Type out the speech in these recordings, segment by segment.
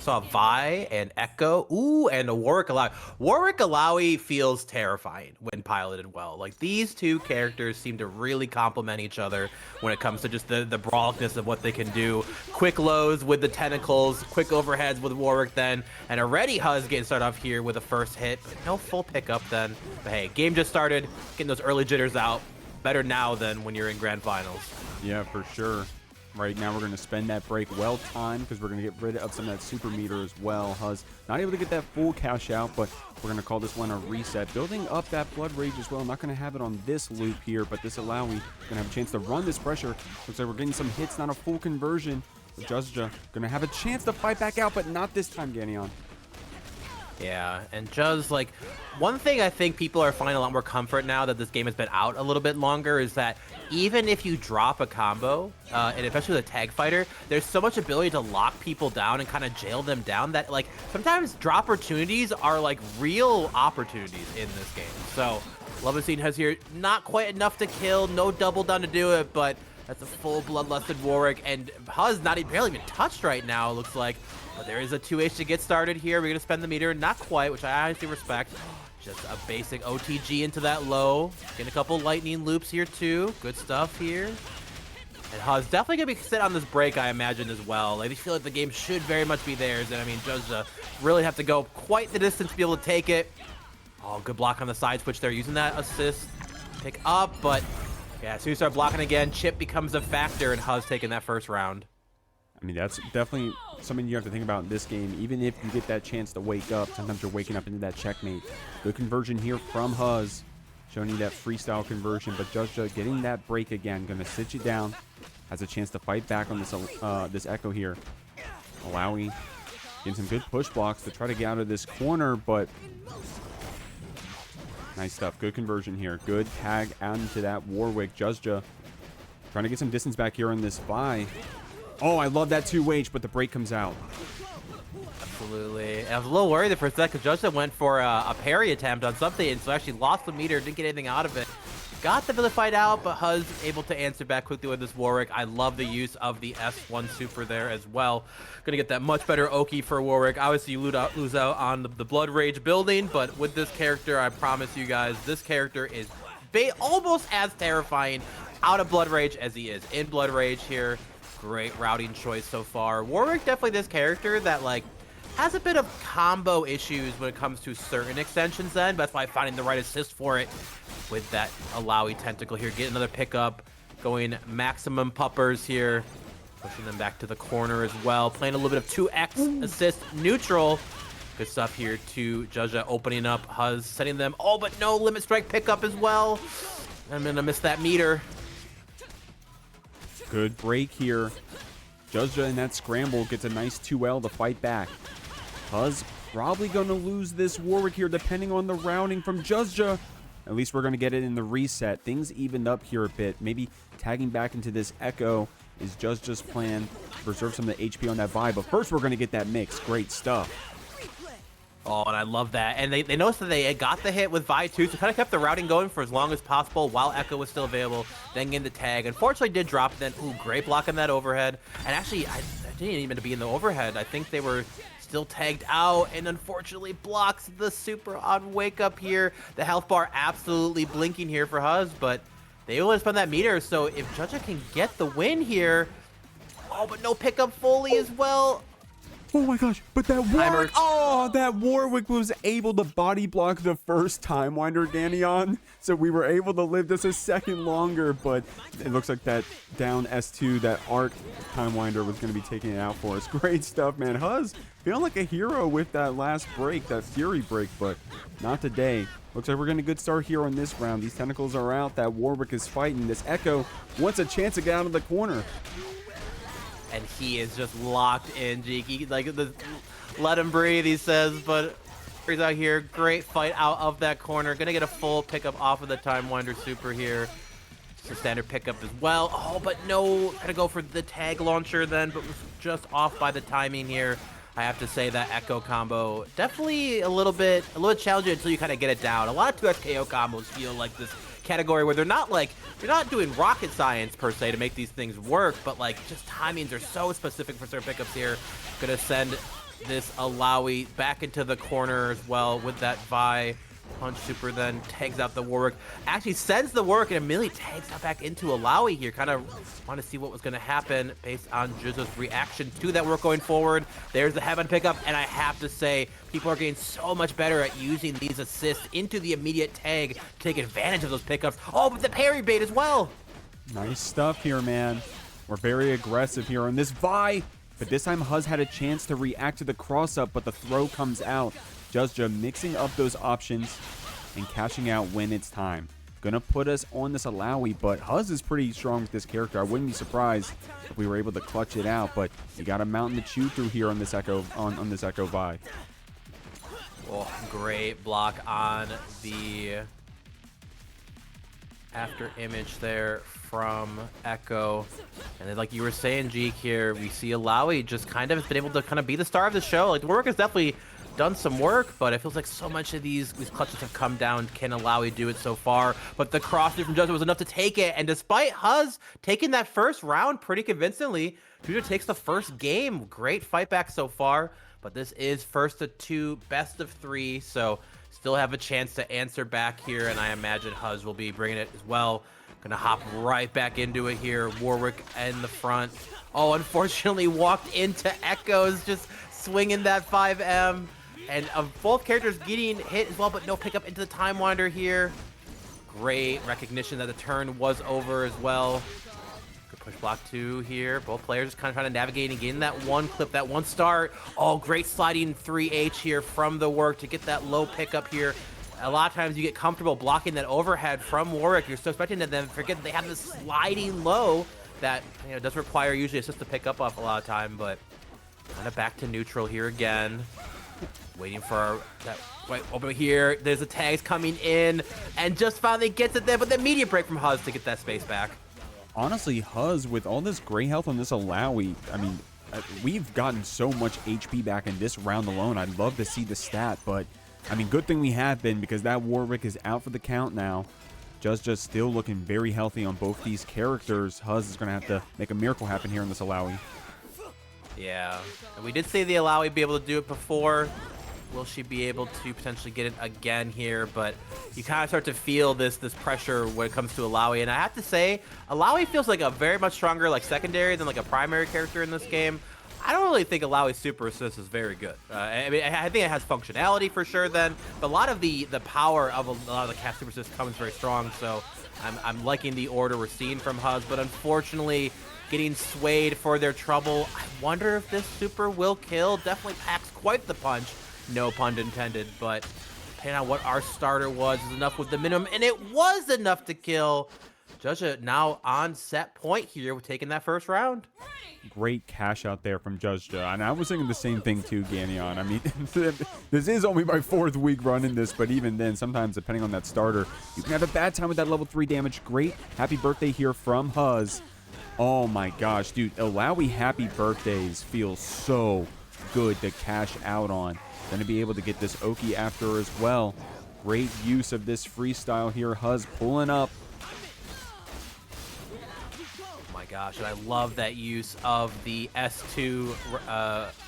saw Vi and Ekko. Ooh, and a Warwick Illaoi. Warwick Illaoi feels terrifying when piloted well. Like, these two characters seem to really complement each other when it comes to just the brawlicness of what they can do. Quick lows with the tentacles, quick overheads with Warwick then, and already Huhz getting started off here with a first hit, but no full pickup then. But hey, game just started, getting those early jitters out. Better now than when you're in grand finals. Yeah, for sure. Right now, we're going to spend that break well timed because we're going to get rid of some of that super meter as well. Huhz not able to get that full cash out, but we're going to call this one a reset. Building up that Blood Rage as well. Not going to have it on this loop here, but this Illaoi going to have a chance to run this pressure. Looks like we're getting some hits, not a full conversion. Juzja going to have a chance to fight back out, but not this time, Ganyon. Yeah, and Juz, like, one thing I think people are finding a lot more comfort now that this game has been out a little bit longer is that even if you drop a combo, and especially with a tag fighter, there's so much ability to lock people down and kind of jail them down that, like, sometimes drop opportunities are, like, real opportunities in this game. So, love seeing Huhz here. Not quite enough to kill, no double down to do it, but that's a full bloodlusted Warwick, and Huhz barely even touched right now, it looks like. But there is a 2H to get started here. We're going to spend the meter. Not quite, which I honestly respect. Just a basic OTG into that low. Getting a couple lightning loops here, too. Good stuff here. And Huhz definitely going to be sit on this break, I imagine, as well. Like, they feel like the game should very much be theirs. And, I mean, Juzja really have to go quite the distance to be able to take it. Oh, good block on the side switch there. Using that assist. Pick up, but, yeah, as soon as you start blocking again, chip becomes a factor, and Huhz taking that first round. I mean, that's definitely something you have to think about in this game. Even if you get that chance to wake up, sometimes you're waking up into that checkmate. Good conversion here from Huhz, showing you that freestyle conversion. But Juzja getting that break again, going to sit you down. Has a chance to fight back on this this Ekko here. Illaoi getting some good push blocks to try to get out of this corner, but nice stuff. Good conversion here. Good tag out into that Warwick. Juzja trying to get some distance back here on this Vi. Oh, I love that 2H, but the break comes out. Absolutely. I was a little worried there for a second. Juzja went for a parry attempt on something, and so actually lost the meter, didn't get anything out of it. Got the ability to fight out, but Huhz able to answer back quickly with this Warwick. I love the use of the S1 super there as well. Gonna get that much better Oki for Warwick. Obviously, you lose out on the Blood Rage building, but with this character, I promise you guys, this character is almost as terrifying out of Blood Rage as he is in Blood Rage here. Great routing choice so far. Warwick definitely this character that, like, has a bit of combo issues when it comes to certain extensions then, but that's why finding the right assist for it with that Illaoi tentacle here. Get another pickup, going maximum puppers here, pushing them back to the corner as well. Playing a little bit of 2x assist neutral. Good stuff here to Juzja opening up. Huhz setting them. Oh, but no limit strike pickup as well. I'm gonna miss that meter. Good break here. Juzja in that scramble gets a nice 2L to fight back. Huhz probably going to lose this Warwick here depending on the routing from Juzja. At least we're going to get it in the reset. Things evened up here a bit. Maybe tagging back into this Ekko is Juzja's plan. Preserve some of the HP on that Vi, but first we're going to get that mix. Great stuff. Oh, and I love that. And they noticed that they got the hit with Vi too, so kind of kept the routing going for as long as possible while Ekko was still available. Then getting the tag. Unfortunately, did drop it then. Ooh, great block on that overhead. And actually, I didn't even be in the overhead. I think they were still tagged out, and unfortunately blocks the super on wake up here. The health bar absolutely blinking here for Huhz, but they only spend that meter. So if Juzja can get the win here, oh, but no pickup fully as well. Oh my gosh, but that Warwick, oh, that Warwick was able to body block the first time Winder Ganyon. So we were able to live this a second longer, but it looks like that down S2, that arc time Winder was going to be taking it out for us. Great stuff, man. Huhz feeling like a hero with that last break, that Fury break, but not today. Looks like we're getting a good start here on this round. These tentacles are out. That Warwick is fighting. This Ekko wants a chance to get out of the corner. And he is just locked in, Jeekly. Like, let him breathe, he says, but he's out here. Great fight out of that corner. Gonna get a full pickup off of the Time Winder super here. Just a standard pickup as well. Oh, but no, gonna go for the tag launcher then, but was just off by the timing here. I have to say that Ekko combo definitely a little bit challenging until you kind of get it down. A lot of 2X KO combos feel like this category where they're not doing rocket science per se to make these things work, but like just timings are so specific for certain pickups here. Gonna send this Illaoi back into the corner as well with that Vi. Punch super then tags out the Warwick. Actually sends the Warwick and immediately tags out back into Illaoi here. Kind of want to see what was going to happen based on Juzja's reaction to that work going forward. There's the heaven pickup, and I have to say, people are getting so much better at using these assists into the immediate tag to take advantage of those pickups. Oh, but the parry bait as well. Nice stuff here, man. We're very aggressive here on this Vi. But this time, Huhz had a chance to react to the cross-up, but the throw comes out. Juzja mixing up those options and cashing out when it's time. Gonna put us on this Illaoi, but Huhz is pretty strong with this character. I wouldn't be surprised if we were able to clutch it out, but you got a mountain to chew through here on this Ekko on this Ekko Vi. Oh, great block on the after image there from Ekko. And then, like you were saying, Jeek, here, we see Illaoi just kind of has been able to kind of be the star of the show. Like, the work has definitely done some work, but it feels like so much of these clutches have come down. Can Illaoi do it so far? But the cross from Juzja was enough to take it. And despite Huhz taking that first round pretty convincingly, Juzja takes the first game. Great fight back so far. But this is first of 2, best of 3. So still have a chance to answer back here. And I imagine Huhz will be bringing it as well. Gonna hop right back into it here. Warwick in the front. Oh, unfortunately walked into Ekko's, just swinging that 5M. And both characters getting hit as well, but no pickup into the Time Wander here. Great recognition that the turn was over as well. Good push block 2 here. Both players just kind of trying to navigate and getting that one clip, that one start. Oh, great sliding 3H here from the work to get that low pickup here. A lot of times you get comfortable blocking that overhead from Warwick. You're so expecting to then forget that they have this sliding low that, you know, does require usually assist to pick up off a lot of time, but kind of back to neutral here again. Waiting for that right over here. There's the tags coming in, and just finally gets it there, but the immediate break from Huhz to get that space back. Honestly, Huhz, with all this gray health on this Illaoi, I mean, we've gotten so much HP back in this round alone. I'd love to see the stat, but I mean, good thing we have been, because that Warwick is out for the count now. Just still looking very healthy on both these characters. Huhz is going to have to make a miracle happen here in this Illaoi. Yeah, and we did say the Illaoi be able to do it before. Will she be able to potentially get it again here? But you kind of start to feel this pressure when it comes to Illaoi. And I have to say, Illaoi feels like a very much stronger like secondary than like a primary character in this game. I don't really think Illaoi's super assist is very good. I mean, I think it has functionality for sure then, but a lot of the power of a lot of the cast super assist comes very strong. So I'm liking the order we're seeing from Huhz, but unfortunately getting swayed for their trouble. I wonder if this super will kill. Definitely packs quite the punch. No pun intended, but depending on what our starter was, is enough with the minimum, and it was enough to kill. Juzja now on set point here with taking that first round. Great cash out there from Juzja, and I was thinking the same thing too, Gagnon. I mean, this is only my 4th week running this, but even then, sometimes depending on that starter, you can have a bad time with that level 3 damage. Great happy birthday here from Huhz. Oh my gosh, dude, Illaoi happy birthdays feel so good to cash out on. Going to be able to get this Oki after as well. Great use of this freestyle here. Huhz pulling up. Oh my gosh, and I love that use of the S2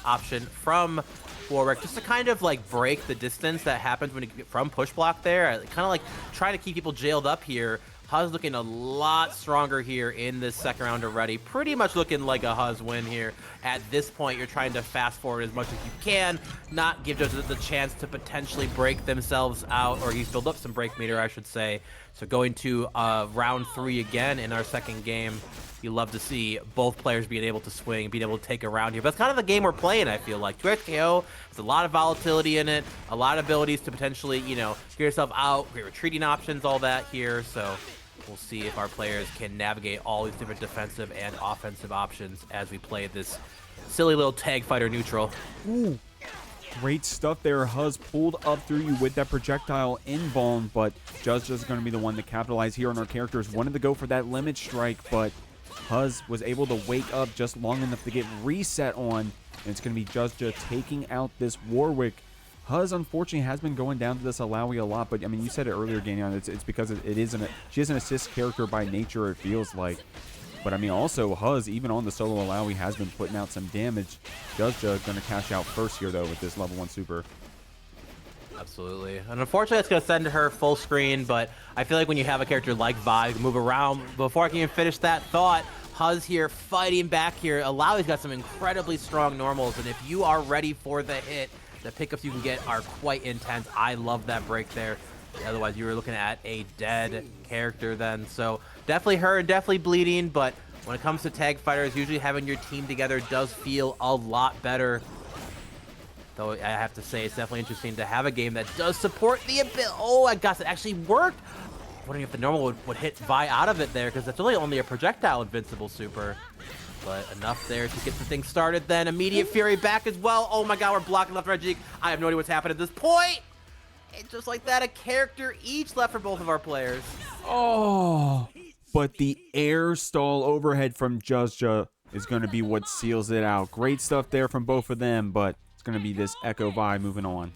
option from Warwick, just to kind of like break the distance that happens when you get from push block there. Kind of like trying to keep people jailed up here. Huhz looking a lot stronger here in this second round already. Pretty much looking like a Huhz win here. At this point, you're trying to fast forward as much as you can, not give Judges the chance to potentially break themselves out, or he's built up some break meter, I should say. So going to round 3 again in our second game. You love to see both players being able to swing, being able to take a round here. But that's kind of the game we're playing, I feel like. 2x KO, there's a lot of volatility in it, a lot of abilities to potentially, you know, get yourself out, great retreating options, all that here. So we'll see if our players can navigate all these different defensive and offensive options as we play this silly little tag fighter neutral. Ooh, great stuff there. Huhz pulled up through you with that projectile invuln, but Juzja's going to be the one to capitalize here on our characters. Wanted to go for that limit strike, but Huhz was able to wake up just long enough to get reset on, and it's going to be Juzja taking out this Warwick. Huhz, unfortunately, has been going down to this Illaoi a lot, but I mean, you said it earlier, Gagnon, it's because she is an assist character by nature, it feels like. But I mean, also Huhz, even on the solo allow, he has been putting out some damage. Juzja going to cash out first here, though, with this level 1 super. Absolutely. And unfortunately, it's going to send her full screen, but I feel like when you have a character like Vi, you can move around. Before I can even finish that thought, Huhz here fighting back here. Illaoi's got some incredibly strong normals, and if you are ready for the hit, the pickups you can get are quite intense. I love that break there. Otherwise, you were looking at a dead character then. So definitely her, definitely bleeding, but when it comes to tag fighters, usually having your team together does feel a lot better. Though I have to say, it's definitely interesting to have a game that does support the ability. Oh, I guess it actually worked. I'm wondering if the normal would hit Vi out of it there, because that's really only a projectile invincible super. But enough there to get the thing started then. Immediate Fury back as well. Oh my god, we're blocking left right Jeek. I have no idea what's happened at this point. And just like that, a character each left for both of our players. Oh, but the air stall overhead from Juzja is going to be what seals it out. Great stuff there from both of them, but it's going to be this Ekko Vi moving on.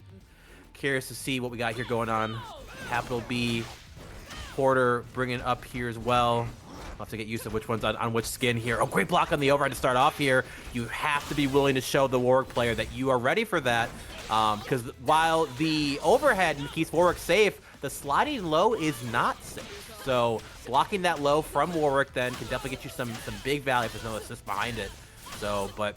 Curious to see what we got here going on. Capital B, Porter bringing up here as well. I'll have to get used to which one's on which skin here. Oh, great block on the overhead to start off here. You have to be willing to show the Warwick player that you are ready for that. Because while the overhead keeps Warwick safe, the sliding low is not safe. So blocking that low from Warwick then can definitely get you some big value if there's no assist behind it. So, but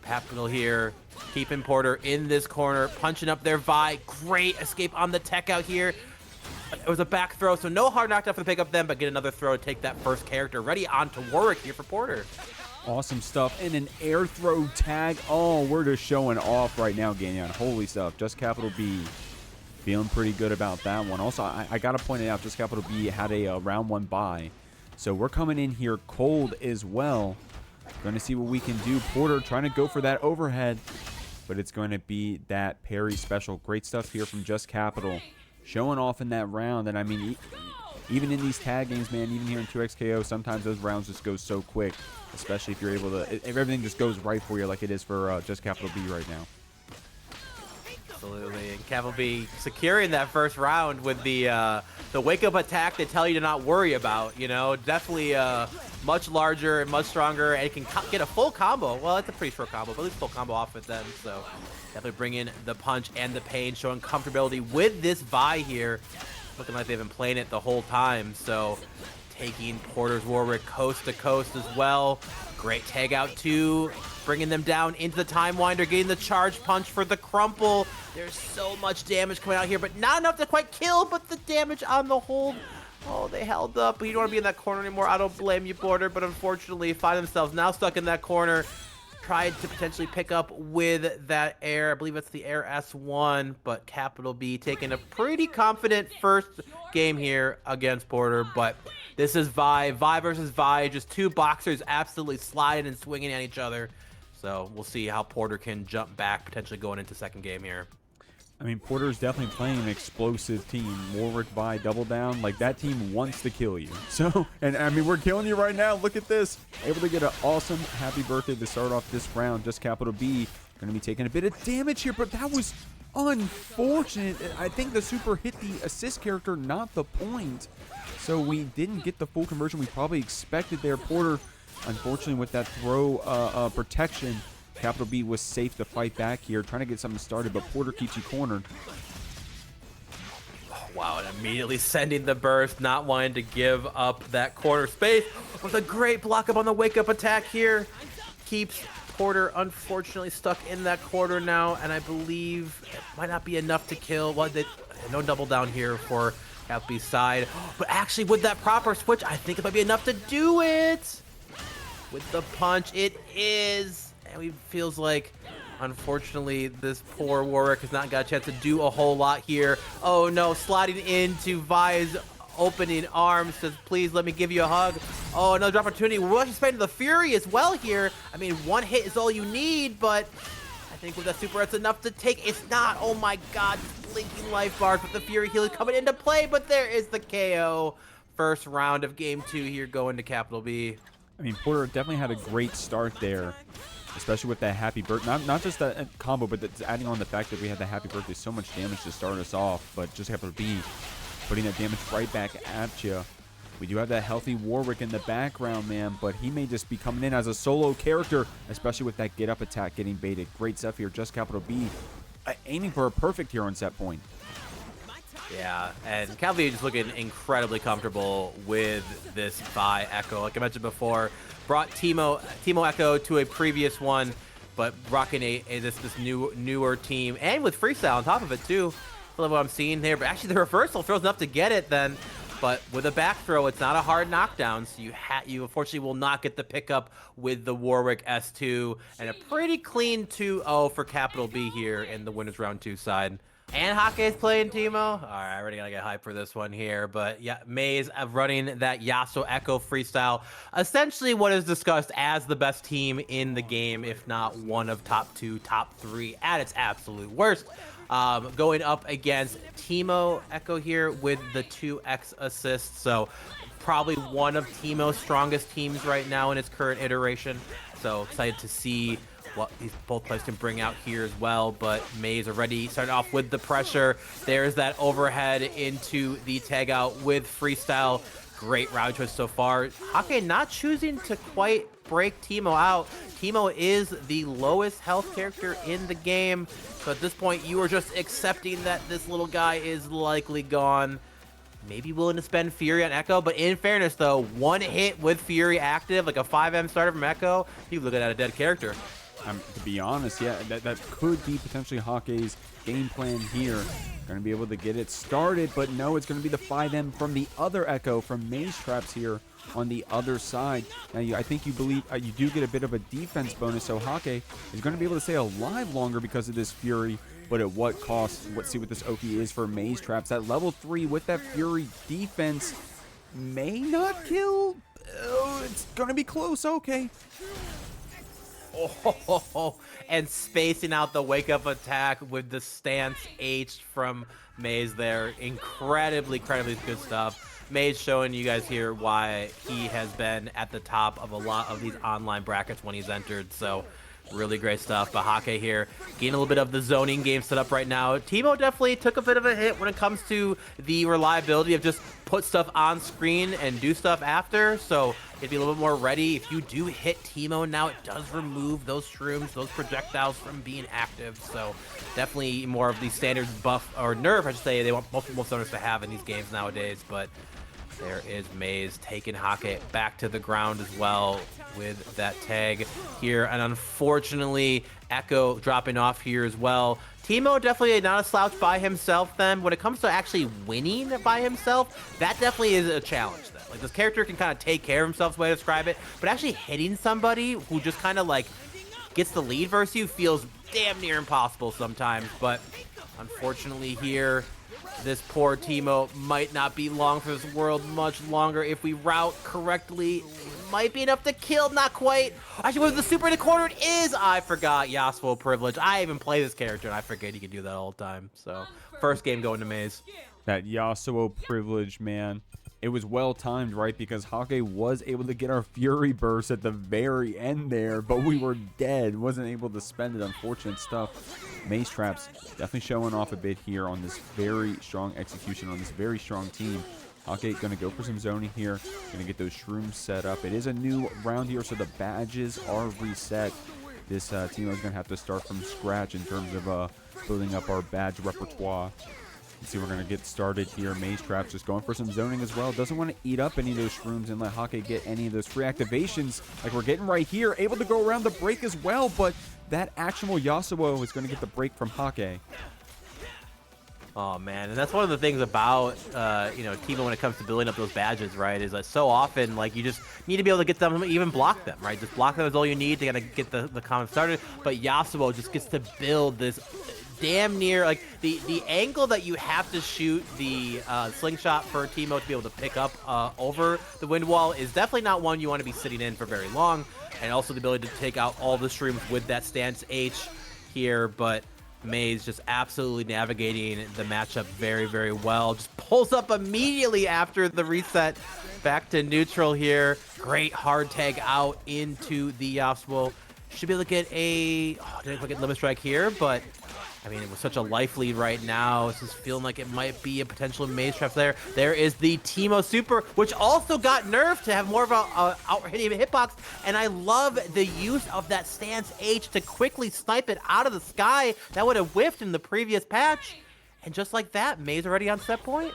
Capital here, keeping Porter in this corner, punching up their Vi. Great escape on the tech out here. It was a back throw, so no hard knockdown for the pickup then, but get another throw to take that first character. Ready onto Warwick here for Porter. Awesome stuff. And an air throw tag. Oh, we're just showing off right now, Ganyan. Holy stuff. JustCapitalB feeling pretty good about that one. Also, I got to point it out, JustCapitalB had a round 1 bye. So we're coming in here cold as well. Going to see what we can do. Porter trying to go for that overhead, but it's going to be that parry special. Great stuff here from JustCapital. Showing off in that round. And I mean, even in these tag games, man, even here in 2xKO, sometimes those rounds just go so quick, especially if you're able to, if everything just goes right for you like it is for JustCapitalB right now. Absolutely, and CapitalB securing that first round with the wake-up attack they tell you to not worry about, you know, definitely much larger and much stronger, and it can get a full combo. Well, it's a pretty short combo, but at least full combo off it then, so definitely bring in the punch and the pain, showing comfortability with this Vi here. Looking like they've been playing it the whole time, so taking Porter's Warwick coast to coast as well. Great tag out too, bringing them down into the Time Winder, getting the charge punch for the crumple. There's so much damage coming out here, but not enough to quite kill, but the damage on the hold. Oh, they held up, but you don't want to be in that corner anymore. I don't blame you, Porter, but unfortunately find themselves now stuck in that corner. Tried to potentially pick up with that air. I believe it's the air S1, but CapitalB taking a pretty confident first game here against Porter. But this is Vi versus Vi, just two boxers absolutely sliding and swinging at each other. So we'll see how Porter can jump back, potentially going into second game here. I mean, Porter's definitely playing an explosive team. Warwick, Vi, double down. Like, that team wants to kill you. So, and I mean, we're killing you right now. Look at this. Able to get an awesome happy birthday to start off this round. JustCapitalB going to be taking a bit of damage here, but that was unfortunate. I think the super hit the assist character, not the point. So we didn't get the full conversion we probably expected there. Porter, unfortunately, with that throw protection, CapitalB was safe to fight back here, trying to get something started, but Porter keeps you cornered. Oh, wow, and immediately sending the burst, not wanting to give up that corner space. With a great block up on the wake-up attack here. Keeps Porter unfortunately stuck in that corner now, and I believe it might not be enough to kill. Well, no double down here for CapitalB's side, but actually with that proper switch, I think it might be enough to do it. With the punch, it is. And it feels like, unfortunately, this poor Warwick has not got a chance to do a whole lot here. Oh no, sliding into Vi's opening arms, says, please let me give you a hug. Oh, another opportunity. We're actually spending the Fury as well here. I mean, one hit is all you need, but I think with that super, it's enough to take. It's not. Oh my god, blinking life bars with the Fury healing coming into play, but there is the KO. First round of game 2 here going to CapitalB. I mean, Porter definitely had a great start there, especially with that happy birthday. Not just that combo, but adding on the fact that we had the happy birthday, so much damage to start us off. But JustCapitalB putting that damage right back at you. We do have that healthy Warwick in the background, man, but he may just be coming in as a solo character, especially with that get-up attack getting baited. Great stuff here. JustCapitalB aiming for a perfect here on set point. Yeah, and CapitalB just looking incredibly comfortable with this Vi Ekko. Like I mentioned before, brought Teemo Ekko to a previous one, but rocking this newer team, and with freestyle on top of it too. I love what I'm seeing here, but actually the reversal throws enough to get it then. But with a back throw, it's not a hard knockdown, so you unfortunately will not get the pickup with the Warwick S2, and a pretty clean 2-0 for CapitalB here in the winners round 2 side. And Hakke is playing Teemo. All right, I already gotta get hyped for this one here. But yeah, Maze running that Yasuo Ekko freestyle. Essentially what is discussed as the best team in the game, if not one of top 2, top 3 at its absolute worst. Going up against Teemo Ekko here with the 2x assists. So probably one of Teemo's strongest teams right now in its current iteration. So excited to see what these both players can bring out here as well. But Maze already starting off with the pressure. There's that overhead into the tag out with freestyle. Great round choice so far. Hakke not choosing to quite break Teemo out. Teemo is the lowest health character in the game. So at this point, you are just accepting that this little guy is likely gone. Maybe willing to spend Fury on Ekko, but in fairness though, one hit with Fury active, like a 5M starter from Ekko, you looking at a dead character. To be honest, yeah, that could be potentially Hakke's game plan here. Going to be able to get it started, but no, it's going to be the 5M from the other Ekko from mazetraps here on the other side. Now, I think you believe you do get a bit of a defense bonus, so Hakke is going to be able to stay alive longer because of this Fury, but at what cost? Let's see what this Oki is for mazetraps. At level 3 with that Fury defense may not kill. Oh, it's going to be close. Okay. Oh, and spacing out the wake up attack with the stance H from Maze there. Incredibly good stuff. Maze showing you guys here why he has been at the top of a lot of these online brackets when he's entered. So really great stuff. But Hakke here getting a little bit of the zoning game set up right now. Teemo definitely took a bit of a hit when it comes to the reliability of just put stuff on screen and do stuff after. So it'd be a little bit more ready. If you do hit Teemo now, it does remove those shrooms, those projectiles from being active. So definitely more of the standard buff or nerf, I should say, they want most owners to have in these games nowadays. But there is Maze taking Hakke back to the ground as well with that tag here. And unfortunately, Ekko dropping off here as well. Teemo definitely not a slouch by himself then. When it comes to actually winning by himself, that definitely is a challenge then. Like, this character can kind of take care of himself, is the way to describe it. But actually hitting somebody who just kind of like gets the lead versus you feels damn near impossible sometimes. But unfortunately here, this poor Teemo might not be long for this world much longer. If we route correctly, it might be enough to kill. Not quite. Actually, with the super in the corner, it is. I forgot Yasuo privilege. I even play this character, and I forget he can do that all the time. So, first game going to Maze. That Yasuo privilege, man. It was well timed, right? Because Hakke was able to get our Fury burst at the very end there, but we were dead. Wasn't able to spend it. Unfortunate stuff. Mazetraps definitely showing off a bit here on this very strong execution on this very strong team. Hakke going to go for some zoning here. Going to get those shrooms set up. It is a new round here, so the badges are reset. This team is going to have to start from scratch in terms of building up our badge repertoire. Let's see, we're going to get started here. Mazetraps just going for some zoning as well. Doesn't want to eat up any of those shrooms and let Hakke get any of those free activations like we're getting right here. Able to go around the break as well, but that actionable Yasuo is going to get the break from Hakke. Oh man, and that's one of the things about Teemo when it comes to building up those badges, right? Is that so often like you just need to be able to get them, even block them, right? Just block them is all you need to kind of get the combo started. But Yasuo just gets to build this damn near like the angle that you have to shoot the slingshot for Teemo to be able to pick up over the wind wall is definitely not one you want to be sitting in for very long. And also the ability to take out all the streams with that stance H here, but Maze just absolutely navigating the matchup very well. Just pulls up immediately after the reset back to neutral here. Great hard tag out into the Yasuo. Should be able to get a didn't quite get limit strike here, but I mean, it was such a life lead right now. This is feeling like it might be a potential maze trap there. There is the Teemo super, which also got nerfed to have more of a out-hitting hitbox. And I love the use of that stance H to quickly snipe it out of the sky. That would have whiffed in the previous patch. And just like that, Maze already on set point.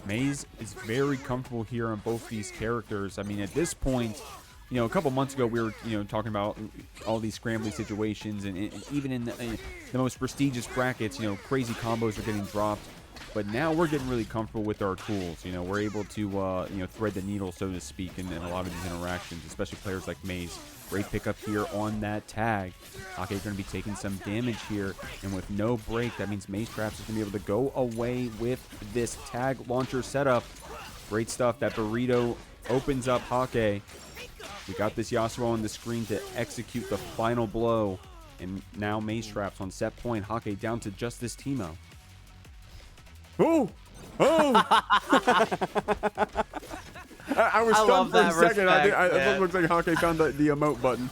Maze is very comfortable here on both these characters. I mean, at this point, you know, a couple months ago, we were, you know, talking about all these scrambly situations, and even in the most prestigious brackets, you know, crazy combos are getting dropped. But now we're getting really comfortable with our tools. You know, we're able to, you know, thread the needle, so to speak, in a lot of these interactions, especially players like Maze. Great pickup here on that tag. Hakke is going to be taking some damage here, and with no break, that means mazetraps is going to be able to go away with this tag launcher setup. Great stuff. That burrito opens up Hakke. We got this Yasuo on the screen to execute the final blow, and now mazetraps on set point. Hakke down to just this Teemo. Oh! Oh! I was stunned for a second. It looks like Hakke found the emote button.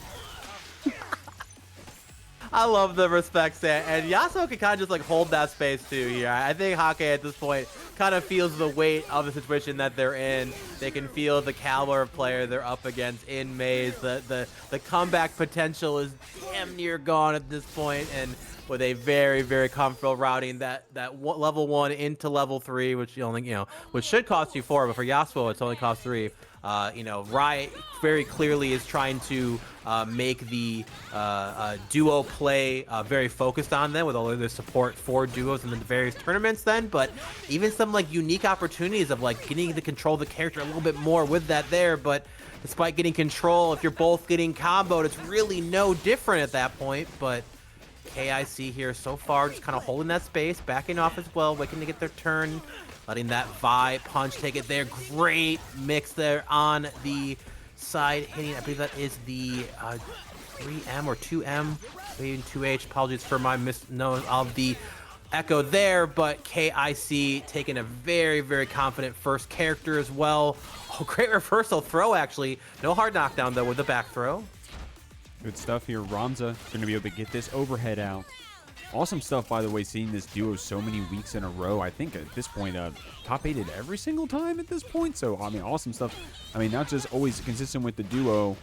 I love the respect set, and Yasuo can kind of just like hold that space too here. I think Hakke at this point kind of feels the weight of the situation that they're in. They can feel the caliber of player they're up against in Maze. The comeback potential is damn near gone at this point, and with a very, very comfortable routing that level 1 into level 3, which you only, you know, which should cost you 4, but for Yasuo it's only cost 3. You know, Riot very clearly is trying to make the duo play very focused on them with all of their support for duos in the various tournaments then, but even some like unique opportunities of like getting to control the character a little bit more with that there. But despite getting control, if you're both getting comboed, it's really no different at that point. But K.I.C here so far just kind of holding that space, backing off as well, waiting to get their turn, letting that Vi punch take it there. Great mix there on the side hitting. I believe that is the 3M or 2M, maybe even 2H. Apologies for my misknown of the Ekko there, but K.I.C taking a very, very confident first character as well. Oh, great reversal throw, actually. No hard knockdown, though, with the back throw. Good stuff here. Ramza going to be able to get this overhead out. Awesome stuff, by the way, seeing this duo so many weeks in a row. I think at this point, top 8'd every single time at this point. So, I mean, awesome stuff. I mean, not just always consistent with the duo,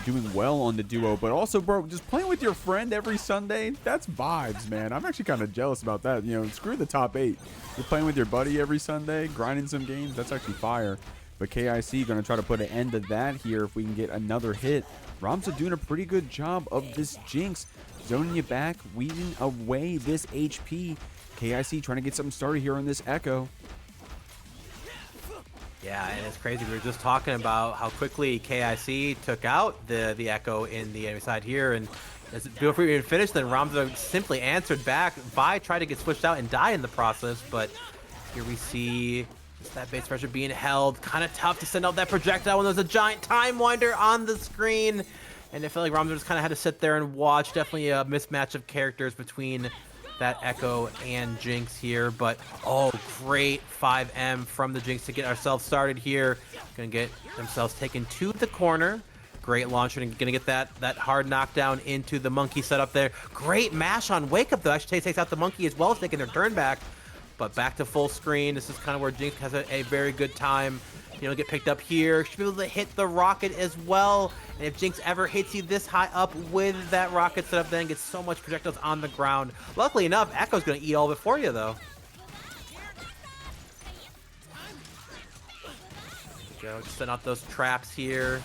doing well on the duo, but also, bro, just playing with your friend every Sunday. That's vibes, man. I'm actually kind of jealous about that. You know, screw the top 8. You're playing with your buddy every Sunday, grinding some games. That's actually fire. But K.I.C going to try to put an end to that here if we can get another hit. Ramza doing a pretty good job of this Jinx. Zoning you back, weeding away this HP. K.I.C trying to get something started here on this Ekko. Yeah, and it's crazy. We were just talking about how quickly K.I.C took out the Ekko in the enemy side here, and before we even finished, then Ramza simply answered back. Vi tried to get switched out and die in the process, but here we see just that base pressure being held. Kind of tough to send out that projectile when there's a giant time winder on the screen. And I feel like Ramza just kind of had to sit there and watch. Definitely a mismatch of characters between that Ekko and Jinx here. But, oh, great 5M from the Jinx to get ourselves started here. Gonna get themselves taken to the corner. Great launcher and gonna get that hard knockdown into the monkey setup there. Great mash on Wake Up, though. Actually takes out the monkey as well as taking their turn back. But back to full screen. This is kind of where Jinx has a very good time. You know, get picked up here. Should be able to hit the rocket as well. And if Jinx ever hits you this high up with that rocket setup, then gets so much projectiles on the ground. Luckily enough, Ekko's going to eat all of it for you, though. There we go. Just send out those traps here.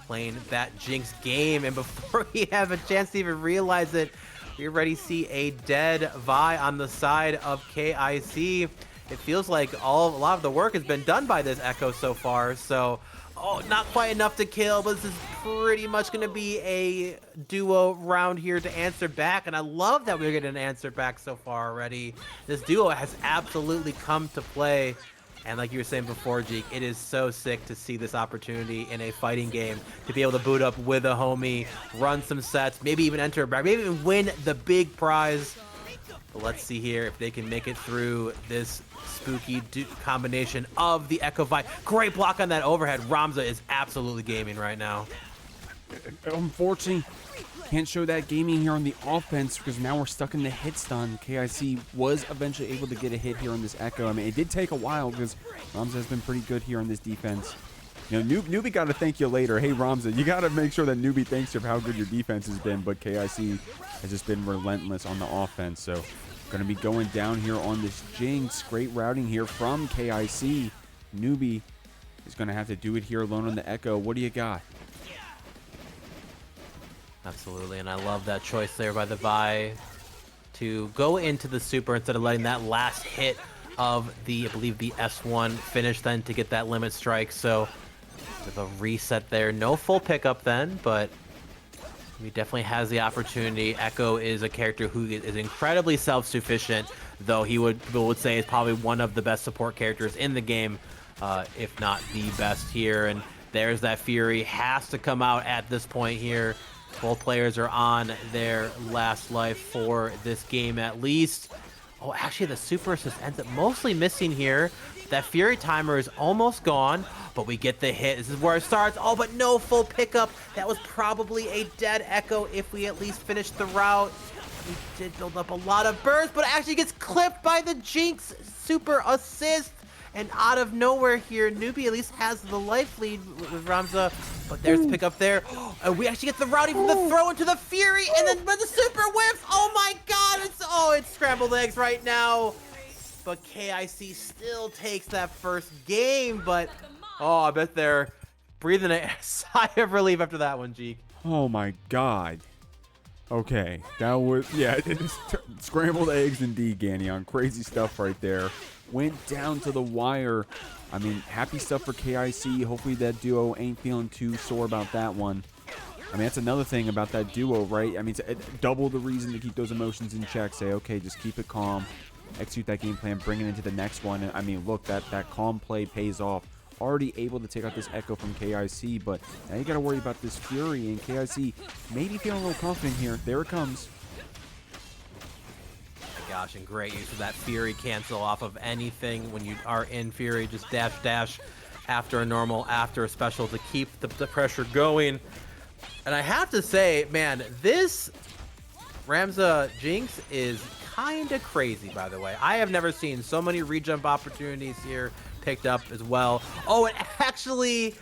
Playing that Jinx game. And before we have a chance to even realize it, we already see a dead Vi on the side of K.I.C. It feels like a lot of the work has been done by this Ekko so far. So, oh, not quite enough to kill, but this is pretty much going to be a duo round here to answer back. And I love that we're getting an answer back so far already. This duo has absolutely come to play. And like you were saying before, Jeek, it is so sick to see this opportunity in a fighting game to be able to boot up with a homie, run some sets, maybe even enter back, maybe even win the big prize. But let's see here if they can make it through this spooky combination of the Ekko Vi. Great block on that overhead. Ramza is absolutely gaming right now. Unfortunately, Can't show that gaming here on the offense because now we're stuck in the hit stun. K.I.C was eventually able to get a hit here on this Ekko. I mean, it did take a while because Ramza has been pretty good here on this defense. You know, Newbie got to thank you later. Hey, Ramza, you got to make sure that Newbie thanks you for how good your defense has been, but K.I.C has just been relentless on the offense. So, going to be going down here on this Jinx. Great routing here from K.I.C. Newbie is going to have to do it here alone on the Ekko. What do you got? Absolutely, and I love that choice there by the Vi to go into the super instead of letting that last hit of the, I believe, the S1 finish then to get that limit strike. So, with a reset there. No full pickup then, but he definitely has the opportunity. Ekko is a character who is incredibly self-sufficient, though people would say is probably one of the best support characters in the game, if not the best here. And there's that Fury. Has to come out at this point here. Both players are on their last life for this game at least. Oh, actually, the super assist ends up mostly missing here. That Fury timer is almost gone, but we get the hit. This is where it starts. Oh, but no full pickup. That was probably a dead Ekko if we at least finished the route. We did build up a lot of burst, but it actually gets clipped by the Jinx super assist. And out of nowhere here, Newbie at least has the life lead with Ramza. But there's the pickup there. And we actually get the routing from the throw into the Fury. And then with the super whiff. Oh my god. It's scrambled eggs right now. But K.I.C still takes that first game. But, oh, I bet they're breathing a sigh of relief after that one, Jeek. Oh my god. Okay. That was, yeah, scrambled eggs indeed, Ganyon. Crazy stuff right there. Went down to the wire. I mean, happy stuff for K.I.C. Hopefully that duo ain't feeling too sore about that one. I mean, that's another thing about that duo, right? I mean, it's double the reason to keep those emotions in check. Say, okay, just keep it calm. Execute that game plan, bring it into the next one. And I mean, look, that calm play pays off. Already able to take out this Ekko from K.I.C, but now you got to worry about this Fury, and K.I.C maybe feeling a little confident here. There it comes. Gosh, and great use of that Fury cancel off of anything when you are in Fury. Just dash after a normal, after a special to keep the pressure going. And I have to say, man, this Ramza Jinx is kind of crazy, by the way. I have never seen so many rejump opportunities here picked up as well. Oh, it actually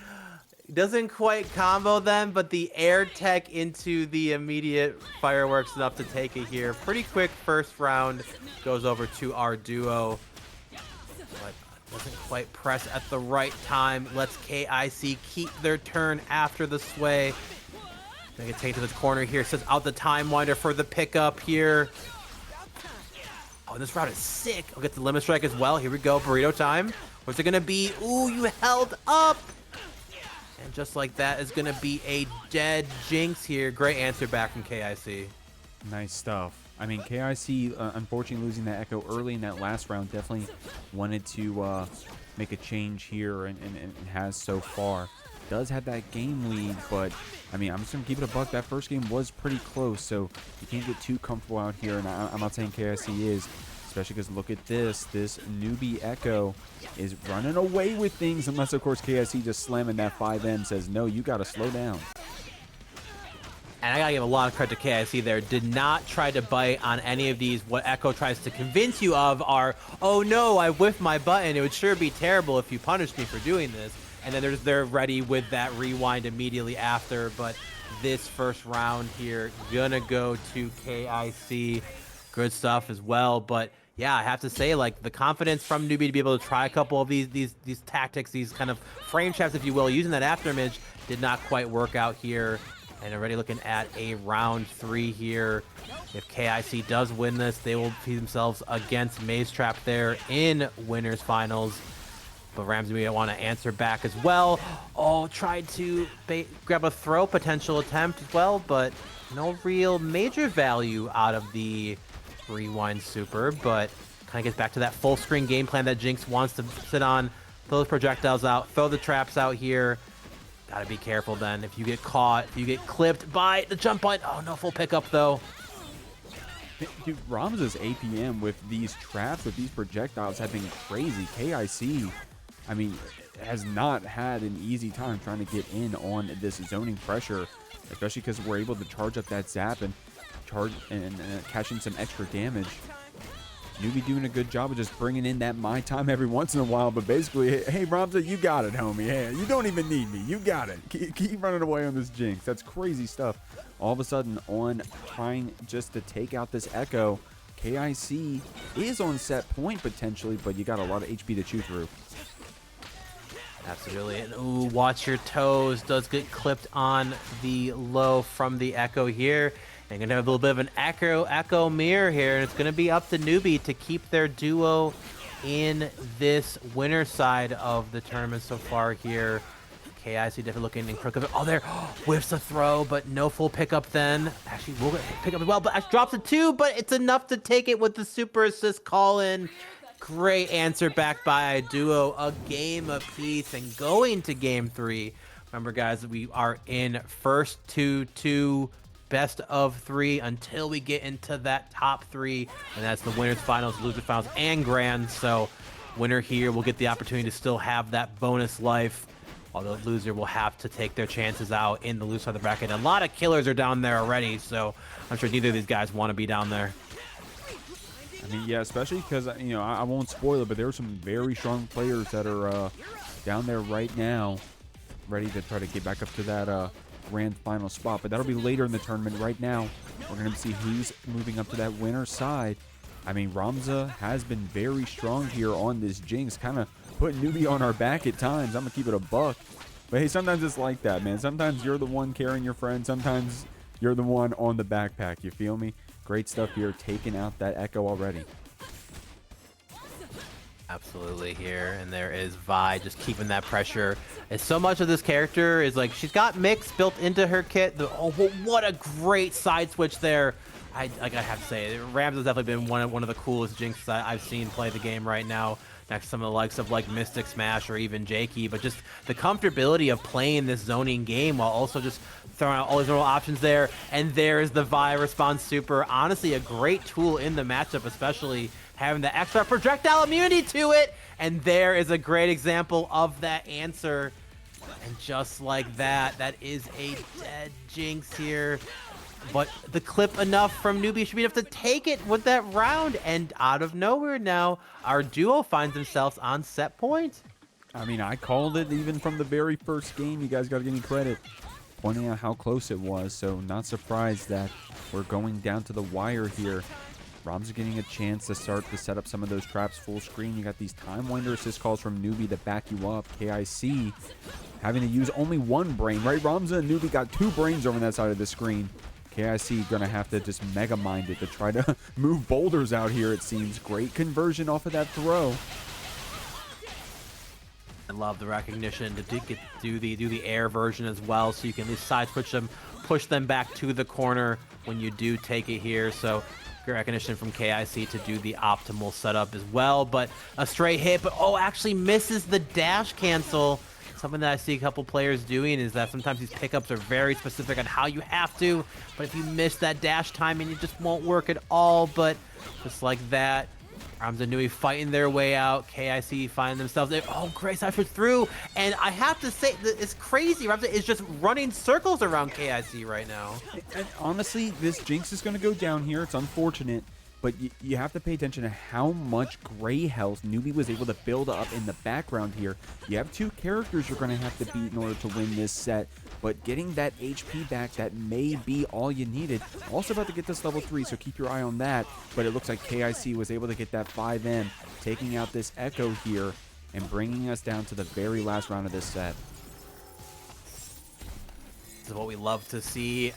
doesn't quite combo them, but the air tech into the immediate fireworks enough to take it here. Pretty quick first round goes over to our duo, but doesn't quite press at the right time. Lets K.I.C keep their turn after the sway. They can take to this corner here. Sets out the time winder for the pickup here. Oh, this route is sick. We'll get the limit strike as well. Here we go, burrito time. What's it gonna be? Ooh, you held up. And just like that is going to be a dead Jinx here. Great answer back from K.I.C. Nice stuff. I mean, K.I.C, unfortunately losing that Ekko early in that last round, definitely wanted to make a change here and has so far. Does have that game lead, but, I mean, I'm just going to keep it a buck. That first game was pretty close, so you can't get too comfortable out here, and I'm not saying K.I.C is. Especially because look at this Newbie Ekko is running away with things, unless of course K.I.C just slamming that 5N says, no, you got to slow down. And I got to give a lot of credit to K.I.C there. Did not try to bite on any of these. What Ekko tries to convince you of are, oh no, I whiffed my button. It would sure be terrible if you punished me for doing this. And then they're ready with that rewind immediately after. But this first round here, gonna go to K.I.C. Good stuff as well. But yeah, I have to say, like, the confidence from Newbie to be able to try a couple of these tactics, these kind of frame traps, if you will, using that after image, did not quite work out here. And already looking at a round 3 here. If K.I.C does win this, they will see themselves against Mazetrap there in winners finals. But Ramsey, we want to answer back as well. Oh, tried to grab a throw potential attempt as well, but no real major value out of the rewind super, but kind of gets back to that full screen game plan that Jinx wants to sit on. Throw those projectiles out, throw the traps out here. Gotta be careful then. If you get caught, if you get clipped by the jump button. Oh, no full pickup though. Dude, Ramza's APM with these traps, with these projectiles have been crazy. K.I.C, I mean, has not had an easy time trying to get in on this zoning pressure, especially because we're able to charge up that zap and cash in some extra damage. Newbie doing a good job of just bringing in that my time every once in a while, but basically, hey, Ramza, you got it, homie. Hey, you don't even need me. You got it. Keep running away on this Jinx. That's crazy stuff. All of a sudden, on trying just to take out this Ekko, K.I.C is on set point potentially, but you got a lot of HP to chew through. Absolutely. And ooh, watch your toes. Does get clipped on the low from the Ekko here. And gonna have a little bit of an Ekko mirror here, and it's gonna be up to Newbie to keep their duo in this winner side of the tournament so far here. K.I.C definitely looking in crook of it. Oh, there, whiffs a throw, but no full pickup then. Actually, we'll pick up as well, but actually drops it too, but it's enough to take it with the super assist call in. Great answer back by a duo, a game apiece, and going to game 3. Remember, guys, we are in first 2-2. Best of 3 until we get into that top 3, and that's the winners finals, losers finals, and grand. So winner here will get the opportunity to still have that bonus life, although loser will have to take their chances out in the loose side of the bracket. A lot of killers are down there already, so I'm sure neither of these guys want to be down there. I mean, yeah, especially because, you know, I won't spoil it, but there are some very strong players that are down there right now, ready to try to get back up to that grand final spot, but that'll be later in the tournament. Right now, we're going to see who's moving up to that winner side. I mean, Ramza has been very strong here on this Jinx, kind of putting Newbie on our back at times. I'm going to keep it a buck. But hey, sometimes it's like that, man. Sometimes you're the one carrying your friend. Sometimes you're the one on the backpack. You feel me? Great stuff here, taking out that Ekko already. Absolutely here, and there is Vi just keeping that pressure. And so much of this character is like she's got mix built into her kit. Oh, what a great side switch there. I have to say, Rams has definitely been one of the coolest Jinxes I've seen play the game right now, next to some of the likes of like Mystic Smash or even Jakey. But just the comfortability of playing this zoning game while also just throwing out all these little options there. And there's the Vi response super. Honestly, a great tool in the matchup, especially having the extra projectile immunity to it. And there is a great example of that answer. And just like that, that is a dead Jinx here. But the clip enough from Newbie should be enough to take it with that round. And out of nowhere now, our duo finds themselves on set point. I mean, I called it even from the very first game. You guys got to give me credit, pointing out how close it was. So not surprised that we're going down to the wire here. Ram's getting a chance to start to set up some of those traps full screen. You got these time winder assist calls from Newbie to back you up. K.I.C having to use only one brain, right? Ramza and Newbie got 2 brains over on that side of the screen. K.I.C gonna have to just mega mind it to try to move boulders out here, it seems. Great conversion off of that throw. I love the recognition to do the air version as well, so you can at least side switch them, push them back to the corner when you do take it here. So great recognition from K.I.C to do the optimal setup as well. But a straight hit, but oh, actually misses the dash cancel. Something that I see a couple players doing is that sometimes these pickups are very specific on how you have to, but if you miss that dash timing, it just won't work at all. But just like that, Ramza and Newbie fighting their way out. K.I.C finding themselves there. Oh, great side switch through. And I have to say, it's crazy. Ramza is just running circles around K.I.C right now. And honestly, this Jinx is going to go down here. It's unfortunate, but you have to pay attention to how much gray health Newbie was able to build up in the background here. You have 2 characters you're going to have to beat in order to win this set, but getting that HP back, that may be all you needed. Also about to get this level 3, so keep your eye on that, but it looks like K.I.C was able to get that 5M, taking out this Ekko here and bringing us down to the very last round of this set. This is what we love to see.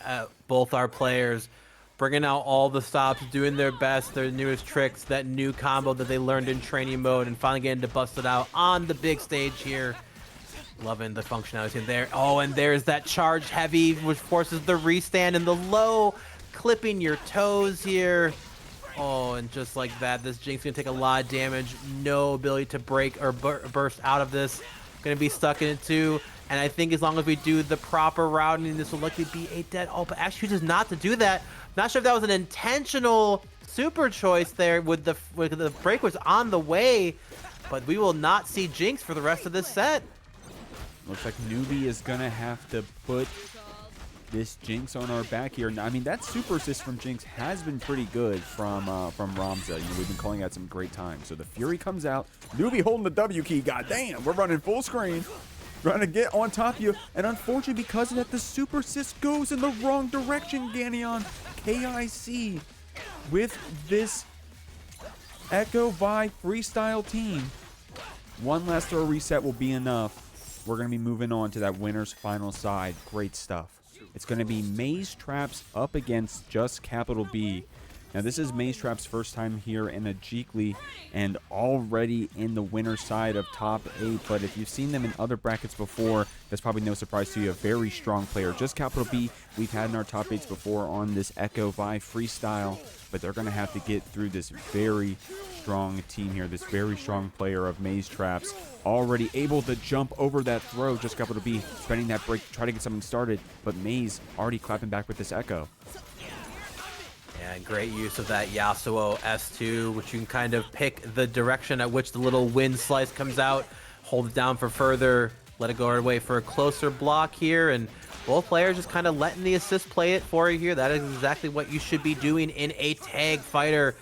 Both our players bringing out all the stops, doing their best, their newest tricks, that new combo that they learned in training mode, and finally getting to bust it out on the big stage here. Loving the functionality in there. Oh, and there's that charge heavy, which forces the restand and the low, clipping your toes here. Oh, and just like that, this Jinx gonna take a lot of damage. No ability to break or burst out of this. Gonna be stuck in it too. And I think as long as we do the proper routing, this will likely be a dead. Oh, but actually chooses not to do that. Not sure if that was an intentional super choice there with the break was on the way, but we will not see Jinx for the rest of this set. Looks like Newbie is going to have to put this Jinx on our back here. Now, I mean, that super assist from Jinx has been pretty good from Ramza. You know, we've been calling out some great times. So the Fury comes out. Newbie holding the W key. God damn, we're running full screen. Trying to get on top of you. And unfortunately, because of that, the super assist goes in the wrong direction, Ganion. K.I.C. with this Ekko Vi freestyle team. One last throw reset will be enough. We're going to be moving on to that winner's final side. Great stuff. It's going to be mazetraps up against JustCapitalB. Now, this is mazetraps' first time here in a Jeekly and already in the winner's side of top 8. But if you've seen them in other brackets before, that's probably no surprise to you. A very strong player. JustCapitalB, we've had in our top 8s before on this Ekko Vi freestyle. But they're going to have to get through this very strong team here. This very strong player of mazetraps. Already able to jump over that throw. JustCapitalB spending that break to try to get something started. But Maze already clapping back with this Ekko. And great use of that Yasuo S2, which you can kind of pick the direction at which the little wind slice comes out, hold it down for further, let it go away for a closer block here, and both players just kind of letting the assist play it for you here. That is exactly what you should be doing in a tag fighter.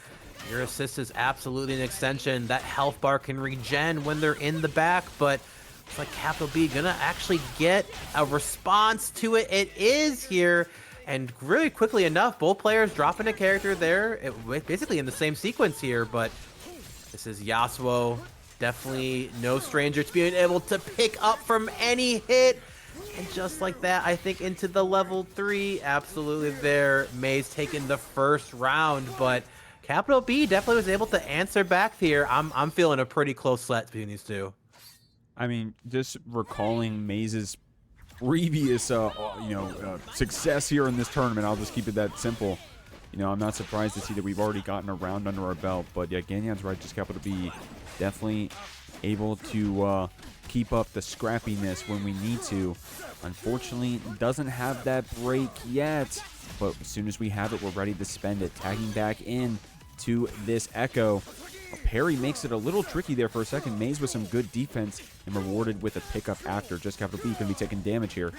Your assist is absolutely an extension. That health bar can regen when they're in the back, but it's like Capital B gonna actually get a response to it. It is here. And really quickly enough, both players dropping a character there, basically in the same sequence here, but this is Yasuo, definitely no stranger to being able to pick up from any hit. And just like that, I think into the level 3, absolutely there. Maze taking the first round, but Capital B definitely was able to answer back here. I'm feeling a pretty close set between these two. I mean, just recalling Maze's previous success here in this tournament, I'll just keep it that simple. You know, I'm not surprised to see that we've already gotten a round under our belt, but yeah, Ganyan's right. JustCapitalB definitely able to keep up the scrappiness when we need to. Unfortunately, doesn't have that break yet, but as soon as we have it, we're ready to spend it. Tagging back in to this Ekko. Parry makes it a little tricky there for a second. Maze with some good defense and rewarded with a pickup after. JustCapitalB going to be taking damage here.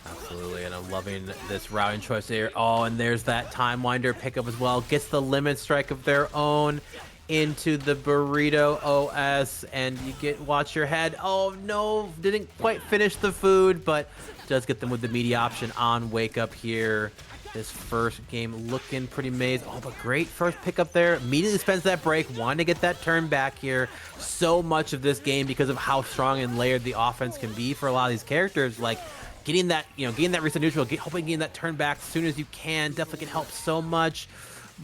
Absolutely, and I'm loving this routing choice here. Oh, and there's that Time Winder pickup as well. Gets the limit strike of their own into the Burrito OS, and you get watch your head. Oh no, didn't quite finish the food, but does get them with the meaty option on wake up here. This first game looking pretty Maze. Oh, but great first pickup there. Immediately spends that break. Wanted to get that turn back here. So much of this game because of how strong and layered the offense can be for a lot of these characters. Like getting that, getting that reset neutral, hoping getting that turn back as soon as you can. Definitely can help so much.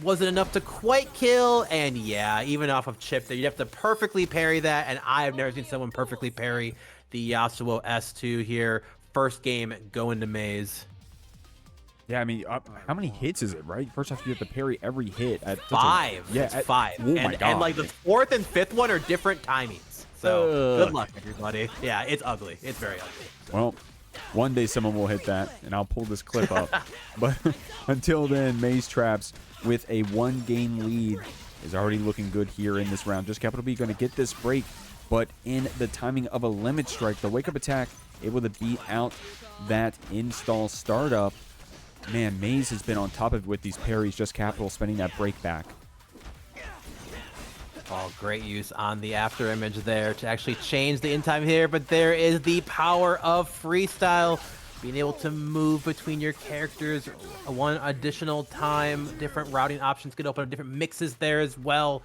Wasn't enough to quite kill. And yeah, even off of chip there, you'd have to perfectly parry that. And I have never seen someone perfectly parry the Yasuo S2 here. First game going to Maze. Yeah, I mean, how many hits is it, right? First off, you have to parry every hit at 5. Yeah, it's 5. Oh my God. And like the 4th and 5th one are different timings. So good luck, everybody. Yeah, it's ugly. It's very ugly. So. Well, one day someone will hit that, and I'll pull this clip up. But until then, mazetraps with a 1-game lead is already looking good here in this round. JustCapitalB going to get this break, but in the timing of a limit strike, the wake-up attack able to beat out that install startup. Man, Maze has been on top of it with these parries. JustCapital spending that break back. Oh, great use on the after image there to actually change the in time here. But there is the power of freestyle. Being able to move between your characters one additional time. Different routing options can open up different mixes there as well.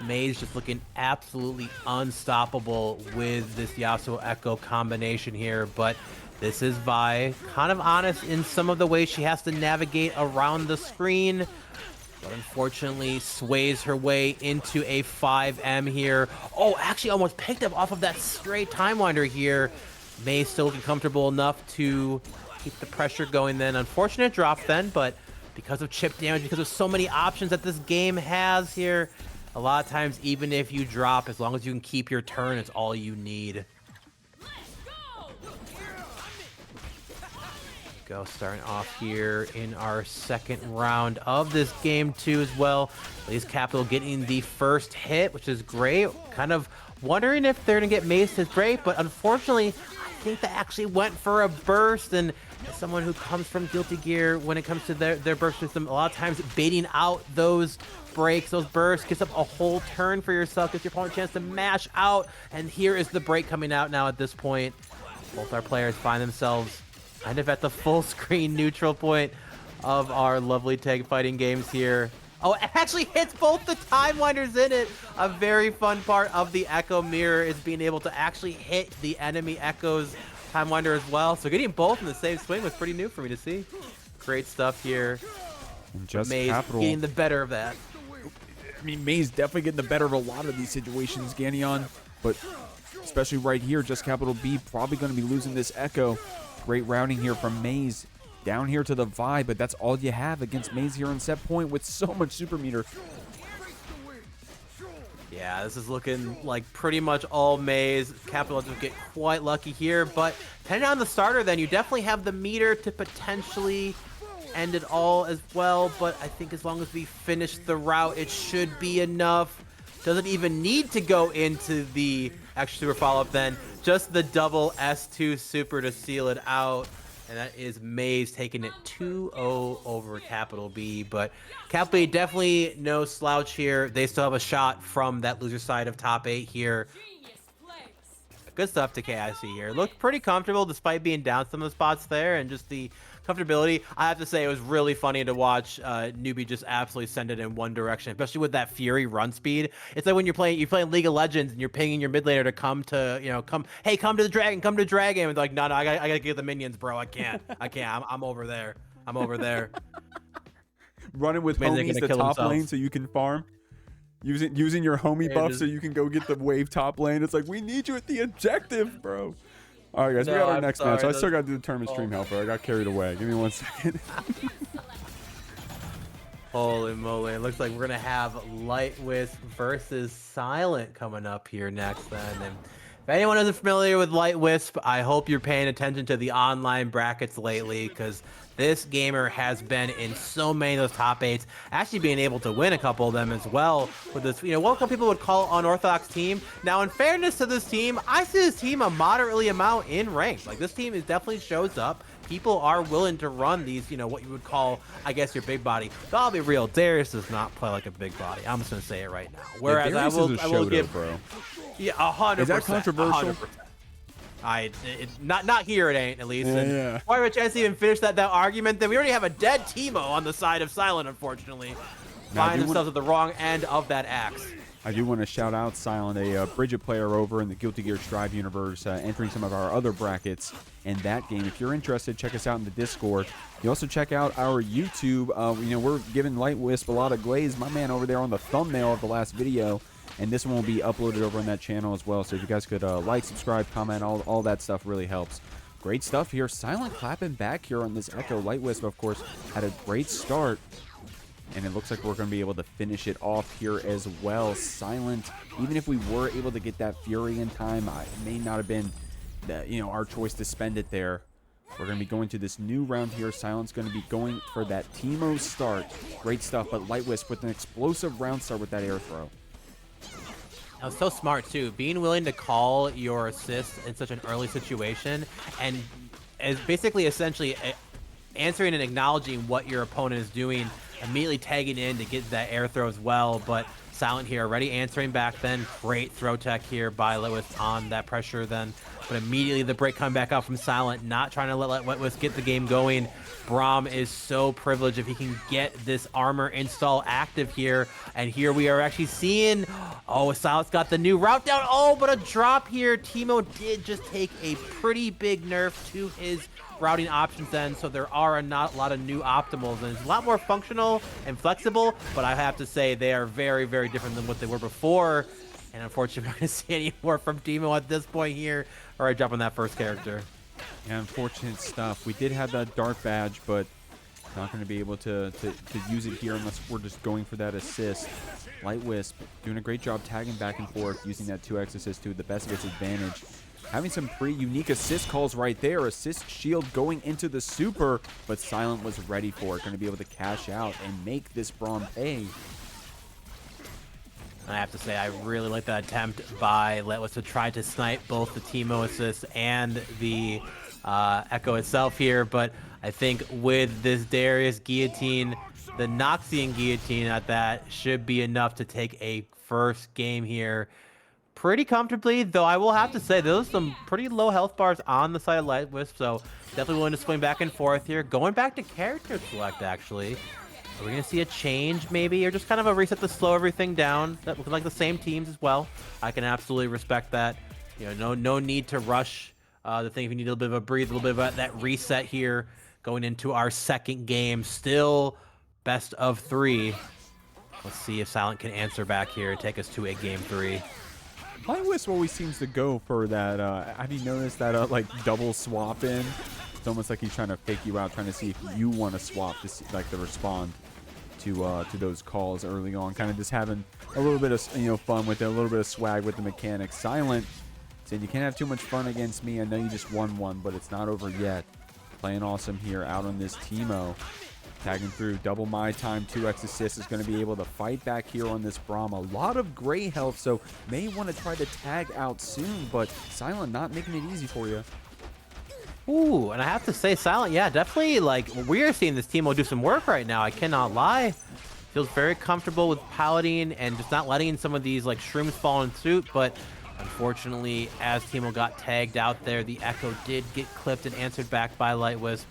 Maze just looking absolutely unstoppable with this Yasuo Ekko combination here. But this is Vi, kind of honest in some of the ways she has to navigate around the screen, but unfortunately sways her way into a 5M here. Oh, actually almost picked up off of that straight Time Winder here. May still looking comfortable enough to keep the pressure going then. Unfortunate drop then, but because of chip damage, because of so many options that this game has here, a lot of times even if you drop, as long as you can keep your turn, it's all you need. Go starting off here in our second round of this game too as well. JustCapital getting the first hit, which is great. Kind of wondering if they're gonna get Mace his break, but unfortunately, I think they actually went for a burst. And as someone who comes from Guilty Gear, when it comes to their burst system, a lot of times baiting out those breaks, those bursts, gives up a whole turn for yourself, gives your opponent a chance to mash out. And here is the break coming out now at this point. Both our players find themselves kind of at the full screen neutral point of our lovely tag fighting games here. Oh, it actually hits both the time winders in it. A very fun part of the Ekko mirror is being able to actually hit the enemy Ekko's time winder as well. So getting both in the same swing was pretty new for me to see. Great stuff here. And just Maze Capital getting the better of that. I mean, Maze definitely getting the better of a lot of these situations, Ganyon. But especially right here, JustCapitalB probably going to be losing this Ekko. Great routing here from Maze. Down here to the Vi, but that's all you have against Maze here on set point with so much super meter. Yeah, this is looking like pretty much all Maze. Capital just get quite lucky here, but depending on the starter, then you definitely have the meter to potentially end it all as well. But I think as long as we finish the route, it should be enough. Doesn't even need to go into the extra super follow-up then. Just the double S2 super to seal it out. And that is Maze taking it 2-0 over CapitalB. But CapitalB definitely no slouch here. They still have a shot from that loser side of top 8 here. Good stuff to K.I.C here. Looked pretty comfortable despite being down some of the spots there, and just the comfortability. I have to say it was really funny to watch Newbie just absolutely send it in one direction, especially with that Fury run speed. It's like when you're playing League of Legends and you're pinging your mid laner to come to, come to the dragon, come to dragon. And like, no, I gotta get the minions, bro. I can't. I'm over there. I'm over there. Running with homies the top lane so you can farm. Using your homie buff so you can go get the wave top lane. It's like, we need you at the objective, bro. All right, guys, we got our next match. I still got to do the tournament stream helper. I got carried away. Give me 1 second. Holy moly. It looks like we're going to have LightWhisp versus Silent coming up here next then. And if anyone isn't familiar with LightWhisp, I hope you're paying attention to the online brackets lately, because this gamer has been in so many of those top 8s, actually being able to win a couple of them as well with this, what some people would call unorthodox team. Now, in fairness to this team, I see this team a moderately amount in rank. Like, this team is definitely shows up. People are willing to run these, what you would call, I guess, your big body. But I'll be real, Darius does not play like a big body. I'm just going to say it right now. Whereas yeah, I will give, bro. Yeah, 100%. Is that controversial? 100%. Not here it ain't, at least. Yeah. Why would a chance to even finish that argument? Then we already have a dead Teemo on the side of Silent, unfortunately. Find themselves at the wrong end of that axe. I do want to shout out Silent, a Bridget player over in the Guilty Gear Strive universe, entering some of our other brackets in that game. If you're interested, check us out in the Discord. You also check out our YouTube. We're giving LightWhisp a lot of glaze. My man over there on the thumbnail of the last video. And this one will be uploaded over on that channel as well. So if you guys could like, subscribe, comment, all that stuff really helps. Great stuff here. Silent clapping back here on this Ekko. LightWhisp, of course, had a great start. And it looks like we're going to be able to finish it off here as well. Silent, even if we were able to get that Fury in time, it may not have been our choice to spend it there. We're going to be going to this new round here. Silent's going to be going for that Teemo start. Great stuff, but LightWhisp with an explosive round start with that air throw. That was so smart, too. Being willing to call your assist in such an early situation and is basically essentially answering and acknowledging what your opponent is doing, immediately tagging in to get that air throw as well. But Silent here already answering back then. Great throw tech here by LightWhisp on that pressure then. But immediately the break coming back out from Silent, not trying to let LightWhisp get the game going. Braum is so privileged if he can get this armor install active here. And here we are actually seeing, Silent's got the new route down. But a drop here. Teemo did just take a pretty big nerf to his routing options then, so there are not a lot of new optimals, and it's a lot more functional and flexible, but I have to say they are very, very different than what they were before. And unfortunately, we're not going to see any more from Teemo at this point here. All right, drop on that first character. Yeah, unfortunate stuff. We did have that dark badge, but not going to be able to use it here unless we're just going for that assist. LightWhisp doing a great job tagging back and forth, using that 2x assist to the best of its advantage. Having some pretty unique assist calls right there. Assist shield going into the super, but Silent was ready for it. Going to be able to cash out and make this Braum pay. I have to say, I really like that attempt by LightWhisp to try to snipe both the Teemo assist and the Ekko itself here, but I think with this Darius guillotine, the Noxian guillotine at that should be enough to take a first game here pretty comfortably, though I will have to say there's some pretty low health bars on the side of LightWhisp, so definitely willing to swing back and forth here. Going back to character select, actually. Are we going to see a change, maybe? Or just kind of a reset to slow everything down? That looks like the same teams as well. I can absolutely respect that. You know, no need to rush the thing. If you need a little bit of a breathe, a little bit of that reset here going into our second game. Still best of 3. Let's see if Silent can answer back here and take us to a game 3. LightWhisp always seems to go for that. Have you noticed that like double swap in? It's almost like he's trying to fake you out, trying to see if you want to swap to see, like, to respond to those calls early on. Kind of just having a little bit of fun with it, a little bit of swag with the mechanics. Silent saying you can't have too much fun against me. I know you just won one, but it's not over yet. Playing awesome here out on this Teemo. Tagging through, double my time, 2x assist, is going to be able to fight back here on this Braum. A lot of gray health, so may want to try to tag out soon, but Silent not making it easy for you. Ooh, and I have to say, Silent, yeah, definitely, like, we are seeing this Teemo do some work right now. I cannot lie. Feels very comfortable with Paladin and just not letting some of these, like, shrooms fall in suit, but unfortunately, as Teemo got tagged out there, the Ekko did get clipped and answered back by LightWhisp.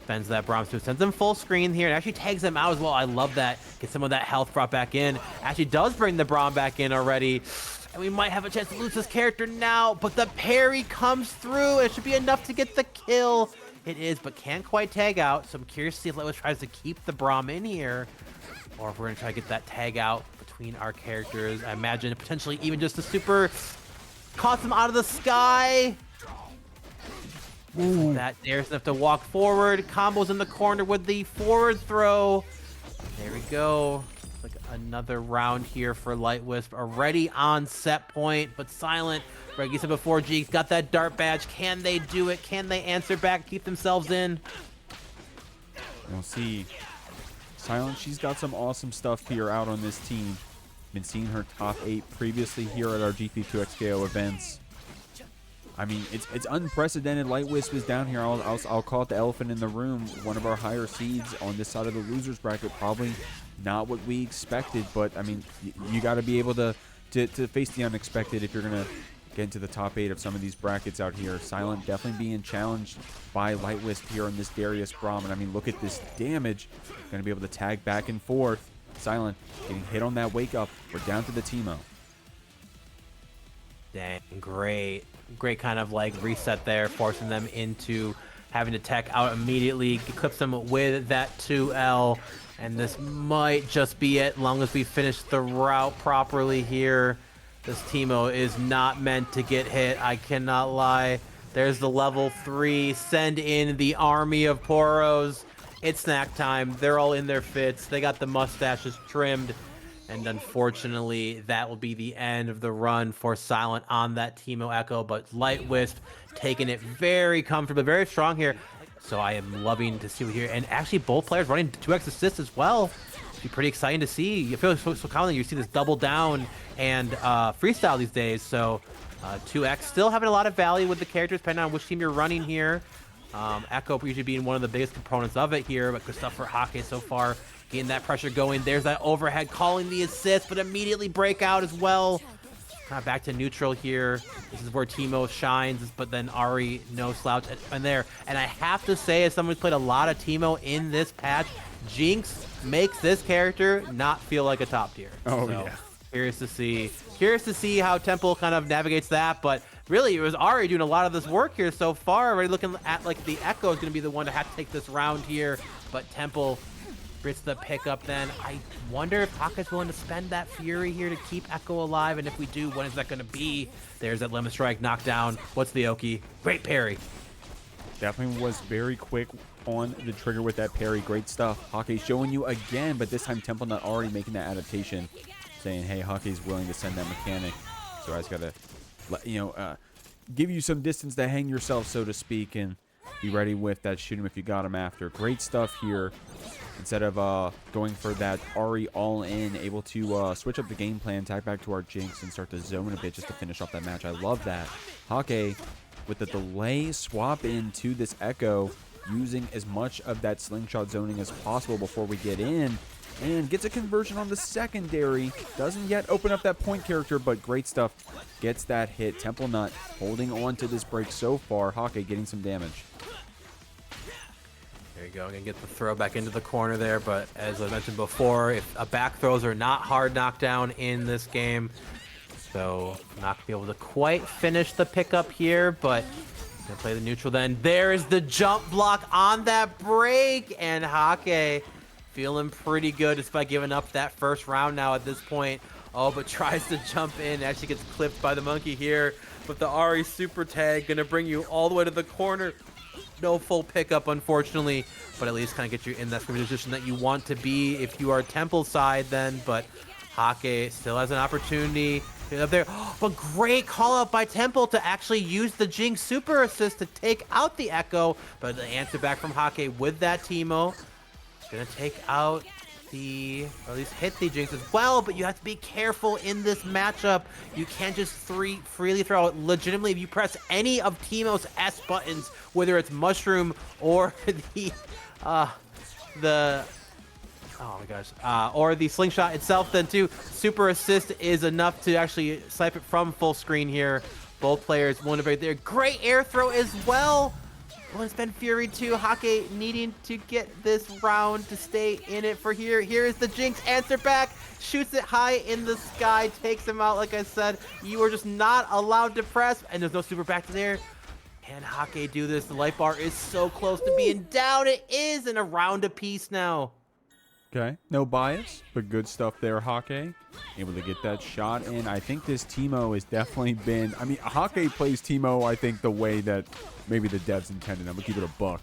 Bends that Braum to sends him full screen here and actually tags them out as well. I love that. Get some of that health brought back in. Actually does bring the Braum back in already. And we might have a chance to lose this character now, but the parry comes through. It should be enough to get the kill. It is, but can't quite tag out. So I'm curious to see if LightWhisp tries to keep the Braum in here, or if we're going to try to get that tag out between our characters. I imagine potentially even just a super caught them out of the sky. That Darius enough to walk forward. Combos in the corner with the forward throw. There we go. Like another round here for LightWhisp. Already on set point, but Silent, like you said before, Jeeks got that dart badge. Can they do it? Can they answer back, keep themselves in? We'll see. Silent, she's got some awesome stuff here out on this team. Been seeing her top 8 previously here at our GP2XKO events. I mean, it's unprecedented. LightWhisp is down here. I'll call it the elephant in the room. One of our higher seeds on this side of the losers bracket. Probably not what we expected, but I mean, you got to be able to face the unexpected if you're gonna get into the top 8 of some of these brackets out here. Silent definitely being challenged by LightWhisp here on this Darius Braum, and I mean, look at this damage. Gonna be able to tag back and forth. Silent getting hit on that wake up. We're down to the Teemo. Dang, great kind of like reset there, forcing them into having to tech out immediately. Clips them with that 2L, and this might just be it. As long as we finish the route properly here, this Teemo is not meant to get hit. I cannot lie. There's the level 3. Send in the army of Poros. It's snack time. They're all in their fits. They got the mustaches trimmed. And unfortunately, that will be the end of the run for Silent on that Teemo Ekko. But LightWhisp taking it very comfortably, very strong here. So I am loving to see here. And actually, both players running 2x assists as well. Be pretty exciting to see. You feel so commonly you see this double down and freestyle these days. So 2x still having a lot of value with the characters, depending on which team you're running here. Ekko usually being one of the biggest components of it here, but good stuff for Hakke so far. Getting that pressure going. There's that overhead calling the assist, but immediately break out as well. Kind of back to neutral here. This is where Teemo shines, but then Ahri, no slouch in there. And I have to say, as someone who's played a lot of Teemo in this patch, Jinx makes this character not feel like a top tier. Oh, so, yeah. Curious to see how Temple kind of navigates that, but really it was Ahri doing a lot of this work here so far. Already looking at like the Ekko is going to be the one to have to take this round here, but Temple gets the pickup then. I wonder if Hakke's willing to spend that Fury here to keep Ekko alive, and if we do, when is that going to be? There's that Lemon Strike knockdown. What's the Oki? Great parry. Definitely was very quick on the trigger with that parry. Great stuff. Hakke showing you again, but this time TempleNUT already making that adaptation, saying, hey, Hakke's willing to send that mechanic. So I just got to, give you some distance to hang yourself, so to speak, and be ready with that shoot him if you got him after. Great stuff here instead of going for that Ahri all-in, able to switch up the game plan, tag back to our Jinx, and start to zone a bit just to finish off that match. I love that. Hakke, with the delay, swap into this Ekko, using as much of that slingshot zoning as possible before we get in, and gets a conversion on the secondary. Doesn't yet open up that point character, but great stuff. Gets that hit. TempleNUT holding on to this break so far. Hakke getting some damage. There you go. Gonna get the throw back into the corner there, but as I mentioned before, if back throws are not hard knockdown in this game, so not gonna be able to quite finish the pickup here, but gonna play the neutral then. There is the jump block on that break, and Hakke feeling pretty good despite giving up that first round now at this point. Oh, but tries to jump in, actually gets clipped by the monkey here. But the Ahri super tag gonna bring you all the way to the corner. No full pickup, unfortunately, but at least kind of get you in that position that you want to be if you are Temple side then. But Hakke still has an opportunity up there. But great call out by Temple to actually use the Jinx super assist to take out the Ekko. But the answer back from Hakke with that Teemo. Gonna take out the, or at least hit the Jinx as well, but you have to be careful in this matchup. You can't just freely throw it. Legitimately, if you press any of Teemo's S buttons, whether it's mushroom or oh my gosh, or the slingshot itself, then too, super assist is enough to actually snipe it from full screen here. Both players won a break there. Great air throw as well. Well, it's been Fury too. Hakke needing to get this round to stay in it for here. Here is the Jinx, answer back, shoots it high in the sky, takes him out. Like I said, you are just not allowed to press, and there's no super back to there. Can Hakke do this? The light bar is so close to being down. It is in a round apiece now. Okay, no bias, but good stuff there, Hakke. Able to get that shot in. I think this Teemo has definitely been, I mean, Hakke plays Teemo, I think, the way that maybe the devs intended. I'm gonna keep it a buck.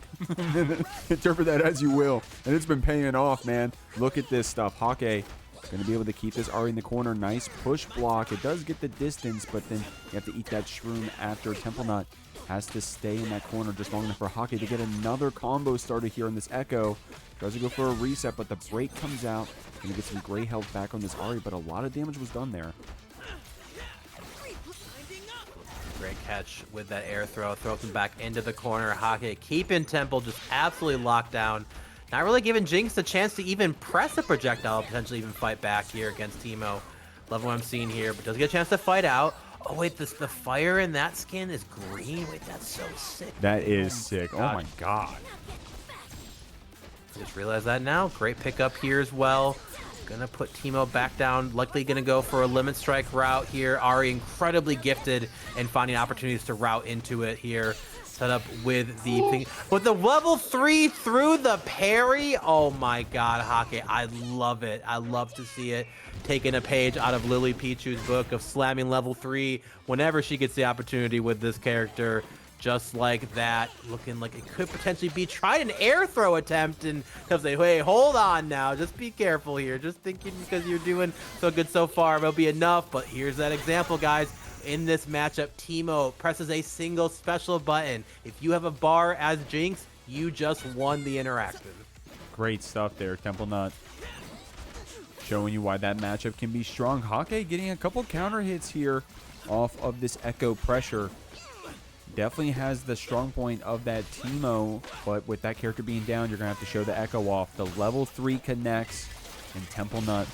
Interpret that as you will. And it's been paying off, man. Look at this stuff. Hakke gonna be able to keep this Ahri in the corner. Nice push block. It does get the distance, but then you have to eat that shroom after. TempleNUT has to stay in that corner just long enough for Hakke to get another combo started here on this Ekko. Tries to go for a reset, but the break comes out. Gonna get some great health back on this Ahri, but a lot of damage was done there. Great catch with that air throw. Throws him back into the corner. Hakke keeping Temple just absolutely locked down. Not really giving Jinx a chance to even press a projectile, potentially even fight back here against Teemo. Love what I'm seeing here, but does get a chance to fight out. Oh wait, the fire in that skin is green. Wait, that's so sick. That is sick. Oh my god. Just realized that now. Great pickup here as well. Gonna put Teemo back down. Likely gonna go for a limit strike route here. Ahri incredibly gifted and finding opportunities to route into it here. Set up with the thing. With the level 3 through the parry. Oh my god, Hakke. I love it. I love to see it. Taking a page out of Lily Pichu's book of slamming level 3 whenever she gets the opportunity with this character. Just like that, looking like it could potentially be tried an air throw attempt, and they'll say, hey, hold on now, just be careful here. Just thinking because you're doing so good so far, it'll be enough. But here's that example, guys. In this matchup, Teemo presses a single special button. If you have a bar as Jinx, you just won the interaction. Great stuff there, TempleNUT. Showing you why that matchup can be strong. Hakke getting a couple counter hits here off of this Ekko pressure. Definitely has the strong point of that Teemo, but with that character being down, you're going to have to show the Ekko off. The level 3 connects, and TempleNUT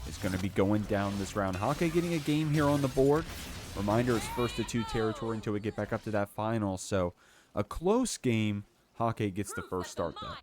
is going to be going down this round. Hakke getting a game here on the board. Reminder, it's first to 2 territory until we get back up to that final. So a close game. Hakke gets the first start though.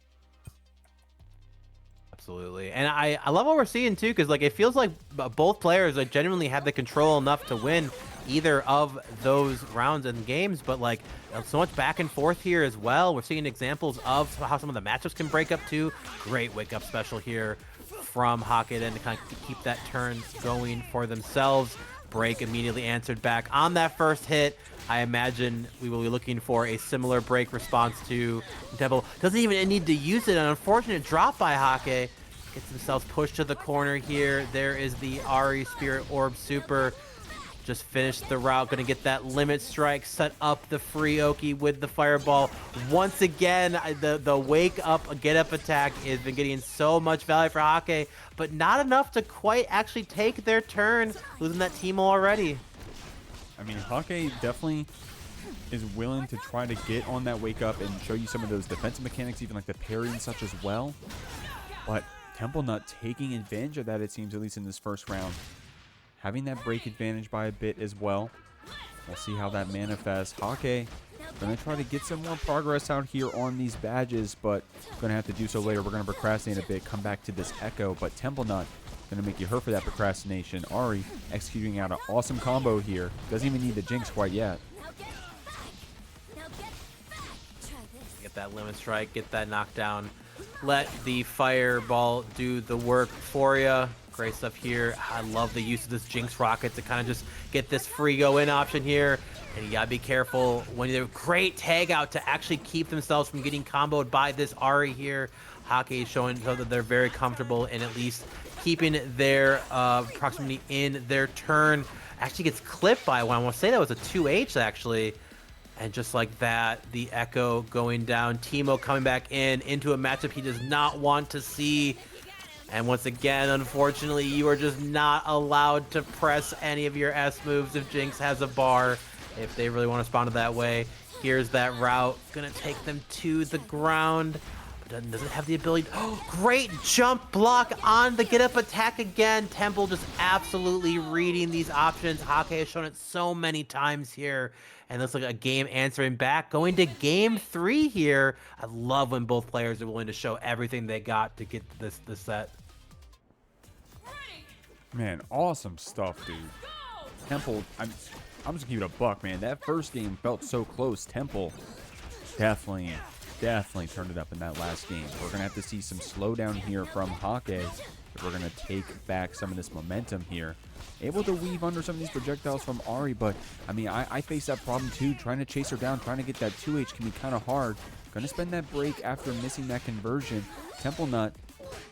Absolutely. And I love what we're seeing too, because like it feels like both players like genuinely have the control enough to win either of those rounds and games, but like so much back and forth here as well. We're seeing examples of how some of the matchups can break up too. Great wake up special here from Hakke then to kind of keep that turn going for themselves. Break immediately answered back on that first hit. I imagine we will be looking for a similar break response to Temple. Doesn't even need to use it. An unfortunate drop by Hakke. Gets themselves pushed to the corner here. There is the Ahri Spirit Orb Super. just finished the route, gonna get that limit strike, set up the free Oki with the fireball. Once again, the wake up, get up attack has been getting so much value for Hakke, but not enough to quite actually take their turn, losing that Teemo already. I mean, Hakke definitely is willing to try to get on that wake up and show you some of those defensive mechanics, even like the parry and such as well. But TempleNUT taking advantage of that, it seems, at least in this first round. Having that break advantage by a bit as well. We'll see how that manifests. Hakke going to try to get some more progress out here on these badges, but going to have to do so later. We're going to procrastinate a bit, come back to this Ekko, but TempleNUT going to make you hurt for that procrastination. Ahri executing out an awesome combo here. Doesn't even need the Jinx quite yet. Get that limit strike, get that knockdown. Let the fireball do the work for you. Great stuff here. I love the use of this Jinx rocket to kind of just get this free go in option here. And you gotta be careful when they're great tag out to actually keep themselves from getting comboed by this Ahri here. Hakke is showing that they're very comfortable in at least keeping their proximity in their turn. Actually gets clipped by one. I want to say that was a 2H actually. And just like that, the Ekko going down. Teemo coming back into a matchup he does not want to see. And once again, unfortunately, you are just not allowed to press any of your S moves if Jinx has a bar, if they really want to spawn it that way. Here's that route. Gonna take them to the ground. But doesn't have the ability. Oh, great jump block on the get up attack again. Temple just absolutely reading these options. Hakke has shown it so many times here. And looks like a game answering back. Going to game 3 here. I love when both players are willing to show everything they got to get this set. Man, awesome stuff, dude. Temple, I'm just gonna keep it a buck, man. That first game felt so close. Temple definitely turned it up in that last game. We're gonna have to see some slowdown here from Hakke if we're gonna take back some of this momentum here. Able to weave under some of these projectiles from Ahri, but I mean, I face that problem too. Trying to chase her down, trying to get that 2H can be kind of hard. Gonna spend that break after missing that conversion. TempleNUT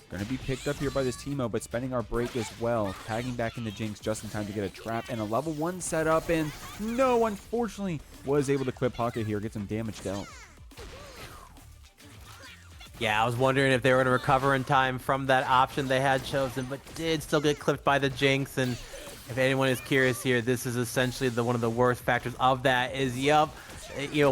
gonna be picked up here by this Teemo, but spending our break as well. Tagging back into Jinx just in time to get a trap and a level 1 setup, and no, unfortunately, was able to clip Hakke here, get some damage dealt. Yeah, I was wondering if they were going to recover in time from that option they had chosen, but did still get clipped by the Jinx. And if anyone is curious here, this is essentially one of the worst factors of that is,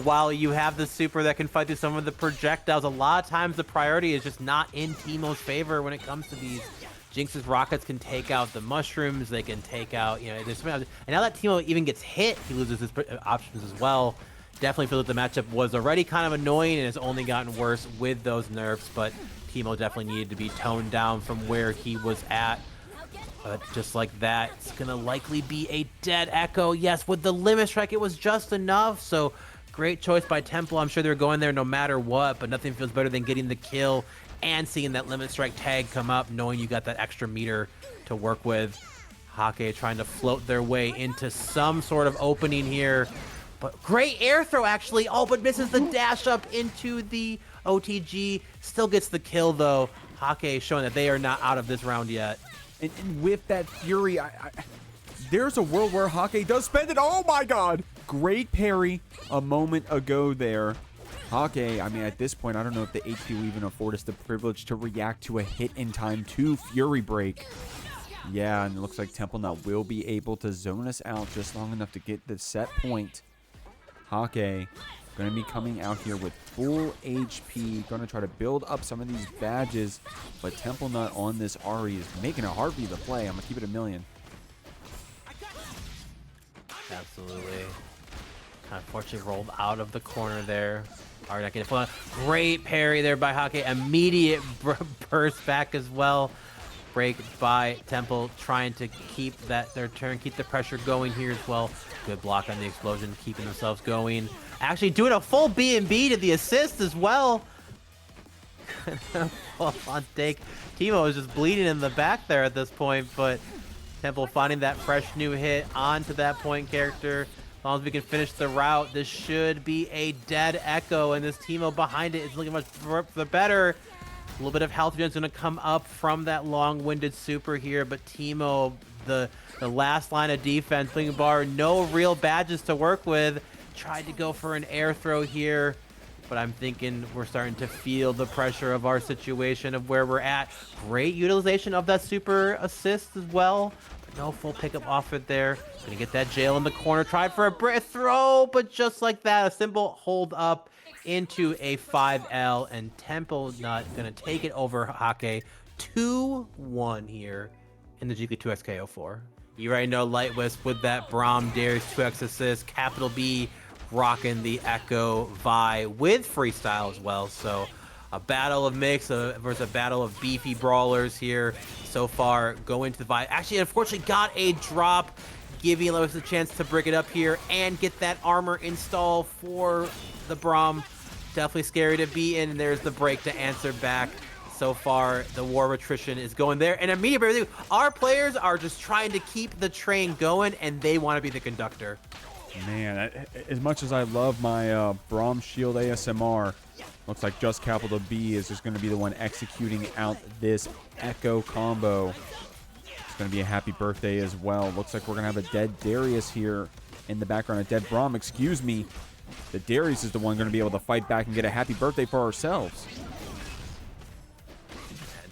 while you have the super that can fight through some of the projectiles, a lot of times the priority is just not in Teemo's favor when it comes to these. Jinx's rockets can take out the mushrooms, they can take out, there's and now that Teemo even gets hit, he loses his options as well. Definitely feel that the matchup was already kind of annoying and has only gotten worse with those nerfs, but Teemo definitely needed to be toned down from where he was at. But just like that, it's going to likely be a dead Ekko. Yes, with the limit strike, it was just enough. So great choice by Temple. I'm sure they're going there no matter what, but nothing feels better than getting the kill and seeing that limit strike tag come up, knowing you got that extra meter to work with. Hakke trying to float their way into some sort of opening here. But great air throw, actually. Oh, but misses the dash up into the OTG. Still gets the kill, though. Hakke showing that they are not out of this round yet. And with that Fury, there's a world where Hakke does spend it. Oh, my God. Great parry a moment ago there. Hakke, I mean, at this point, I don't know if the HP will even afford us the privilege to react to a hit in time to Fury break. Yeah, and it looks like TempleNUT will be able to zone us out just long enough to get the set point. Hakke going to be coming out here with full HP, going to try to build up some of these badges, but TempleNUT on this Ahri is making it hard for you to play. I'm going to keep it a million. Absolutely. Unfortunately rolled out of the corner there. Ahri not getting full. Great parry there by Hakke. Immediate burst back as well. Break by Temple, trying to keep their turn, keep the pressure going here as well. Good block on the explosion, keeping themselves going. Actually doing a full B&B to the assist as well. Full on take. Teemo is just bleeding in the back there at this point, but Temple finding that fresh new hit onto that point character. As long as we can finish the route, this should be a dead Ekko, and this Teemo behind it is looking much the better. A little bit of health is going to come up from that long-winded super here, but Teemo the last line of defense. Bling Bar, no real badges to work with. Tried to go for an air throw here, but I'm thinking we're starting to feel the pressure of our situation of where we're at. Great utilization of that super assist as well. But no full pickup off it there. Gonna get that jail in the corner. Tried for a throw, but just like that, a simple hold up into a 5L, and TempleNUT gonna take it over Hakke 2-1 here in the Jeekly 2x KO4. You already know LightWhisp with that Braum Darius 2x assist. CapitalB rocking the Ekko Vi with freestyle as well. So a battle of mix versus a battle of beefy brawlers here so far. Go into the Vi. Actually, unfortunately, got a drop, giving LightWhisp a chance to break it up here and get that armor install for the Braum. Definitely scary to be in. And there's the break to answer back. So far, the war of attrition is going there. And immediately, our players are just trying to keep the train going, and they want to be the conductor. Man, as much as I love my Braum Shield ASMR, looks like JustCapitalB is just going to be the one executing out this Ekko combo. It's going to be a happy birthday as well. Looks like we're going to have a dead Darius here in the background. A dead Braum, excuse me. The Darius is the one going to be able to fight back and get a happy birthday for ourselves.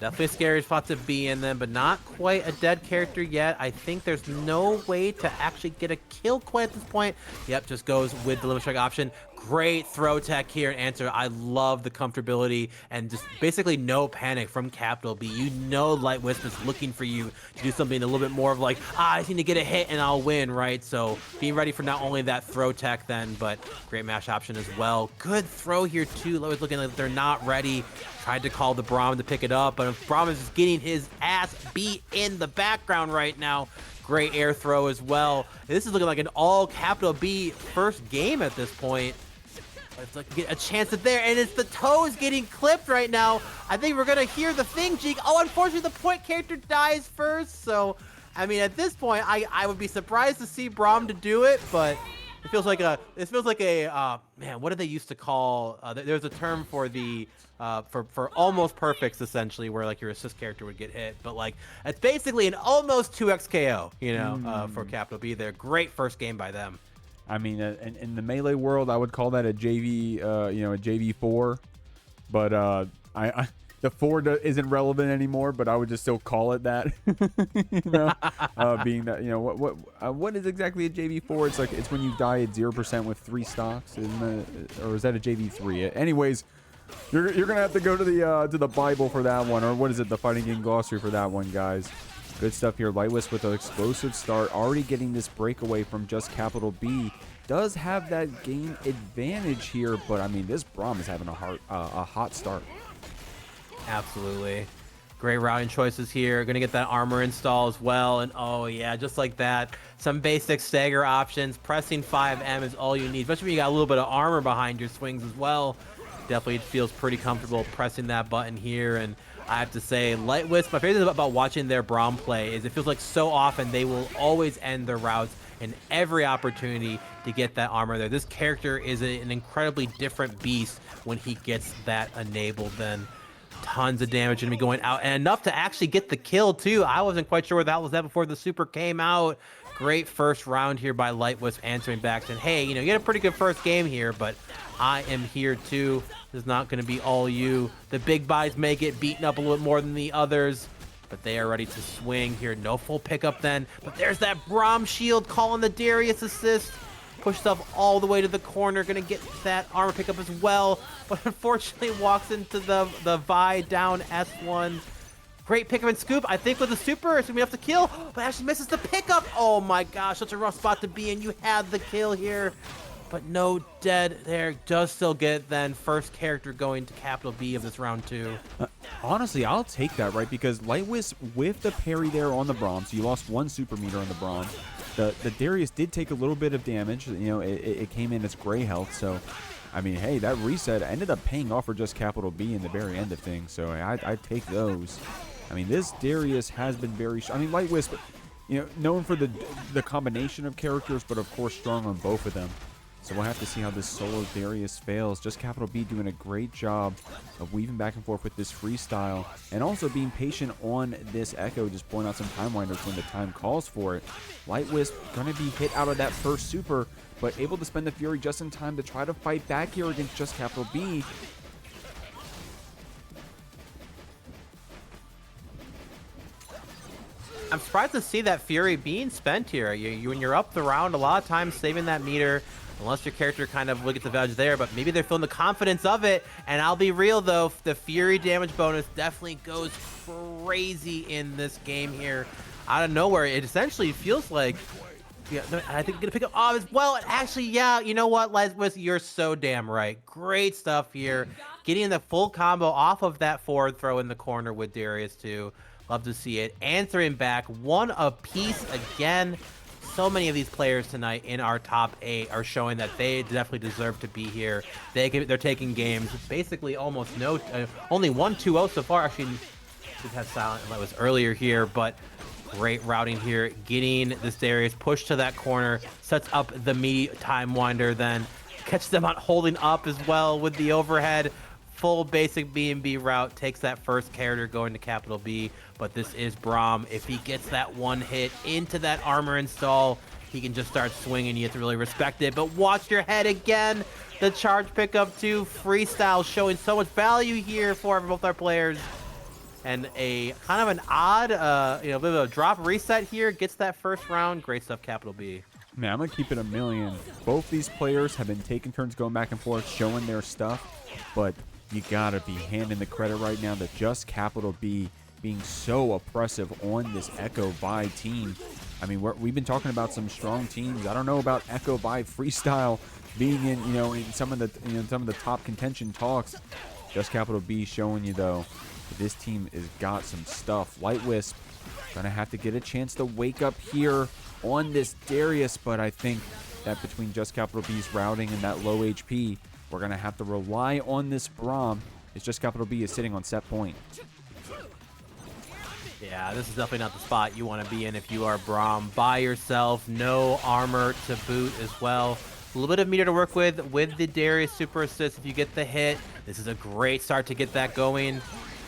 Definitely a scary spot to be in them, but not quite a dead character yet. I think there's no way to actually get a kill quite at this point. Yep, just goes with the limit strike option. Great throw tech here and answer. I love the comfortability and just basically no panic from CapitalB. You know LightWhisp is looking for you to do something a little bit more of like, I just need to get a hit and I'll win, right? So being ready for not only that throw tech then, but great mash option as well. Good throw here too. LightWhisp looking like they're not ready. Tried to call the Braum to pick it up, but Braum is just getting his ass beat in the background right now. Great air throw as well. This is looking like an all CapitalB first game at this point. Let's like get a chance at there, and it's the toes getting clipped right now. I think we're gonna hear the thing, Jeek. Oh, unfortunately, the point character dies first. So, I mean, at this point, I would be surprised to see Braum to do it, but it feels like a man. What did they used to call? There's a term for the for almost perfects, essentially, where like your assist character would get hit, but like it's basically an almost 2x KO, you know, for CapitalB. There, great first game by them. I mean, in the Melee world, I would call that a JV, you know, a JV4. But the 4 isn't relevant anymore, but I would just still call it that. You know, being that, you know, what is exactly a JV4? It's like, it's when you die at 0% with 3 stocks, isn't it? Or is that a JV3? Anyways, you're gonna have to go to the Bible for that one, or what is it, the fighting game glossary for that one, guys. Good stuff here. LightWhisp with an explosive start, already getting this breakaway from JustCapitalB. Does have that game advantage here, but I mean, this Braum is having a hot start. Absolutely. Great routing choices here. Gonna get that armor install as well, and oh yeah, just like that, some basic stagger options. Pressing 5M is all you need, especially when you got a little bit of armor behind your swings as well. Definitely feels pretty comfortable pressing that button here, and I have to say, LightWhisp, my favorite thing about watching their Braum play is it feels like so often they will always end their routes in every opportunity to get that armor there. This character is an incredibly different beast when he gets that enabled. Then tons of damage going to be going out, and enough to actually get the kill too. I wasn't quite sure where that was at before the super came out. Great first round here by LightWhisp, answering back saying, hey, you know, you had a pretty good first game here, but I am here too. This is not going to be all you. The big buys may get beaten up a little bit more than the others, but they are ready to swing here. No full pickup then, but there's that Braum shield calling the Darius assist. Pushed up all the way to the corner, gonna get that armor pickup as well, but unfortunately walks into the Vi down S1. Great pickup and scoop. I think with the super, it's gonna be enough to kill, but actually misses the pickup. Oh my gosh, such a rough spot to be in. You had the kill here, but no dead there. Does still get then first character going to CapitalB of this round 2. Honestly, I'll take that, right? Because LightWhisp with the parry there on the Braum, so you lost 1 super meter on the Braum. The Darius did take a little bit of damage. You know, it came in as gray health, so I mean, hey, that reset ended up paying off for JustCapitalB in the very end of things, so I'd take those. I mean, this Darius has been very... I mean, LightWhisp, you know, known for the combination of characters, but of course strong on both of them. So we'll have to see how this solo Darius fails. JustCapitalB doing a great job of weaving back and forth with this freestyle and also being patient on this Ekko, just pulling out some time winders when the time calls for it. LightWhisp going to be hit out of that first super, but able to spend the Fury just in time to try to fight back here against JustCapitalB. I'm surprised to see that Fury being spent here. When you're up the round, a lot of times saving that meter, unless your character kind of will get the value there, but maybe they're feeling the confidence of it. And I'll be real though, the Fury damage bonus definitely goes crazy in this game here. Out of nowhere, it essentially feels like, yeah, I think I'm gonna pick up off as well. And actually, yeah, you know what, LightWhisp, you're so damn right. Great stuff here. Getting the full combo off of that forward throw in the corner with Darius too. Love to see it. Answering back, one apiece again. So many of these players tonight in our top 8 are showing that they definitely deserve to be here. They're taking games. Basically almost no, only 1-2-0 so far. Actually, just had silent, that was earlier here, but great routing here. Getting this Darius pushed to that corner, sets up the meaty time winder, then catches them out holding up as well with the overhead. Full basic B&B route, takes that first character going to capital B, but this is Braum. If he gets that one hit into that armor install, he can just start swinging. You have to really respect it, but watch your head again. The charge pickup too, freestyle showing so much value here for both our players. And a kind of an odd, bit of a drop reset here, gets that first round. Great stuff, capital B. Man, I'm going to keep it a million. Both these players have been taking turns going back and forth, showing their stuff, but you gotta be handing the credit right now to JustCapitalB being so oppressive on this Ekko Vi team. I mean, we've been talking about some strong teams. I don't know about Ekko Vi freestyle being in, in some of the top contention talks. JustCapitalB showing you though that this team has got some stuff. LightWhisp gonna have to get a chance to wake up here on this Darius, but I think that between JustCapitalB's routing and that low HP, we're going to have to rely on this Braum. It's JustCapitalB is sitting on set point. Yeah, this is definitely not the spot you want to be in if you are Braum. By yourself, no armor to boot as well. A little bit of meter to work with the Darius super assist if you get the hit. This is a great start to get that going.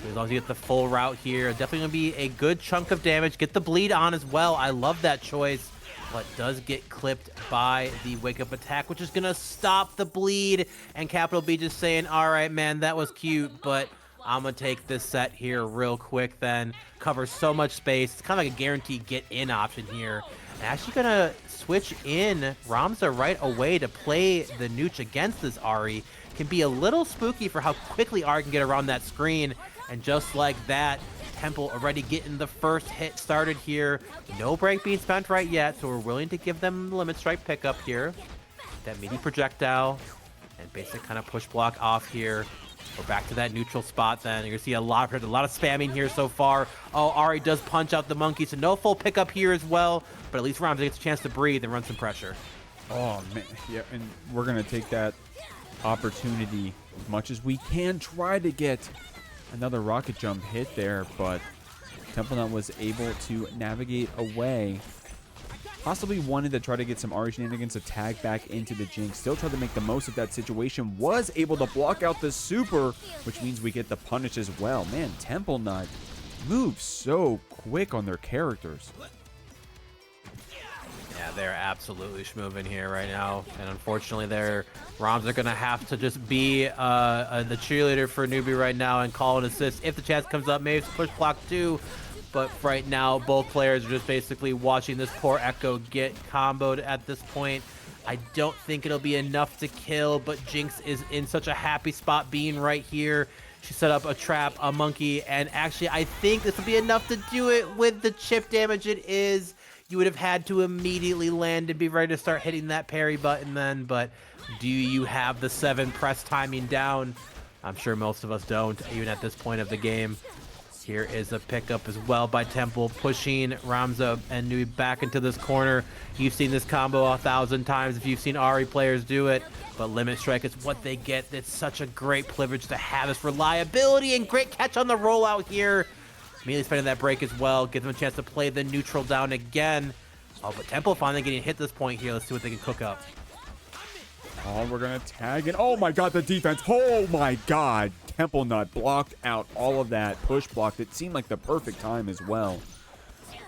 As long as you get the full route here, definitely going to be a good chunk of damage. Get the bleed on as well. I love that choice. But does get clipped by the wake-up attack, which is going to stop the bleed. And capital B just saying, all right, man, that was cute, but I'm going to take this set here real quick then. Covers so much space. It's kind of like a guaranteed get-in option here. And actually going to switch in Ramza right away to play the Nooch against this Ahri. Can be a little spooky for how quickly Ahri can get around that screen. And just like that, Temple already getting the first hit started here. No break being spent right yet, so we're willing to give them limit strike pickup here. That meaty projectile and basic kind of push block off here. We're back to that neutral spot then. You're gonna see a lot of spamming here so far. Oh, Ahri does punch out the monkey, so no full pickup here as well, but at least Ramza gets a chance to breathe and run some pressure. Oh man, yeah, and we're gonna take that opportunity as much as we can, try to get another rocket jump hit there, but TempleNUT was able to navigate away. Possibly wanted to try to get some Ahri shenanigans to tag back into the Jinx. Still tried to make the most of that situation. Was able to block out the super, which means we get the punish as well. Man, TempleNUT moves so quick on their characters. Yeah, they're absolutely schmoving here right now, and unfortunately their Roms are going to have to just be the cheerleader for Newbie right now and call an assist if the chance comes up. Maybe it's push block too, but right now both players are just basically watching this poor Ekko get comboed at this point. I don't think it'll be enough to kill, but Jinx is in such a happy spot being right here. She set up a trap, a monkey, and actually I think this will be enough to do it with the chip damage it is. You would have had to immediately land and be ready to start hitting that parry button then, but do you have the 7 press timing down? I'm sure most of us don't, even at this point of the game. Here is a pickup as well by Temple, pushing Ramza and Newbie back into this corner. You've seen this combo 1,000 times if you've seen Ahri players do it, but Limit Strike is what they get. It's such a great privilege to have this reliability, and great catch on the rollout here. Immediately spending that break as well, gives them a chance to play the neutral down again. Oh, but Temple finally getting hit this point here. Let's see what they can cook up. Oh, we're going to tag in. Oh, my God, the defense. Oh, my God. TempleNUT blocked out all of that. Push blocked. It seemed like the perfect time as well.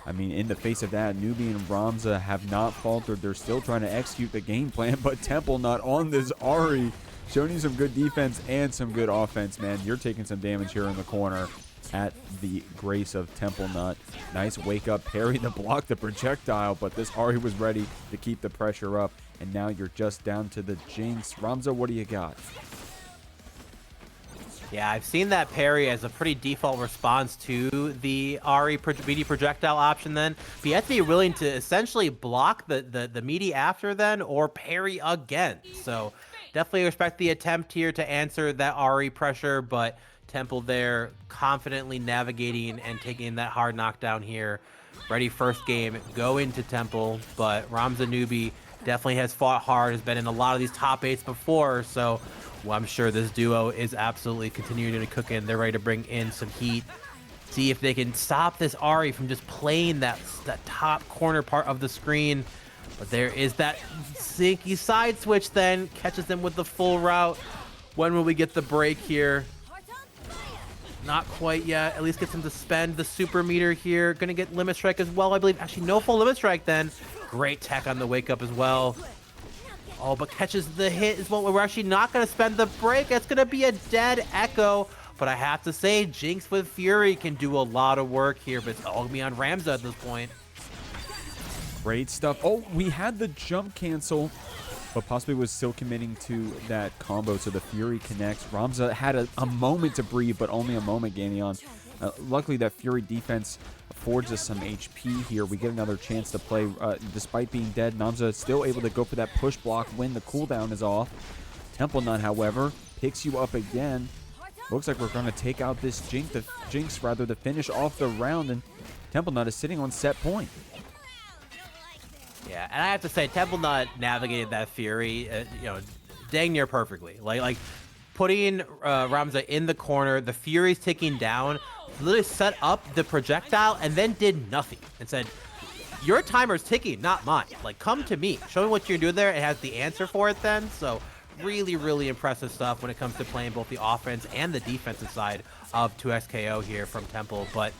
I mean, in the face of that, Newbie and Ramza have not faltered. They're still trying to execute the game plan, but TempleNUT on this Ahri, showing you some good defense and some good offense, man. You're taking some damage here in the corner at the grace of TempleNUT. Nice wake-up parry to block the projectile, but this Ahri was ready to keep the pressure up, and now you're just down to the Jinx. Ramza, what do you got? Yeah, I've seen that parry as a pretty default response to the Ahri meaty projectile option then. But you have to be willing to essentially block the meaty after then or parry again. So definitely respect the attempt here to answer that Ahri pressure, but Temple there confidently navigating and taking that hard knockdown here. Ready first game, go into Temple, but Ramza Newbie definitely has fought hard, has been in a lot of these top 8s before, so well, I'm sure this duo is absolutely continuing to cook in. They're ready to bring in some heat. See if they can stop this Ahri from just playing that top corner part of the screen. But there is that sinky side switch then. Catches them with the full route. When will we get the break here? Not quite yet. At least gets him to spend the super meter here. Gonna get limit strike as well, I believe. Actually, no full limit strike then. Great tech on the wake up as well. Oh, but catches the hit as well. We're actually not going to spend the break. It's going to be a dead Ekko. But I have to say, Jinx with Fury can do a lot of work here. But it's all going to be on Ramza at this point. Great stuff. Oh, we had the jump cancel, but possibly was still committing to that combo. So the Fury connects. Ramza had a moment to breathe, but only a moment, Ganion. Luckily, that Fury defense affords us some HP here. We get another chance to play despite being dead. Namza still able to go for that push block when the cooldown is off. TempleNUT, however, picks you up again. Looks like we're going to take out this Jinx rather to finish off the round, and TempleNUT is sitting on set point. Yeah, and I have to say, TempleNUT navigated that Fury, dang near perfectly. Like putting Ramza in the corner, the Fury's ticking down, literally set up the projectile and then did nothing and said, your timer's ticking, not mine. Like, come to me. Show me what you're doing there. It has the answer for it then. So really, really impressive stuff when it comes to playing both the offense and the defensive side of 2xKO here from Temple. But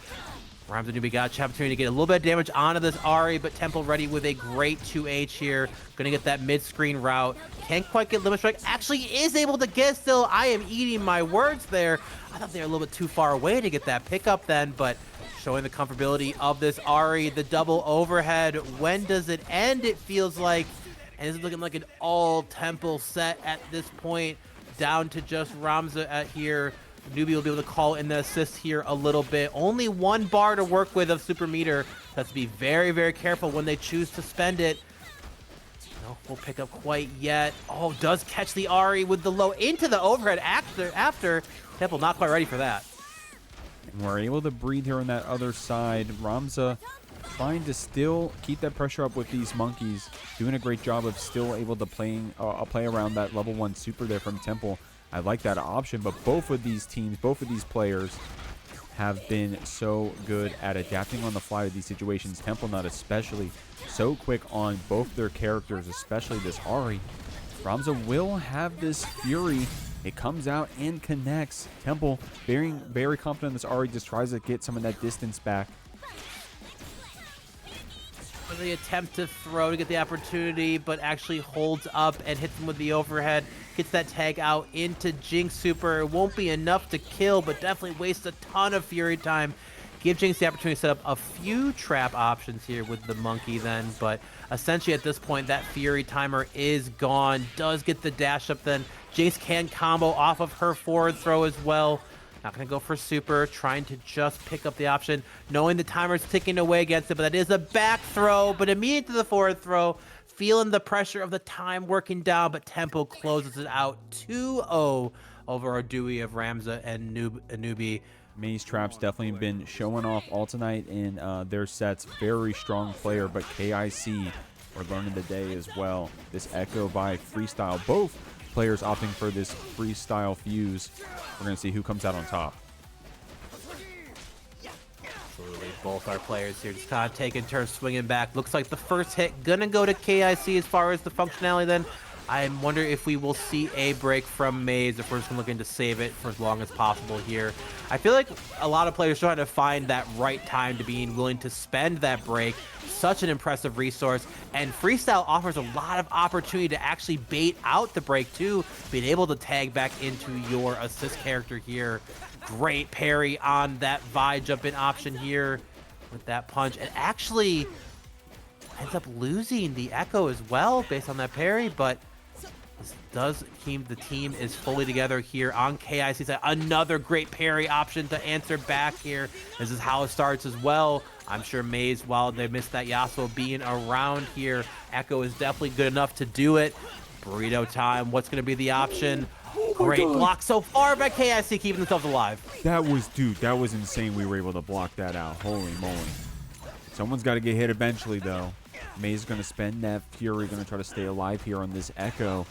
Ramza Newbie got an opportunity to get a little bit of damage onto this Ahri, but Temple ready with a great 2H here. Gonna get that mid-screen route. Can't quite get limit strike. Actually is able to get still. I am eating my words there. I thought they were a little bit too far away to get that pickup then, but showing the comfortability of this Ahri, the double overhead. When does it end, it feels like? And this is looking like an all-Temple set at this point, down to just Ramza at here. Newbie will be able to call in the assist here a little bit. Only one bar to work with of super meter. Has to be very, very careful when they choose to spend it. No full pickup quite yet. Oh, does catch the Ahri with the low into the overhead after. Temple not quite ready for that. And we're able to breathe here on that other side. Ramza trying to still keep that pressure up with these monkeys. Doing a great job of still able to play around that level 1 super there from Temple. I like that option, but both of these teams, both of these players have been so good at adapting on the fly to these situations. TempleNUT especially so quick on both their characters, especially this Ahri. Ramza will have this Fury. It comes out and connects. Temple very, very confident this Ahri just tries to get some of that distance back. The attempt to throw to get the opportunity, but actually holds up and hits him with the overhead. Gets that tag out into Jinx super. It won't be enough to kill, but definitely wastes a ton of Fury time. Give Jinx the opportunity to set up a few trap options here with the monkey then, but essentially at this point, that Fury timer is gone. Does get the dash up then. Jinx can combo off of her forward throw as well. Not going to go for super, trying to just pick up the option, knowing the timer's ticking away against it, but that is a back throw, but immediate to the forward throw, feeling the pressure of the time working down, but Temple closes it out 2-0 over our Dewey of Ramza and Newbie. Mazetraps definitely been showing off all tonight in their sets. Very strong player, but K.I.C. we're learning today as well. This Ekko by Freestyle. Both players opting for this freestyle fuse. We're going to see who comes out on top. Absolutely. Both our players here just kind of taking turns swinging back. Looks like the first hit going to go to K.I.C. as far as the functionality then. I wonder if we will see a break from maze, if we're just looking to save it for as long as possible here. I feel like a lot of players are trying to find that right time to being willing to spend that break. Such an impressive resource, and freestyle offers a lot of opportunity to actually bait out the break too, being able to tag back into your assist character here. Great parry on that Vi jump in option here with that punch, and actually ends up losing the Ekko as well based on that parry, but this does seem the team is fully together here on K.I.C. side. Another great parry option to answer back here. This is how it starts as well. I'm sure maze, while they missed that Yasuo being around here, Ekko is definitely good enough to do it. Burrito time. What's going to be the option? Great block so far by K.I.C. keeping themselves alive. That was, dude, that was insane. We were able to block that out. Holy moly. Someone's got to get hit eventually, though. Maze is going to spend that Fury, going to try to stay alive here on this Ekko.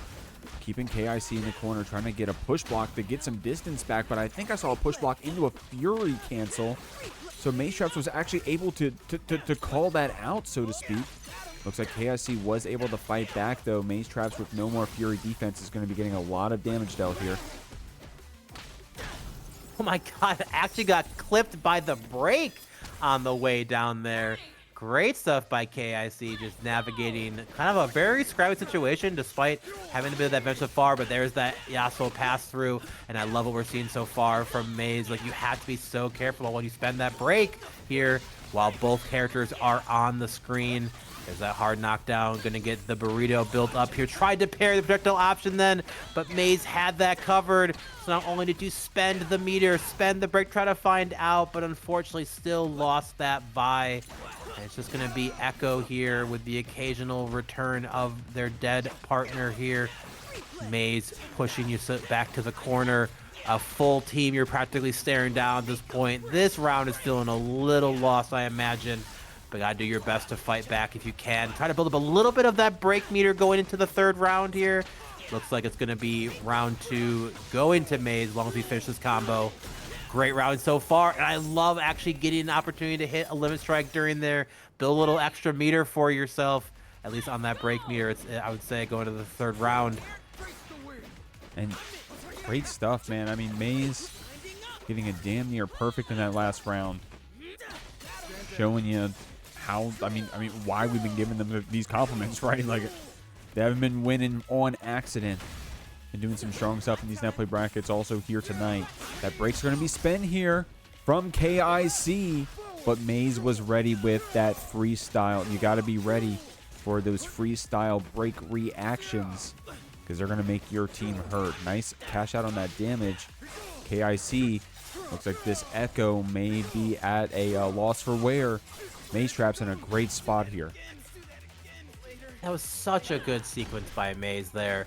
Keeping K.I.C. in the corner, trying to get a push block to get some distance back, but I think I saw a push block into a Fury cancel. So mazetraps was actually able to call that out, so to speak. Looks like K.I.C. was able to fight back, though. mazetraps with no more Fury defense is going to be getting a lot of damage dealt here. Oh my god, actually got clipped by the break on the way down there. Great stuff by K.I.C. just navigating kind of a very scrappy situation despite having a bit of that bench so far, but there's that Yasuo pass through, and I love what we're seeing so far from maze. Like, you have to be so careful when you spend that break here while both characters are on the screen. There's that hard knockdown, gonna get the burrito built up here. Tried to parry the projectile option then, but maze had that covered. So not only did you spend the meter, spend the break, try to find out, but unfortunately still lost that Vi. And it's just gonna be Ekko here with the occasional return of their dead partner here. maze pushing you back to the corner. A full team you're practically staring down at this point. This round is feeling a little lost, I imagine. But gotta do your best to fight back if you can. Try to build up a little bit of that break meter going into the third round here. Looks like it's gonna be round 2 going to maze as long as we finish this combo. Great round so far, and I love actually getting an opportunity to hit a limit strike during there. Build a little extra meter for yourself, at least on that break meter. It's, I would say, going to the third round. And great stuff, man. I mean, maze getting a damn near perfect in that last round, showing you how, I mean, why we've been giving them these compliments, right? Like, they haven't been winning on accident and doing some strong stuff in these net play brackets also here tonight. That break's going to be spent here from K.I.C, but maze was ready with that freestyle. You got to be ready for those freestyle break reactions because they're going to make your team hurt. Nice cash out on that damage. K.I.C looks like this Ekko may be at a loss for wear. mazetraps in a great spot here. That was such a good sequence by maze there.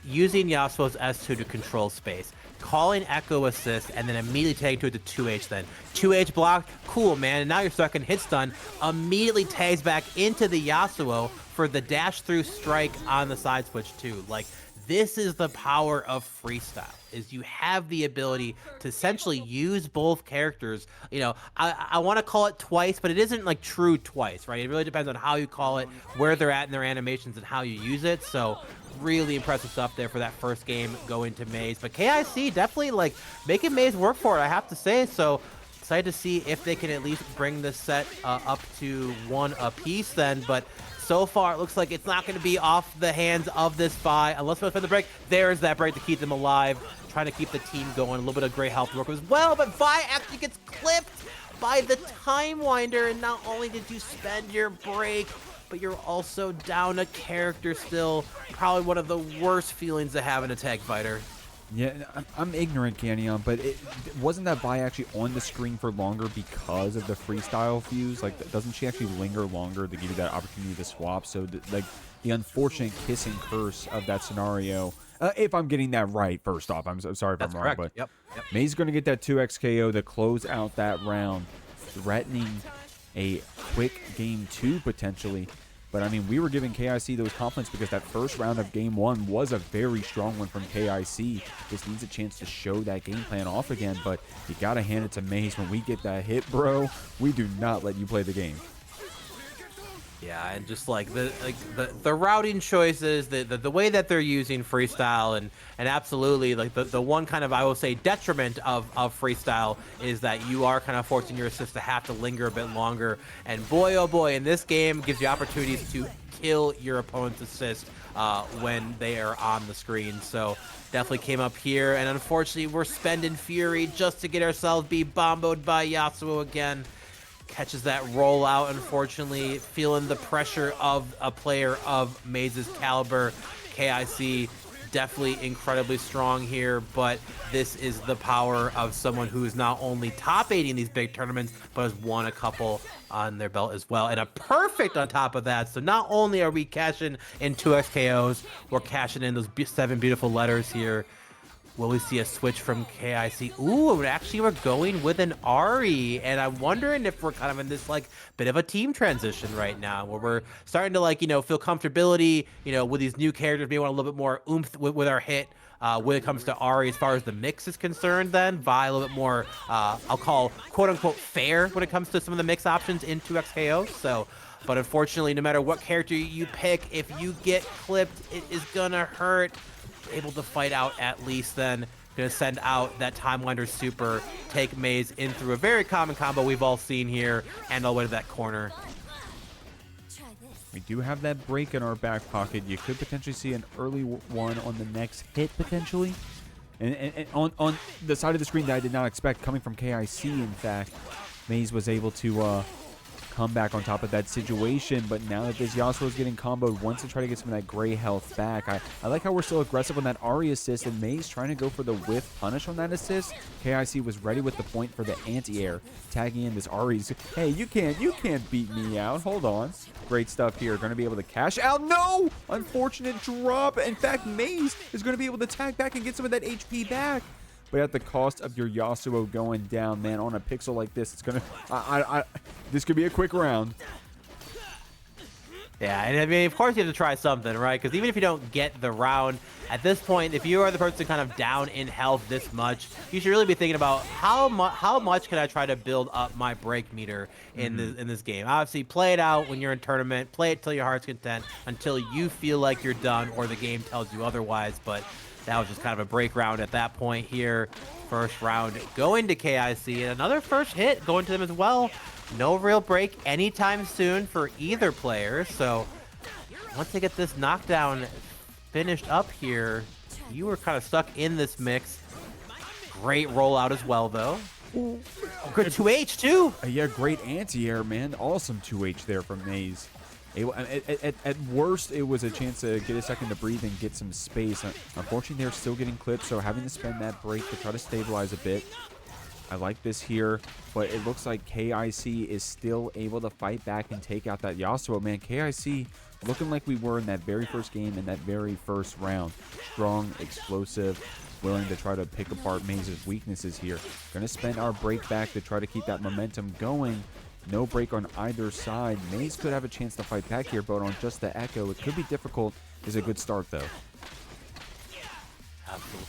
Using Yasuo's S2 to control space, calling Ekko assist, and then immediately taking to it to 2H then. 2H blocked, cool, man, and now you're stuck in hit stun. Immediately tags back into the Yasuo for the dash through strike on the side switch too. Like, this is the power of freestyle, is you have the ability to essentially use both characters. You know, I want to call it twice, but it isn't like true twice, right? It really depends on how you call it, where they're at in their animations, and how you use it. So really impressive stuff there for that first game going to maze. But K.I.C definitely like making maze work for it, I have to say. So excited to see if they can at least bring this set up to 1 apiece then. But so far, it looks like it's not going to be off the hands of this Vi unless we spend the break. There's that break to keep them alive, trying to keep the team going. A little bit of great health work as well, but Vi actually gets clipped by the Time Winder, and not only did you spend your break, but you're also down a character still. Probably one of the worst feelings to have in a tag fighter. Yeah, I'm ignorant, Canyon, but wasn't that Vi actually on the screen for longer because of the freestyle fuse? Like, doesn't she actually linger longer to give you that opportunity to swap? So, like, the unfortunate kiss and curse of that scenario, if I'm getting that right, first off, I'm sorry if I'm wrong, but Yep. maze is going to get that 2x KO to close out that round, threatening a quick game 2 potentially. But, I mean, we were giving K.I.C those compliments because that first round of game 1 was a very strong one from K.I.C. Just needs a chance to show that game plan off again, but you got to hand it to maze. When we get that hit, bro, we do not let you play the game. Yeah, and just like the routing choices, the way that they're using freestyle, and absolutely like the one kind of, I will say, detriment of freestyle is that you are kind of forcing your assist to have to linger a bit longer. And boy, oh boy, in this game gives you opportunities to kill your opponent's assist when they are on the screen. So definitely came up here, and unfortunately we're spending fury just to get ourselves be bomboed by Yasuo again. Catches that rollout, unfortunately, feeling the pressure of a player of Maze's caliber. K.I.C. definitely incredibly strong here, but this is the power of someone who is not only top 8 in these big tournaments, but has won a couple on their belt as well, and a perfect on top of that. So not only are we cashing in 2x KOs, we're cashing in those 7 beautiful letters here. Will we see a switch from K.I.C? Ooh, actually we're going with an Ahri, and I'm wondering if we're kind of in this like bit of a team transition right now, where we're starting to like, you know, feel comfortability, you know, with these new characters, maybe want a little bit more oomph with our hit. When it comes to Ahri, as far as the mix is concerned, then Vi a little bit more, I'll call quote-unquote fair when it comes to some of the mix options in 2x KO. So, but unfortunately, no matter what character you pick, if you get clipped, it is gonna hurt. Able to fight out at least, then gonna send out that Timewinder super, take Maze in through a very common combo we've all seen here, and all the way to that corner. We do have that break in our back pocket. You could potentially see an early one on the next hit, potentially. And on the side of the screen that I did not expect, coming from K.I.C, in fact, Maze was able to come back on top of that situation. But now that this Yasuo is getting comboed, wants to try to get some of that gray health back. I like how we're still aggressive on that Ahri assist, and Maze trying to go for the whiff punish on that assist. K.I.C was ready with the point for the anti-air, tagging in this Ahri's. Hey, you can't beat me out. Hold on. Great stuff here. Going to be able to cash out. No! Unfortunate drop. In fact, Maze is going to be able to tag back and get some of that HP back. But at the cost of your Yasuo going down, man, on a pixel like this, it's gonna. This could be a quick round. Yeah, and I mean, of course you have to try something, right? Because even if you don't get the round, at this point, if you are the person kind of down in health this much, you should really be thinking about how much can I try to build up my break meter in this game. Obviously, play it out when you're in tournament. Play it till your heart's content, until you feel like you're done or the game tells you otherwise. But that was just kind of a break round at that point here. First round going to K.I.C, and another first hit going to them as well. No real break anytime soon for either player. So once they get this knockdown finished up here, you were kind of stuck in this mix. Great rollout as well, though. Ooh. Good 2H too. Yeah, great anti-air, man. Awesome 2H there from Maze. At worst, it was a chance to get a second to breathe and get some space. Unfortunately, they're still getting clipped, so having to spend that break to try to stabilize a bit. I like this here, but it looks like K.I.C is still able to fight back and take out that Yasuo. Man, K.I.C looking like we were in that very first game, in that very first round. Strong, explosive, willing to try to pick apart Maze's weaknesses here. Gonna spend our break back to try to keep that momentum going. No break on either side. Maze could have a chance to fight back here, but on just the Ekko, it could be difficult. Is a good start, though. Absolutely.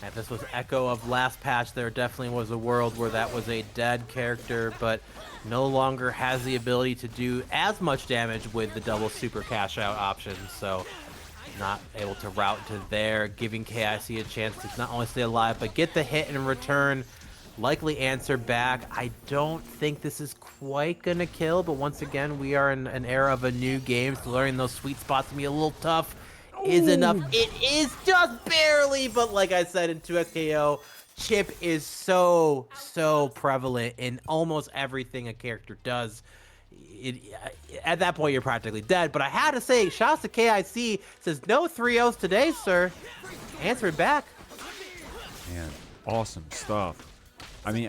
If this was Ekko of last patch, there definitely was a world where that was a dead character, but no longer has the ability to do as much damage with the double super cash out options. So not able to route to there, giving K.I.C a chance to not only stay alive, but get the hit in return. Likely answer back. I don't think this is quite gonna kill, but once again, we are in an era of a new game, so learning those sweet spots can be a little tough. Is enough. It is just barely, but like I said, in 2x KO, chip is so prevalent in almost everything a character does. At that point, you're practically dead. But I had to say, shouts to K.I.C. Says no 3-0s today, sir. Answer it back. Man, awesome stuff. I mean,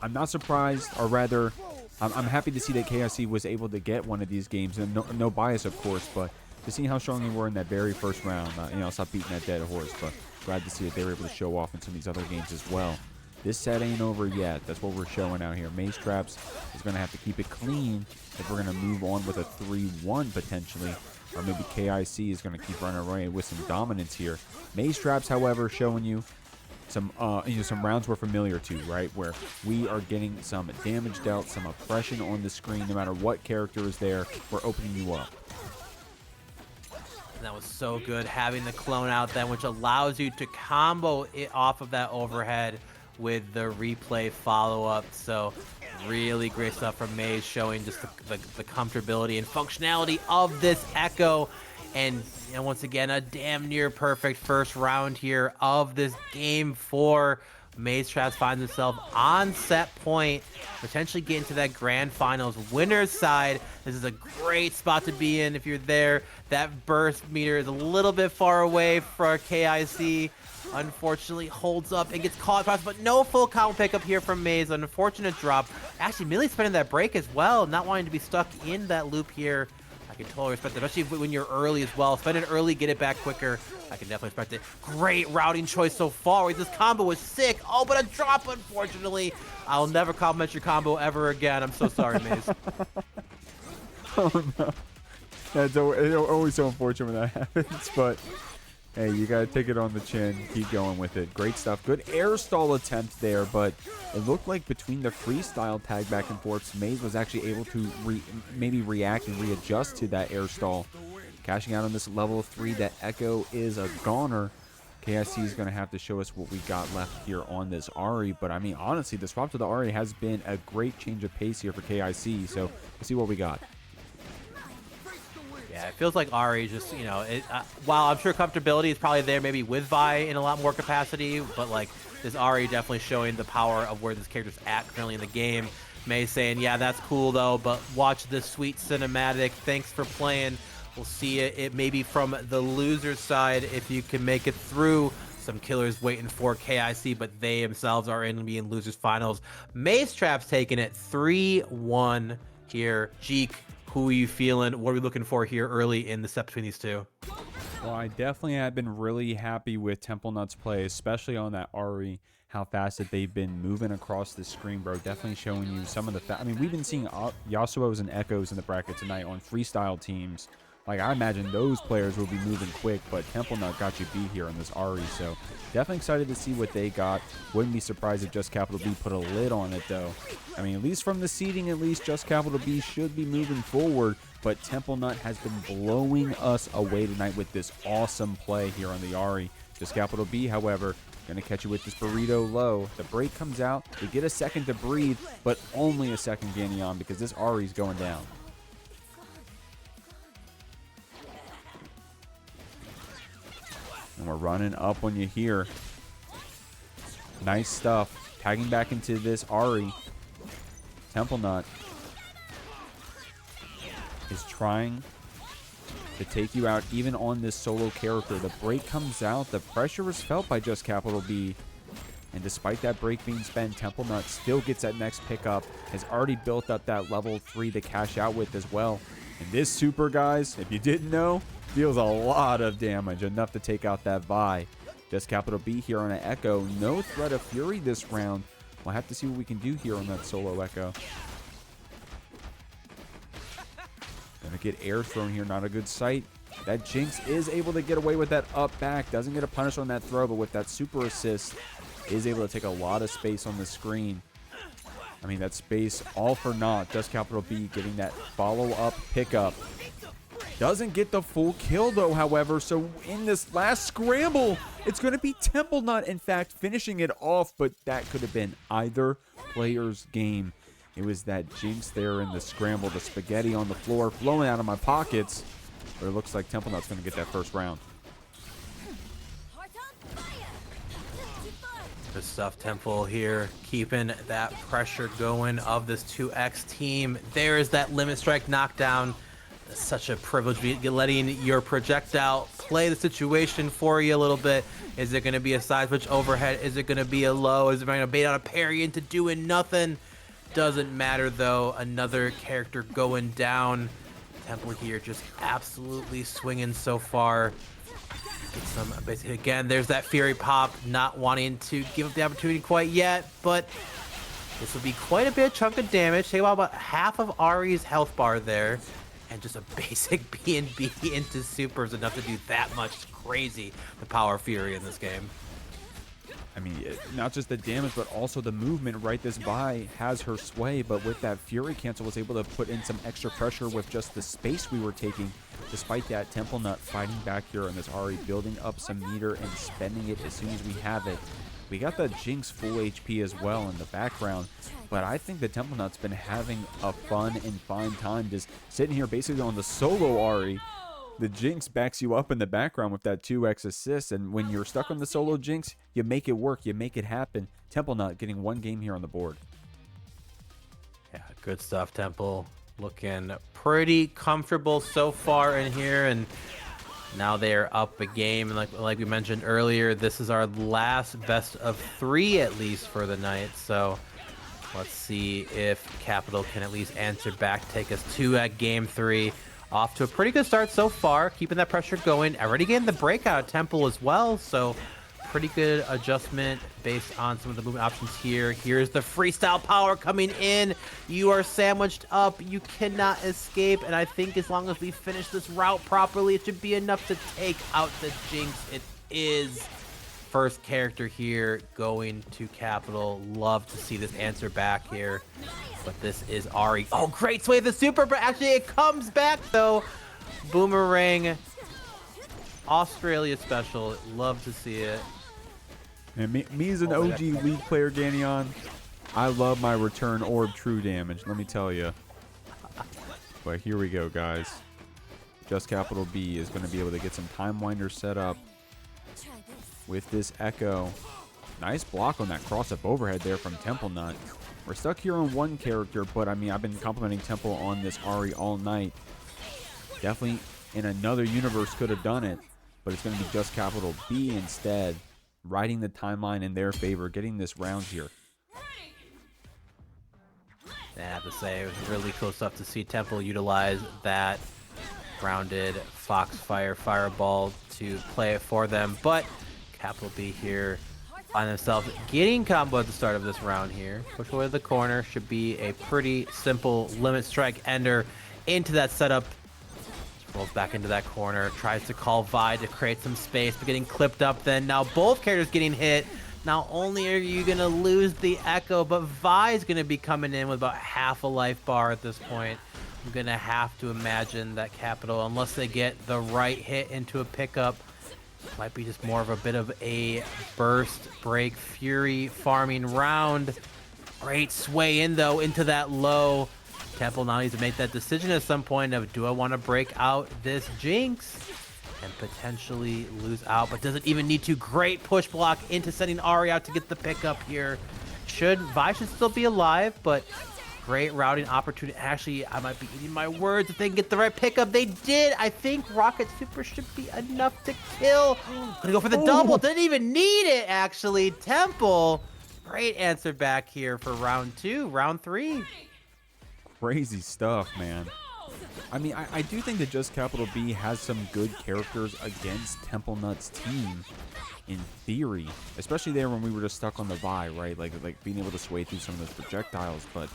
I'm not surprised, or rather, I'm happy to see that K.I.C was able to get one of these games, and no bias, of course, but to see how strong they were in that very first round, you know, stop beating that dead horse, but glad to see that they were able to show off in some of these other games as well. This set ain't over yet. That's what we're showing out here. Mazetraps is going to have to keep it clean if we're going to move on with a 3-1 potentially, or maybe K.I.C is going to keep running away with some dominance here. Mazetraps, however, showing you some some rounds we're familiar to, right? Where we are getting some damage dealt, some oppression on the screen, no matter what character is there, we're opening you up. That was so good, having the clone out then, which allows you to combo it off of that overhead with the replay follow-up. So really great stuff from Maze, showing just the comfortability and functionality of this Ekko. And once again, a damn near perfect first round here of this game 4. mazetraps finds himself on set point, potentially getting to that grand finals winner's side. This is a great spot to be in if you're there. That burst meter is a little bit far away for K.I.C. Unfortunately holds up and gets caught, but no full combo pickup here from Maze. Unfortunate drop. Actually, Millie spending that break as well, not wanting to be stuck in that loop here. I can totally respect that, especially when you're early as well. Spend it early, get it back quicker. I can definitely respect it. Great routing choice so far. This combo was sick. Oh, but a drop, unfortunately. I'll never compliment your combo ever again. I'm so sorry, Maze. Oh, no. That's always so unfortunate when that happens, but hey, you got to take it on the chin. Keep going with it. Great stuff. Good air stall attempt there, but it looked like between the freestyle tag back and forth, Maze was actually able to maybe react and readjust to that air stall. Cashing out on this level 3, that Ekko is a goner. K.I.C is going to have to show us what we got left here on this Ahri, but I mean, honestly, the swap to the Ahri has been a great change of pace here for K.I.C, so let's see what we got. Yeah, it feels like Ahri just, while I'm sure comfortability is probably there maybe with Vi in a lot more capacity, but like this Ahri definitely showing the power of where this character's at currently in the game. May saying, yeah, that's cool though, but watch this sweet cinematic. Thanks for playing. We'll see it maybe from the loser's side if you can make it through. Some killers waiting for K.I.C, but they themselves are in being losers finals. mazetraps taking it 3-1 here. Jeek, who are you feeling? What are we looking for here early in the step between these two? Well, I definitely have been really happy with TempleNUT's play, especially on that Ahri, how fast that they've been moving across the screen, bro. Definitely showing you some of the... I mean, we've been seeing Yasuos and Ekkos in the bracket tonight on freestyle teams. Like, I imagine those players will be moving quick, but TempleNUT got you beat here on this Ahri, so definitely excited to see what they got. Wouldn't be surprised if JustCapitalB put a lid on it, though. I mean, at least from the seeding, at least JustCapitalB should be moving forward, but TempleNUT has been blowing us away tonight with this awesome play here on the Ahri. JustCapitalB, however, going to catch you with this burrito low. The break comes out. We get a second to breathe, but only a second gaining on because this Ahri's going down. And we're running up on you here. Nice stuff. Tagging back into this Ahri. TempleNUT is trying to take you out even on this solo character. The break comes out. The pressure is felt by JustCapitalB. And despite that break being spent, TempleNUT still gets that next pickup. Has already built up that level 3 to cash out with as well. And this super, guys, if you didn't know, deals a lot of damage, enough to take out that Vi. JustCapitalB here on an Ekko. No threat of Fury this round. We'll have to see what we can do here on that solo Ekko. Gonna get air thrown here, not a good sight. That Jinx is able to get away with that up back. Doesn't get a punish on that throw, but with that super assist, is able to take a lot of space on the screen. I mean, that space all for naught. JustCapitalB getting that follow-up pickup. Doesn't get the full kill, though, however. So in this last scramble, it's going to be TempleNUT, in fact, finishing it off. But that could have been either player's game. It was that Jinx there in the scramble, the spaghetti on the floor, flowing out of my pockets. But it looks like TempleNUT's going to get that first round. Good stuff, Temple here, keeping that pressure going of this 2X team. There is that limit strike knockdown. It's such a privilege letting your projectile play the situation for you a little bit. Is it going to be a side switch overhead? Is it going to be a low? Is it going to bait out a parry into doing nothing? Doesn't matter, though. Another character going down. Temple here just absolutely swinging so far. Get some, basically, again, there's that Fury pop, not wanting to give up the opportunity quite yet, but this will be quite a bit of chunk of damage. Take about half of Ahri's health bar there, and just a basic B&B into super is enough to do that much. It's crazy, the power of Fury in this game. I mean, not just the damage, but also the movement, right? This Vi has her sway, but with that Fury cancel was able to put in some extra pressure with just the space we were taking. Despite that, TempleNUT fighting back here on this Ahri, building up some meter and spending it as soon as we have it. We got the Jinx full HP as well in the background, but I think the TempleNUT's been having a fun and fine time just sitting here basically on the solo Ahri. The Jinx backs you up in the background with that 2x assist, and when you're stuck on the solo Jinx, you make it work, you make it happen. TempleNUT getting one game here on the board. Yeah, good stuff, Temple. Looking pretty comfortable so far in here, and now they're up a game. And like we mentioned earlier, this is our last best of 3 at least for the night. So let's see if Capital can at least answer back, take us to at game 3. Off to a pretty good start so far, keeping that pressure going. Already getting the breakout Temple as well, so pretty good adjustment based on some of the movement options here. Here's the freestyle power coming in. You are sandwiched up. You cannot escape, and I think as long as we finish this route properly, it should be enough to take out the Jinx. It is. First character here going to Capital. Love to see this answer back here. But this is Ahri. Oh, great sway of the super, but actually it comes back though. Boomerang. Australia special. Love to see it. And me as an OG League player, Ganion, I love my return orb true damage, let me tell you. But here we go, guys. JustCapitalB is going to be able to get some Time Winder set up with this Ekko. Nice block on that cross-up overhead there from TempleNUT. We're stuck here on one character, but I mean, I've been complimenting Temple on this Ahri all night. Definitely in another universe could have done it, but it's going to be JustCapitalB instead, riding the timeline in their favor, getting this round here. I have to say, it was really cool stuff to see Temple utilize that grounded Foxfire Fireball to play it for them, but CapitalB here find themselves getting combo at the start of this round here. Push away to the corner. Should be a pretty simple limit strike ender into that setup. Rolls back into that corner. Tries to call Vi to create some space, but getting clipped up then. Now both characters getting hit. Not only are you going to lose the Ekko, but Vi is going to be coming in with about half a life bar at this point. I'm going to have to imagine that Capital, unless they get the right hit into a pickup, might be just more of a bit of a burst break fury farming round. Great sway in though into that low. Temple now needs to make that decision at some point of, do I want to break out this Jinx and potentially lose out, but doesn't even need to. Great push block into sending Ahri out to get the pickup here. Vi should still be alive, but great routing opportunity. Actually, I might be eating my words. If they can get the right pickup, they did. I think Rocket Super should be enough to kill. Gonna go for the double. Didn't even need it, actually. Temple, great answer back here for round 2, round 3. Crazy stuff, man. I mean, I do think that JustCapitalB has some good characters against TempleNUT's team, in theory. Especially there when we were just stuck on the Vi, right? Like being able to sway through some of those projectiles, but...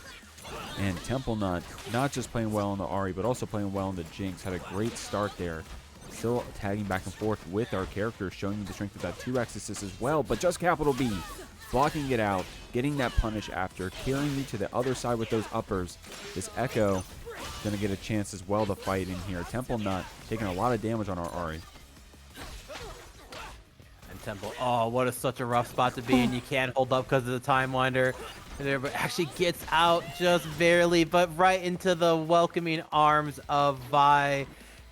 And TempleNUT, not just playing well on the Ahri, but also playing well on the Jinx. Had a great start there. Still tagging back and forth with our characters, showing you the strength of that 2x assist as well. But JustCapitalB, blocking it out, getting that punish after, carrying you to the other side with those uppers. This Ekko going to get a chance as well to fight in here. TempleNUT taking a lot of damage on our Ahri. And Temple, oh, what is such a rough spot to be in. You can't hold up because of the Time Winder. But actually gets out just barely, but right into the welcoming arms of Vi.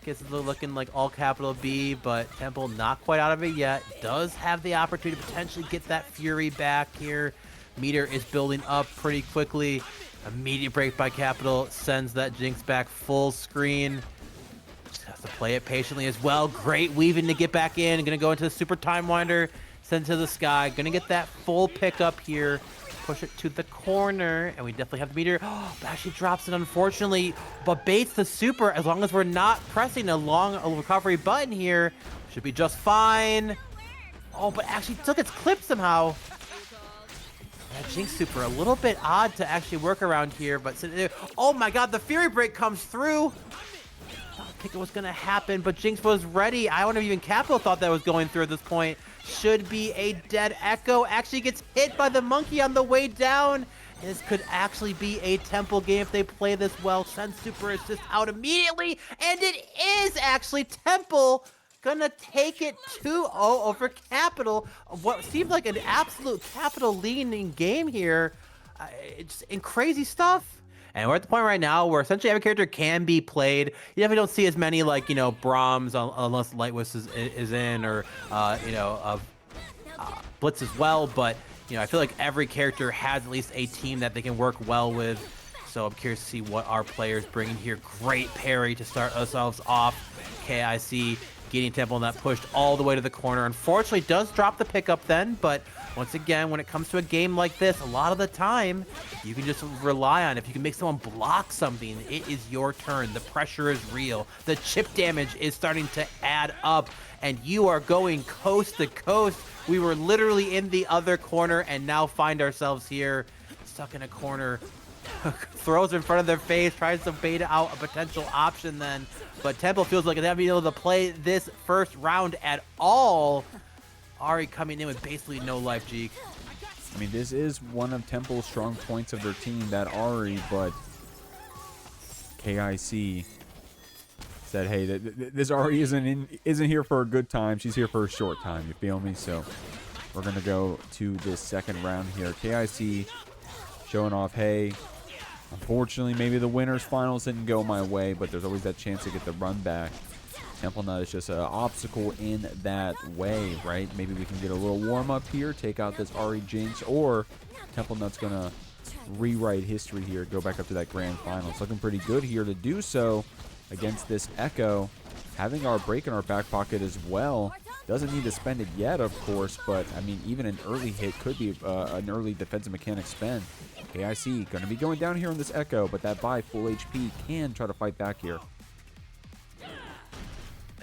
Gets it looking like all capital B, but Temple not quite out of it yet. Does have the opportunity to potentially get that Fury back here. Meter is building up pretty quickly. Immediate break by Capital sends that Jinx back full screen. Just has to play it patiently as well. Great weaving to get back in. Gonna go into the super Time Winder. Send to the sky. Gonna get that full pickup here. Push it to the corner, and we definitely have the meter. Oh, but actually drops it, unfortunately, but baits the super. As long as we're not pressing a long recovery button here, should be just fine. Oh, but actually took its clip somehow. That Jinx super, a little bit odd to actually work around here, but oh my god, the Fury break comes through. think it was going to happen, but Jinx was ready. I wouldn't have even Capital thought that was going through at this point. Should be a dead Ekko. Actually gets hit by the monkey on the way down. This could actually be a Temple game if they play this well. Send super assist out immediately, and it is actually Temple gonna take it 2-0 over Capital. What seems like an absolute Capital leaning game here. It's in crazy stuff. And we're at the point right now where essentially every character can be played. You definitely don't see as many, like, you know, Braums unless LightWhisp is in, or, you know, Blitz as well. But, you know, I feel like every character has at least a team that they can work well with. So I'm curious to see what our players bring in here. Great parry to start ourselves off. K.I.C. getting TempleNUT pushed all the way to the corner. Unfortunately, does drop the pickup then, but once again, when it comes to a game like this, a lot of the time, you can just rely on, if you can make someone block something, it is your turn. The pressure is real. The chip damage is starting to add up, and you are going coast to coast. We were literally in the other corner, and now find ourselves here, stuck in a corner. Throws in front of their face, tries to bait out a potential option then, but Temple feels like they haven't been able to play this first round at all. Ahri coming in with basically no life, Jeek. I mean, this is one of Temple's strong points of their team, that Ahri, but K.I.C. said, hey, this Ahri isn't here for a good time. She's here for a short time, you feel me? So we're going to go to this second round here. K.I.C. showing off, hey, unfortunately, maybe the winners finals didn't go my way, but there's always that chance to get the run back. TempleNUT is just an obstacle in that way, right? Maybe we can get a little warm-up here, take out this Ahri Jinx, or TempleNUT's going to rewrite history here, go back up to that grand final. It's looking pretty good here to do so against this Ekko. Having our break in our back pocket as well. Doesn't need to spend it yet, of course, but, I mean, even an early hit could be an early defensive mechanic spend. K.I.C. going to be going down here on this Ekko, but that buy full HP can try to fight back here.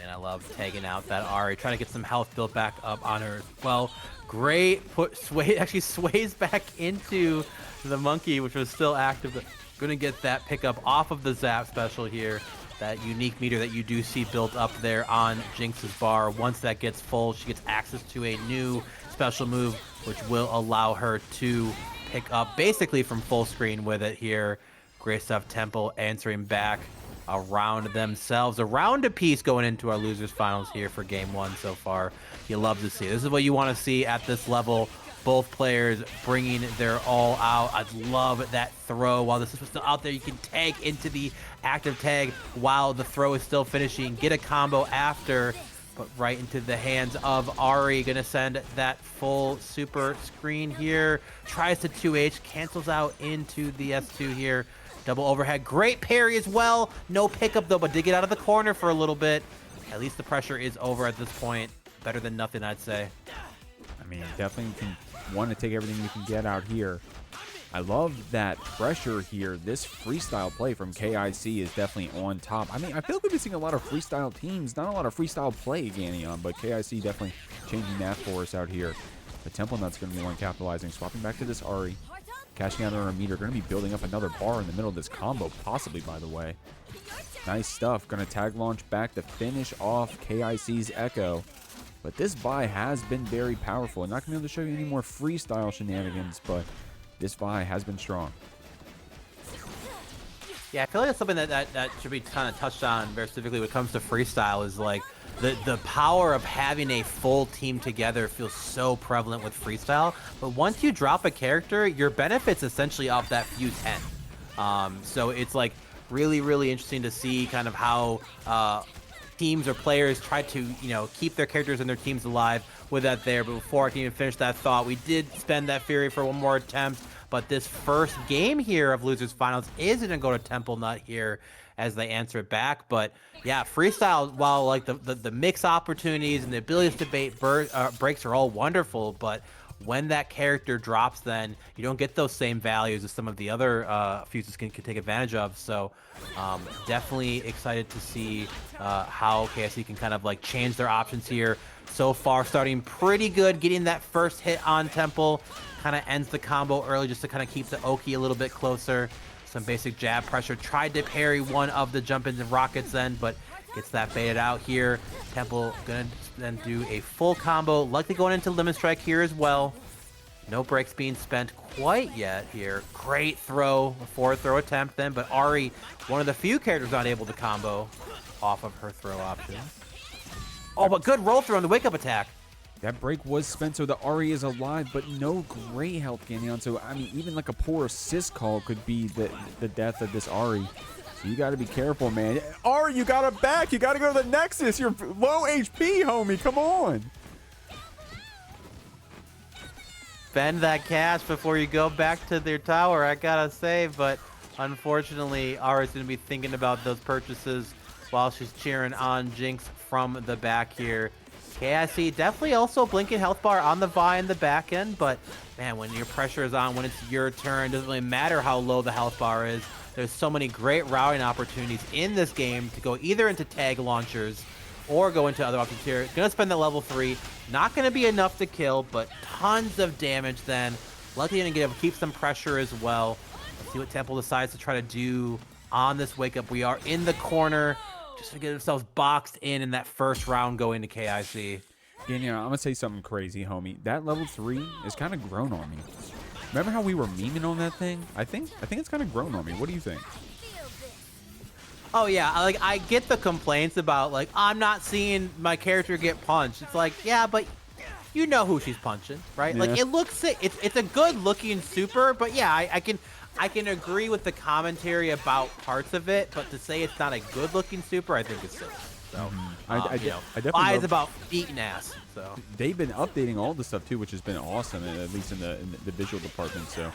And I love tagging out that Ahri, trying to get some health built back up on her as well. Great put, actually sways back into the monkey, which was still active. Going to get that pickup off of the zap special here. That unique meter that you do see built up there on Jinx's bar. Once that gets full, she gets access to a new special move, which will allow her to pick up basically from full screen with it here. Great stuff. Temple answering back around themselves. A round apiece going into our losers finals here for game one so far. You love to see. This is what you want to see at this level. Both players bringing their all out. I love that throw. While this is still out there, you can tag into the active tag while the throw is still finishing. Get a combo after, but right into the hands of Ahri. Gonna send that full super screen here. Tries to 2H, cancels out into the S2 here. Double overhead. Great parry as well. No pickup though, but did get out of the corner for a little bit. At least the pressure is over at this point. Better than nothing, I'd say. I mean, definitely can want to take everything you can get out here. I love that pressure here. This freestyle play from K.I.C. is definitely on top. I mean, I feel like we've been seeing a lot of freestyle teams, not a lot of freestyle play, Ganion, but K.I.C. definitely changing that for us out here. But TempleNUT's going to be one capitalizing. Swapping back to this Ahri. Cashing out on our meter. Going to be building up another bar in the middle of this combo, possibly, by the way. Nice stuff. Going to tag launch back to finish off K.I.C.'s Ekko. But this buy has been very powerful. I'm not going to be able to show you any more freestyle shenanigans, but this buy has been strong. Yeah, I feel like that's something that should be kind of touched on very specifically when it comes to freestyle, is like the power of having a full team together feels so prevalent with freestyle. But once you drop a character, your benefits essentially off that few 10. So it's like really, really interesting to see kind of how teams or players try to, you know, keep their characters and their teams alive with that there. But before I can even finish that thought, we did spend that Fury for one more attempt, but this first game here of losers finals is going to go to TempleNUT here as they answer it back. But yeah, freestyle, while like the mix opportunities and the abilities to bait breaks are all wonderful, but when that character drops, then you don't get those same values as some of the other fuses can take advantage of. So definitely excited to see how K.I.C. can kind of like change their options here. So far, starting pretty good, getting that first hit on Temple. Kind of ends the combo early just to kind of keep the Oki a little bit closer. Some basic jab pressure. Tried to parry one of the jump-ins and rockets then, but Gets that baited out here. Temple gonna then do a full combo, likely going into Lemon Strike here as well. No breaks being spent quite yet here. Great throw, a forward throw attempt then, but Ahri, one of the few characters not able to combo off of her throw option. Oh, but good roll through on the wake-up attack. That break was spent, so the Ahri is alive, but no great health gaining on. So, I mean, even like a poor assist call could be the death of this Ahri. So you got to be careful, man. Ahri, you got it back. You got to go to the Nexus. You're low HP, homie. Come on. Bend that cash before you go back to their tower, I gotta say, but unfortunately, Ahri's gonna be thinking about those purchases while she's cheering on Jinx from the back here. K.I.C. definitely also blinking health bar on the Vi in the back end, but man, when your pressure is on, when it's your turn, it doesn't really matter how low the health bar is. There's so many great routing opportunities in this game to go either into tag launchers or go into other options here. Gonna spend the level 3. Not gonna be enough to kill, but tons of damage then. Luckily gonna get keep some pressure as well. Let's see what Temple decides to try to do on this wake up. We are in the corner, just to get themselves boxed in that first round going to K.I.C. Daniel, I'm gonna say something crazy, homie. That level 3 is kind of grown on me. Remember how we were memeing on that thing? I think it's kind of grown on me. What do you think? Oh yeah, like I get the complaints about like I'm not seeing my character get punched. It's like, yeah, but you know who she's punching, right? Yeah. Like it looks sick. It's a good looking super, but yeah, I can agree with the commentary about parts of it, but to say it's not a good looking super, I think it's silly. So I definitely lies about beating ass. So they've been updating all the stuff too, which has been awesome, at least in the visual department. So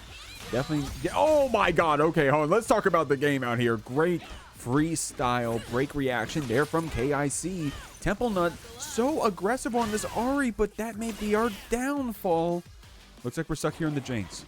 definitely. Oh my God. Okay, hold on. Let's talk about the game out here. Great freestyle break reaction there from K.I.C. TempleNUT so aggressive on this Ahri, but that may be our downfall. Looks like we're stuck here in the Jinx.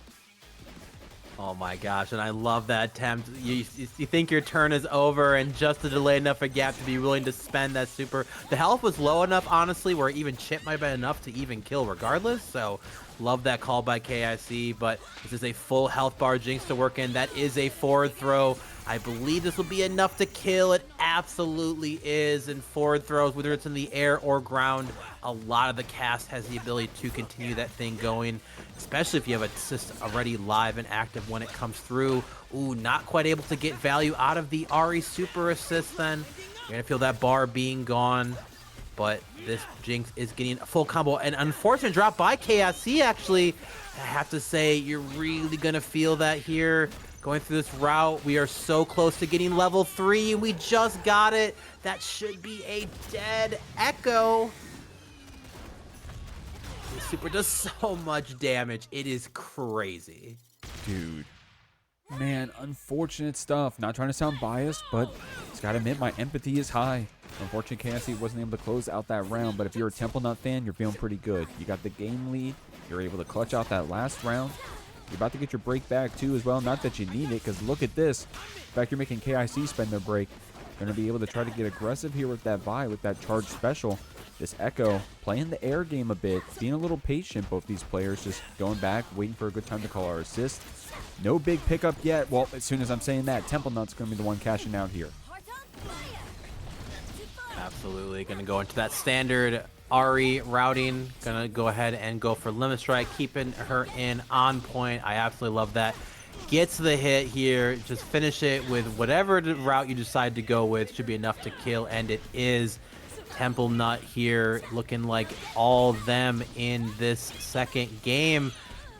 Oh my gosh, and I love that attempt. You think your turn is over, and just to delay enough a gap to be willing to spend that super. The health was low enough, honestly, where even chip might have been enough to even kill regardless. So love that call by K.I.C, but this is a full health bar Jinx to work in. That is a forward throw. I believe this will be enough to kill. It absolutely is. And forward throws, whether it's in the air or ground, a lot of the cast has the ability to continue that thing going, especially if you have assist already live and active when it comes through. Ooh, not quite able to get value out of the Ahri super assist then. You're going to feel that bar being gone, but this Jinx is getting a full combo. An unfortunate drop by K.I.C. actually. I have to say, you're really going to feel that here. Going through this route, we are so close to getting level 3, and we just got it. That should be a dead Ekko. This super does so much damage. It is crazy. Dude. Man, unfortunate stuff. Not trying to sound biased, but just gotta admit my empathy is high. Unfortunately, K.I.C. wasn't able to close out that round, but if you're a TempleNUT fan, you're feeling pretty good. You got the game lead. You're able to clutch out that last round. You're about to get your break back too as well. Not that you need it, because look at this. In fact, you're making K.I.C. spend their break. Going to be able to try to get aggressive here with that Vi, with that charge special. This Ekko playing the air game a bit, being a little patient, both these players just going back, waiting for a good time to call our assist. No big pickup yet. Well, as soon as I'm saying that, TempleNUT's going to be the one cashing out here. Absolutely. Going to go into that standard Ahri routing. Gonna go ahead and go for Limit Strike, keeping her in on point. I absolutely love that. Gets the hit here. Just finish it with whatever route you decide to go with. Should be enough to kill, and it is. TempleNUT here looking like all them in this second game.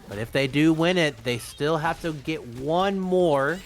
But if they do win it, they still have to get one more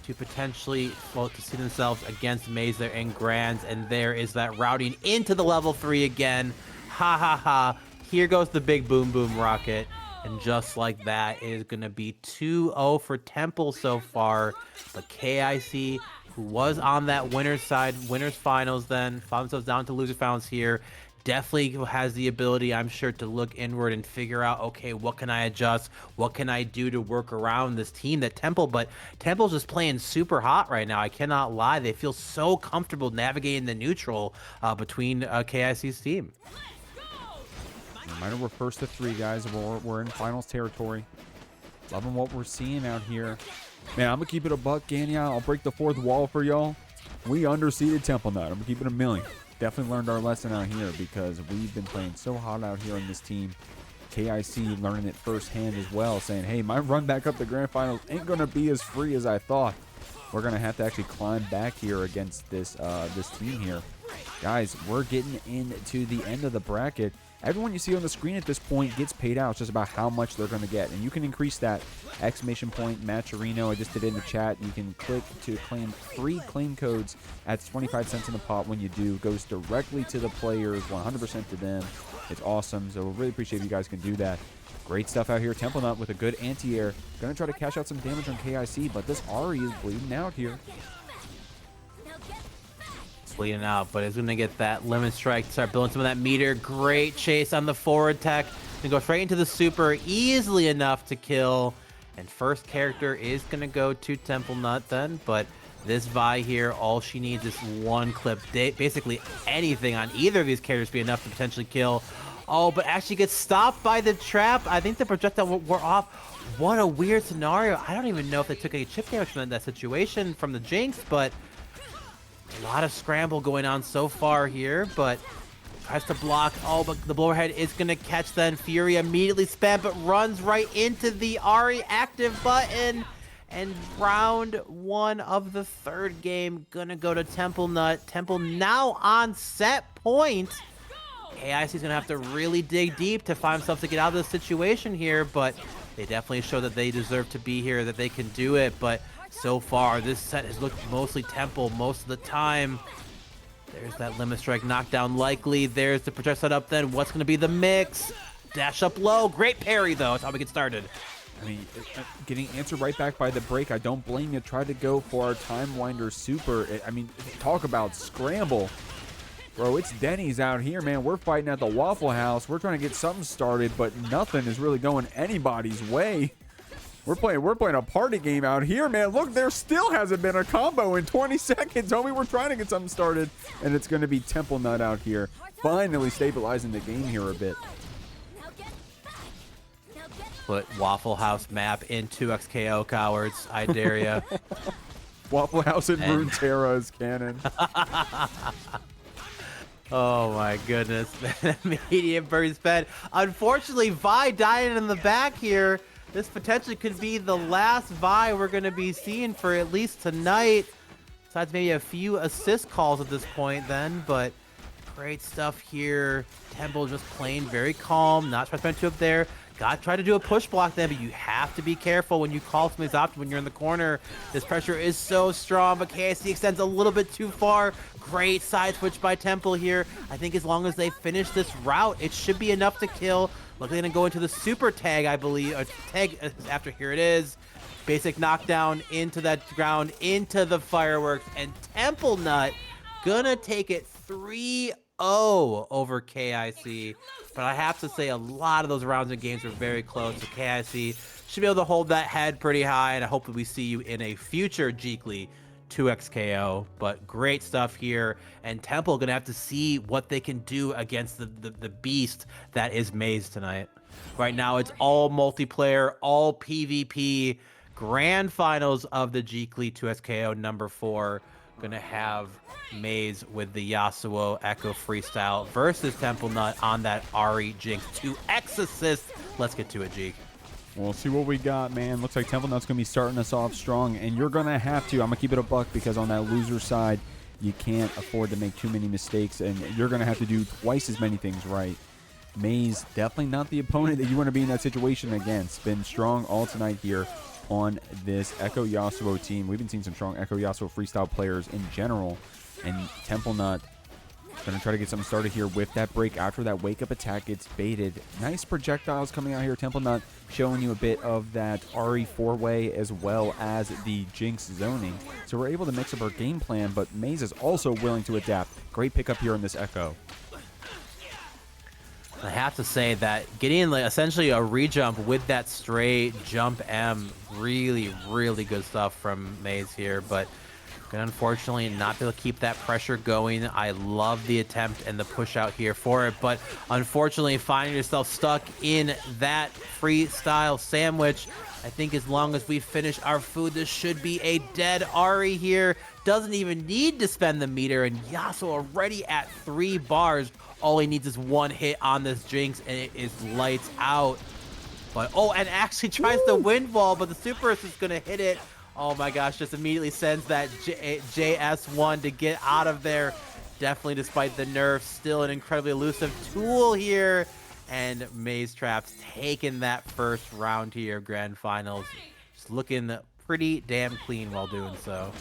to potentially, well, to see themselves against Mazer and Grands, and there is that routing into the level 3 again. Ha ha ha. Here goes the big boom boom rocket, and just like that, it is going to be 2-0 for Temple so far. But K.I.C., who was on that winner's side, winner's finals then, found themselves down to loser finals here, definitely has the ability, I'm sure, to look inward and figure out, okay, what can I adjust? What can I do to work around this team that but Temple's just playing super hot right now. I cannot lie. They feel so comfortable navigating the neutral between K.I.C.'s team. Reminder, we're first to 3, guys. We're in finals territory. Loving what we're seeing out here. Man, I'm going to keep it a buck, Ganya. I'll break the 4th wall for y'all. We underseeded TempleNUT. I'm keeping it a million. Definitely learned our lesson out here because we've been playing so hot out here on this team. K.I.C. learning it firsthand as well, saying, hey, my run back up the grand finals ain't going to be as free as I thought. We're going to have to actually climb back here against this this team here. Guys, we're getting into the end of the bracket. Everyone you see on the screen at this point gets paid out. It's just about how much they're going to get. And you can increase that. Exclamation point, Matcherino. I just did it in the chat. You can click to claim free claim codes at 25 cents in the pot when you do. Goes directly to the players, 100% to them. It's awesome. So we really appreciate if you guys can do that. Great stuff out here. TempleNUT with a good anti-air. Going to try to cash out some damage on K.I.C. But this Ahri is bleeding out here. Bleeding out, but it's going to get that limit strike to start building some of that meter. Great chase on the forward tech. And go straight into the super easily enough to kill. And first character is going to go to TempleNUT then, but this Vi here, all she needs is one clip. Basically anything on either of these characters be enough to potentially kill. Oh, but actually gets stopped by the trap. I think the projectile were off. What a weird scenario. I don't even know if they took any chip damage from that situation from the Jinx, but a lot of scramble going on so far here, but tries to block. Oh, but the blowerhead is going to catch then. Fury immediately spam, but runs right into the Ahri active button. And round one of the third game going to go to TempleNUT. Temple now on set point. K.I.C. is going to have to really dig deep to find themselves to get out of this situation here, but they definitely show that they deserve to be here, that they can do it, but so far, this set has looked mostly Temple most of the time. There's that limit strike knockdown likely. There's the project setup then. What's going to be the mix? Dash up low. Great parry, though. That's how we get started. I mean, getting answered right back by the break. I don't blame you. Try to go for our Time Winder super. I mean, talk about scramble. Bro, it's Denny's out here, man. We're fighting at the Waffle House. We're trying to get something started, but nothing is really going anybody's way. We're playing a party game out here, man. Look, there still hasn't been a combo in 20 seconds. Homie, we're trying to get something started, and it's going to be TempleNUT out here, finally stabilizing the game here a bit. Put Waffle House map in 2xKO, cowards. I dare ya. Waffle House and Runeterra is canon. Oh my goodness. Medium burst fed. Unfortunately, Vi dying in the back here. This potentially could be the last Vi we're going to be seeing for at least tonight. Besides maybe a few assist calls at this point then, but great stuff here. Temple just playing very calm, not trying to spend too up there. Got to try to do a push block then, but you have to be careful when you call somebody's option when you're in the corner. This pressure is so strong, but K.I.C. extends a little bit too far. Great side switch by Temple here. I think as long as they finish this route, it should be enough to kill. Look, they're going to go into the super tag, I believe. Tag after, here it is. Basic knockdown into that ground, into the fireworks. And TempleNUT gonna take it 3-0 over K.I.C. But I have to say, a lot of those rounds and games were very close. So K.I.C. should be able to hold that head pretty high. And I hope that we see you in a future Jeekly 2xKO, but great stuff here, and Temple gonna have to see what they can do against the beast that is Maze tonight. Right now it's all multiplayer, all PvP. Grand finals of the Jeekly 2xKO number 4. Gonna have Maze with the Yasuo Ekko freestyle versus TempleNUT on that Ahri Jinx 2x assist. Let's get to it, Jeek. We'll see what we got, man. Looks like TempleNUT's going to be starting us off strong, and you're going to have to. I'm going to keep it a buck because on that loser side, you can't afford to make too many mistakes, and you're going to have to do twice as many things right. Maze, definitely not the opponent that you want to be in that situation against. Been strong all tonight here on this Ekko Yasuo team. We've been seeing some strong Ekko Yasuo freestyle players in general, and TempleNUT going to try to get something started here with that break after that wake-up attack gets baited. Nice projectiles coming out here. TempleNUT showing you a bit of that Ahri 4-way as well as the Jinx zoning. So we're able to mix up our game plan, but Maze is also willing to adapt. Great pickup here in this Ekko. I have to say that getting like essentially a rejump with that straight jump M, really, really good stuff from Maze here, but gonna unfortunately not be able to keep that pressure going. I love the attempt and the push out here for it, but unfortunately finding yourself stuck in that freestyle sandwich. I think as long as we finish our food, this should be a dead Ahri here. doesn't even need to spend the meter, and Yasuo already at 3 bars. All he needs is 1 hit on this Jinx, and it is lights out. But, oh, and actually tries the wind wall, but the super is going to hit it. Oh my gosh, just immediately sends that JS1 to get out of there. Definitely, despite the nerfs, still an incredibly elusive tool here. And mazetraps taking that first round here, Grand Finals. Just looking pretty damn clean while doing so.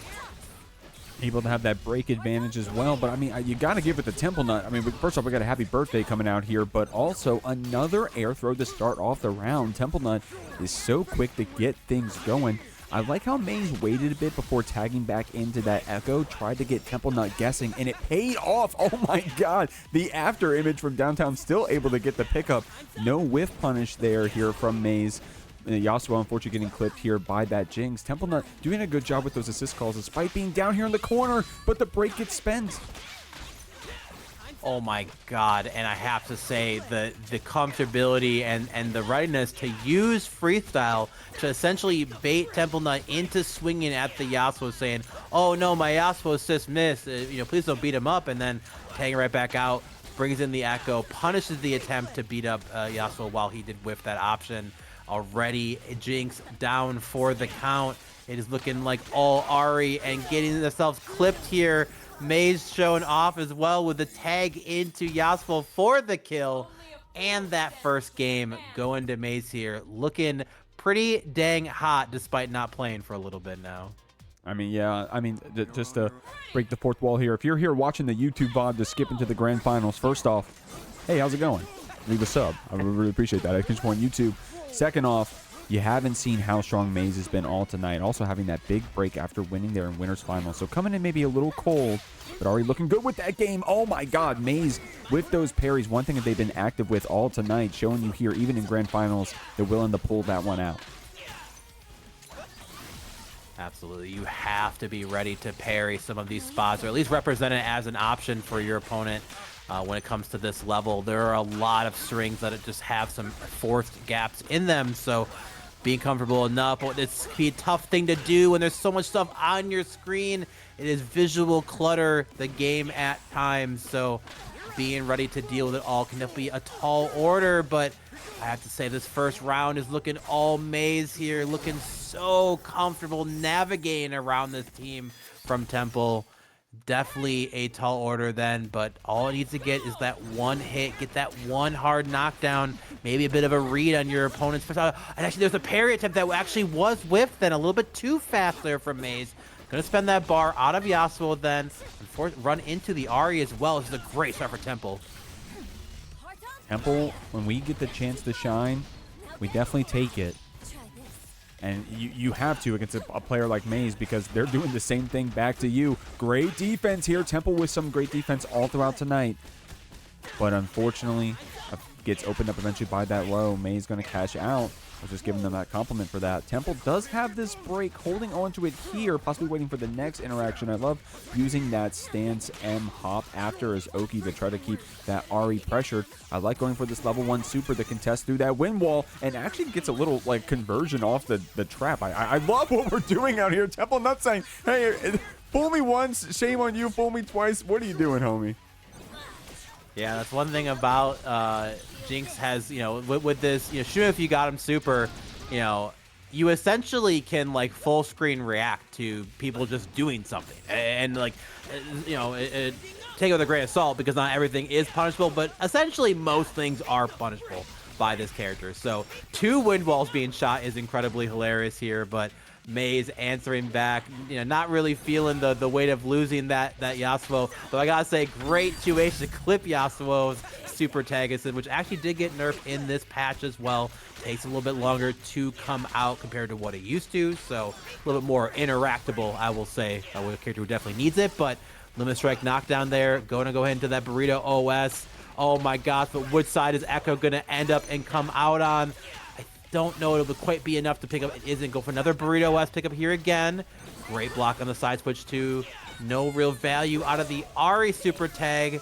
Able to have that break advantage as well, but I mean, you got to give it the TempleNUT. I mean, first off, we got a happy birthday coming out here, but also another air throw to start off the round. TempleNUT is so quick to get things going. I like how Maze waited a bit before tagging back into that Ekko, tried to get TempleNUT guessing, and it paid off. Oh my god, the after image from downtown still able to get the pickup. No whiff punish there here from Maze. Yasuo unfortunately getting clipped here by that Jinx. TempleNUT doing a good job with those assist calls despite being down here in the corner, but the break gets spent. Oh my god, and I have to say the comfortability and the readiness to use freestyle to essentially bait TempleNUT into swinging at the Yasuo, saying, oh no, my Yasuo assist missed, please don't beat him up, and then tagging right back out, brings in the Ekko, punishes the attempt to beat up Yasuo while he did whiff that option. Already Jinx down for the count. It is looking like all Ahri and getting themselves clipped here. Maze showing off as well with the tag into Yasuo for the kill. And that first game going to Maze here. Looking pretty dang hot despite not playing for a little bit now. I mean, yeah, just to break the fourth wall here. If you're here watching the YouTube VOD to skip into the Grand Finals, first off, hey, how's it going? Leave a sub. I really appreciate that. I just want YouTube. Second off, you haven't seen how strong Maze has been all tonight. Also having that big break after winning there in Winners Final. So coming in maybe a little cold, but already looking good with that game. Oh my god, Maze with those parries. One thing that they've been active with all tonight, showing you here, even in Grand Finals, they're willing to pull that one out. Absolutely. You have to be ready to parry some of these spots, or at least represent it as an option for your opponent. When it comes to this level, there are a lot of strings that just have some forced gaps in them, so being comfortable enough, it's be a tough thing to do when there's so much stuff on your screen. It is visual clutter, the game at times, so being ready to deal with it all can be a tall order, but I have to say this first round is looking all Maze here, looking so comfortable navigating around this team from Temple. Definitely a tall order then, but all it needs to get is that one hit, get that one hard knockdown, maybe a bit of a read on your opponent's. And actually, there's a parry attempt that actually was whiffed then, a little bit too fast there from Maze. Gonna spend that bar out of Yasuo then, and run into the Ahri as well. This is a great start for Temple. Temple, when we get the chance to shine, we definitely take it. And you have to against a player like Maze because they're doing the same thing back to you. Great defense here. Temple with some great defense all throughout tonight. But unfortunately, gets opened up eventually by that low. Maze going to cash out. I was just giving them that compliment for that. Temple does have this break, holding on to it here, possibly waiting for the next interaction. I love using that stance M hop after as Oki to try to keep that Ahri pressured. I like going for this level 1 super to contest through that wind wall and actually gets a little like conversion off the trap. I love what we're doing out here. TempleNUT saying, hey, fool me once, shame on you, fool me twice. What are you doing, homie? Yeah, that's one thing about Jinx has, with this, sure, if you got him super, you essentially can like full screen react to people just doing something, and like, take it with a grain of salt because not everything is punishable, but essentially most things are punishable by this character. So 2 wind walls being shot is incredibly hilarious here, but Maze answering back, not really feeling the weight of losing that Yasuo. But I gotta say, great 2H to clip Yasuo's super tag assist, which actually did get nerfed in this patch as well. Takes a little bit longer to come out compared to what it used to, so a little bit more interactable, I will say, with a character who definitely needs it. But limit strike knockdown there, going to go ahead into that burrito OS. Oh my gosh, but which side is Ekko gonna end up and come out on? Don't know it'll quite be enough to pick up. It isn't. Go for another burrito S pick up here again. Great block on the side switch too. No real value out of the Ahri super tag.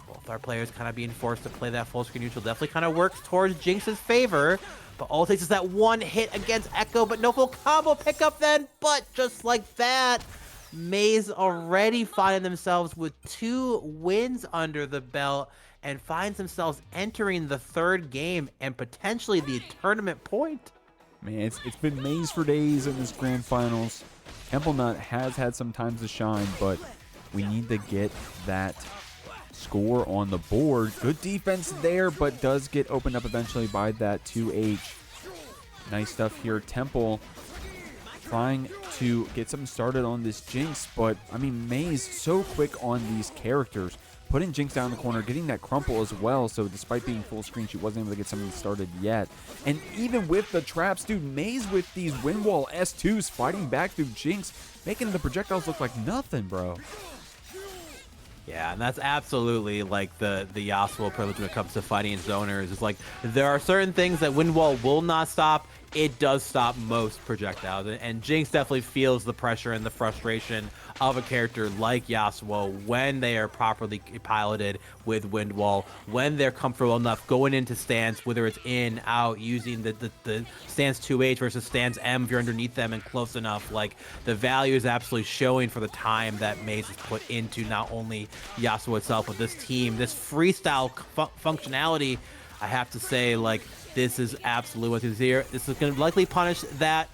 Both our players kind of being forced to play that full screen neutral. Definitely kind of works towards Jinx's favor. But all it takes is that one hit against Ekko, but no full combo pickup then. But just like that, Maze already finding themselves with 2 wins under the belt and finds themselves entering the 3rd game and potentially the tournament point. Man, it's been Maze for days in this grand finals. TempleNUT has had some times to shine, but we need to get that score on the board. Good defense there, but does get opened up eventually by that 2H. Nice stuff here. Temple trying to get something started on this Jinx, but I mean, Maze so quick on these characters. Putting Jinx down the corner, getting that crumple as well, so despite being full screen, she wasn't able to get something started yet. And even with the traps, dude, Maze with these wind wall S2s fighting back through Jinx, making the projectiles look like nothing, bro. Yeah, and that's absolutely like the Yasuo privilege when it comes to fighting zoners. It's like there are certain things that wind wall will not stop. It does stop most projectiles, and Jinx definitely feels the pressure and the frustration of a character like Yasuo when they are properly piloted with wind wall, when they're comfortable enough going into stance, whether it's in, out, using the stance 2H versus stance M if you're underneath them and close enough. Like, the value is absolutely showing for the time that Maze has put into not only Yasuo itself, but this team, this freestyle functionality. I have to say, like, this is absolutely what is here. This is going to likely punish that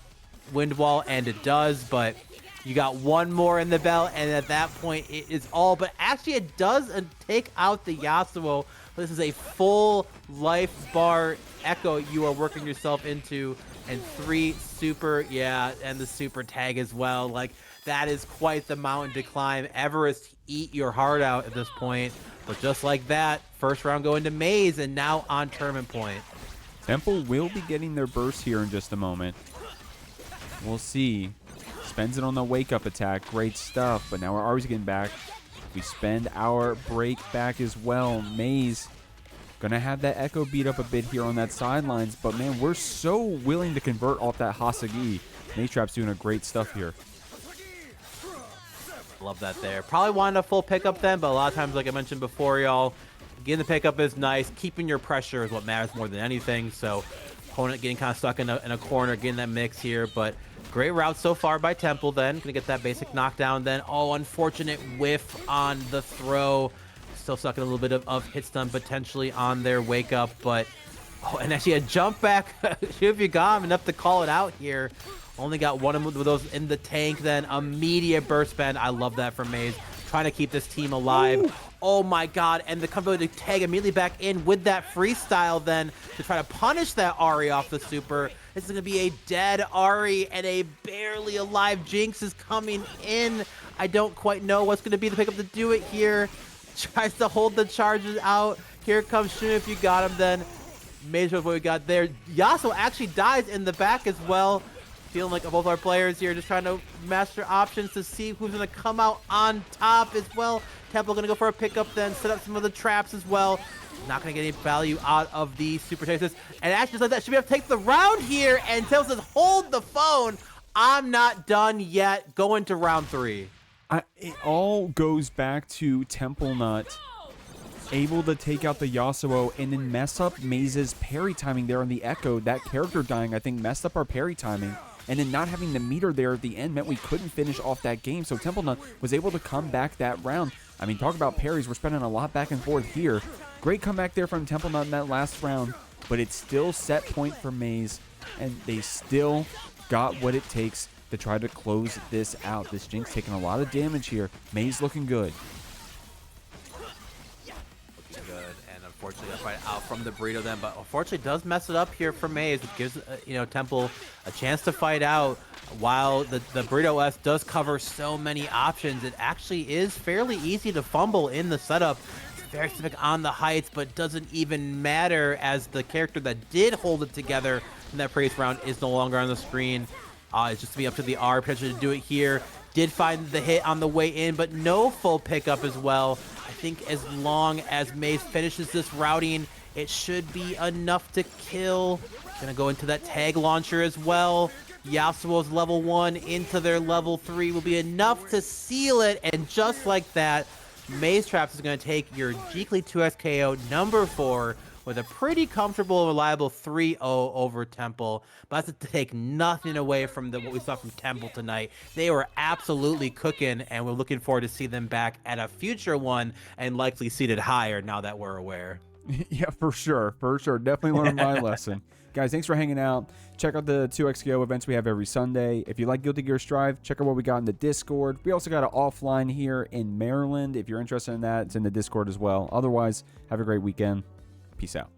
wind wall, and it does, but you got one more in the belt, and at that point, it is all. But actually, it does take out the Yasuo. This is a full life bar Ekko you are working yourself into, and 3 super, yeah, and the super tag as well. Like, that is quite the mountain to climb. Everest, eat your heart out at this point. But just like that, first round going to Maze, and now on tournament point. Temple will be getting their burst here in just a moment. We'll see. Spends it on the wake-up attack. Great stuff. But now we're always getting back. We spend our break back as well. Maze gonna have that Ekko beat up a bit here on that sidelines. But, man, we're so willing to convert off that Hasagi. Mazetraps doing a great stuff here. Love that there. Probably wanted a full pickup then, but a lot of times, like I mentioned before, y'all, getting the pickup is nice. Keeping your pressure is what matters more than anything. So opponent getting kind of stuck in a corner, getting that mix here. But great route so far by Temple then. Gonna get that basic knockdown then. Oh, unfortunate whiff on the throw. Still stuck in a little bit of hit stun potentially on their wake up. But, oh, and actually a jump back. If you got him enough to call it out here. Only got one of those in the tank then. Immediate burst spend. I love that from Maze. Trying to keep this team alive. Ooh. Oh my god. And the ability to tag immediately back in with that freestyle then to try to punish that Ahri off the super. This is going to be a dead Ahri, and a barely alive Jinx is coming in. I don't quite know what's going to be the pickup to do it here. Tries to hold the charges out. Here comes Shun if you got him then. Major what we got there. Yasuo actually dies in the back as well. Feeling like both our players here just trying to master options to see who's going to come out on top as well. Temple going to go for a pickup then, set up some of the traps as well. Not going to get any value out of the super chases. And actually, just like that, should be able to take the round here. And Temple says, hold the phone. I'm not done yet. Going to round 3. It all goes back to TempleNUT able to take out the Yasuo and then mess up Maze's parry timing there on the Ekko. That character dying, I think, messed up our parry timing. And then not having the meter there at the end meant we couldn't finish off that game. So TempleNUT was able to come back that round. I mean, talk about parries. We're spending a lot back and forth here. Great comeback there from TempleNUT in that last round. But it's still set point for Maze. And they still got what it takes to try to close this out. This Jinx taking a lot of damage here. Maze looking good. Unfortunately, got fight out from the burrito then, but unfortunately does mess it up here for Maze. It gives Temple a chance to fight out. While the burrito S does cover so many options, it actually is fairly easy to fumble in the setup. It's very specific on the heights, but doesn't even matter as the character that did hold it together in that previous round is no longer on the screen. It's just to be up to the R potentially to do it here. Did find the hit on the way in, but no full pickup as well. I think as long as Maze finishes this routing, it should be enough to kill. Gonna go into that tag launcher as well. Yasuo's level 1 into their level 3 will be enough to seal it. And just like that, Mazetraps is gonna take your Jeekly 2X KO number 4 with a pretty comfortable, reliable 3-0 over Temple. But that's to take nothing away from what we saw from Temple tonight. They were absolutely cooking, and we're looking forward to see them back at a future one and likely seated higher now that we're aware. Yeah, for sure. Definitely learned my lesson. Guys, thanks for hanging out. Check out the 2XKO events we have every Sunday. If you like Guilty Gear Strive, check out what we got in the Discord. We also got an offline here in Maryland. If you're interested in that, it's in the Discord as well. Otherwise, have a great weekend. Peace out.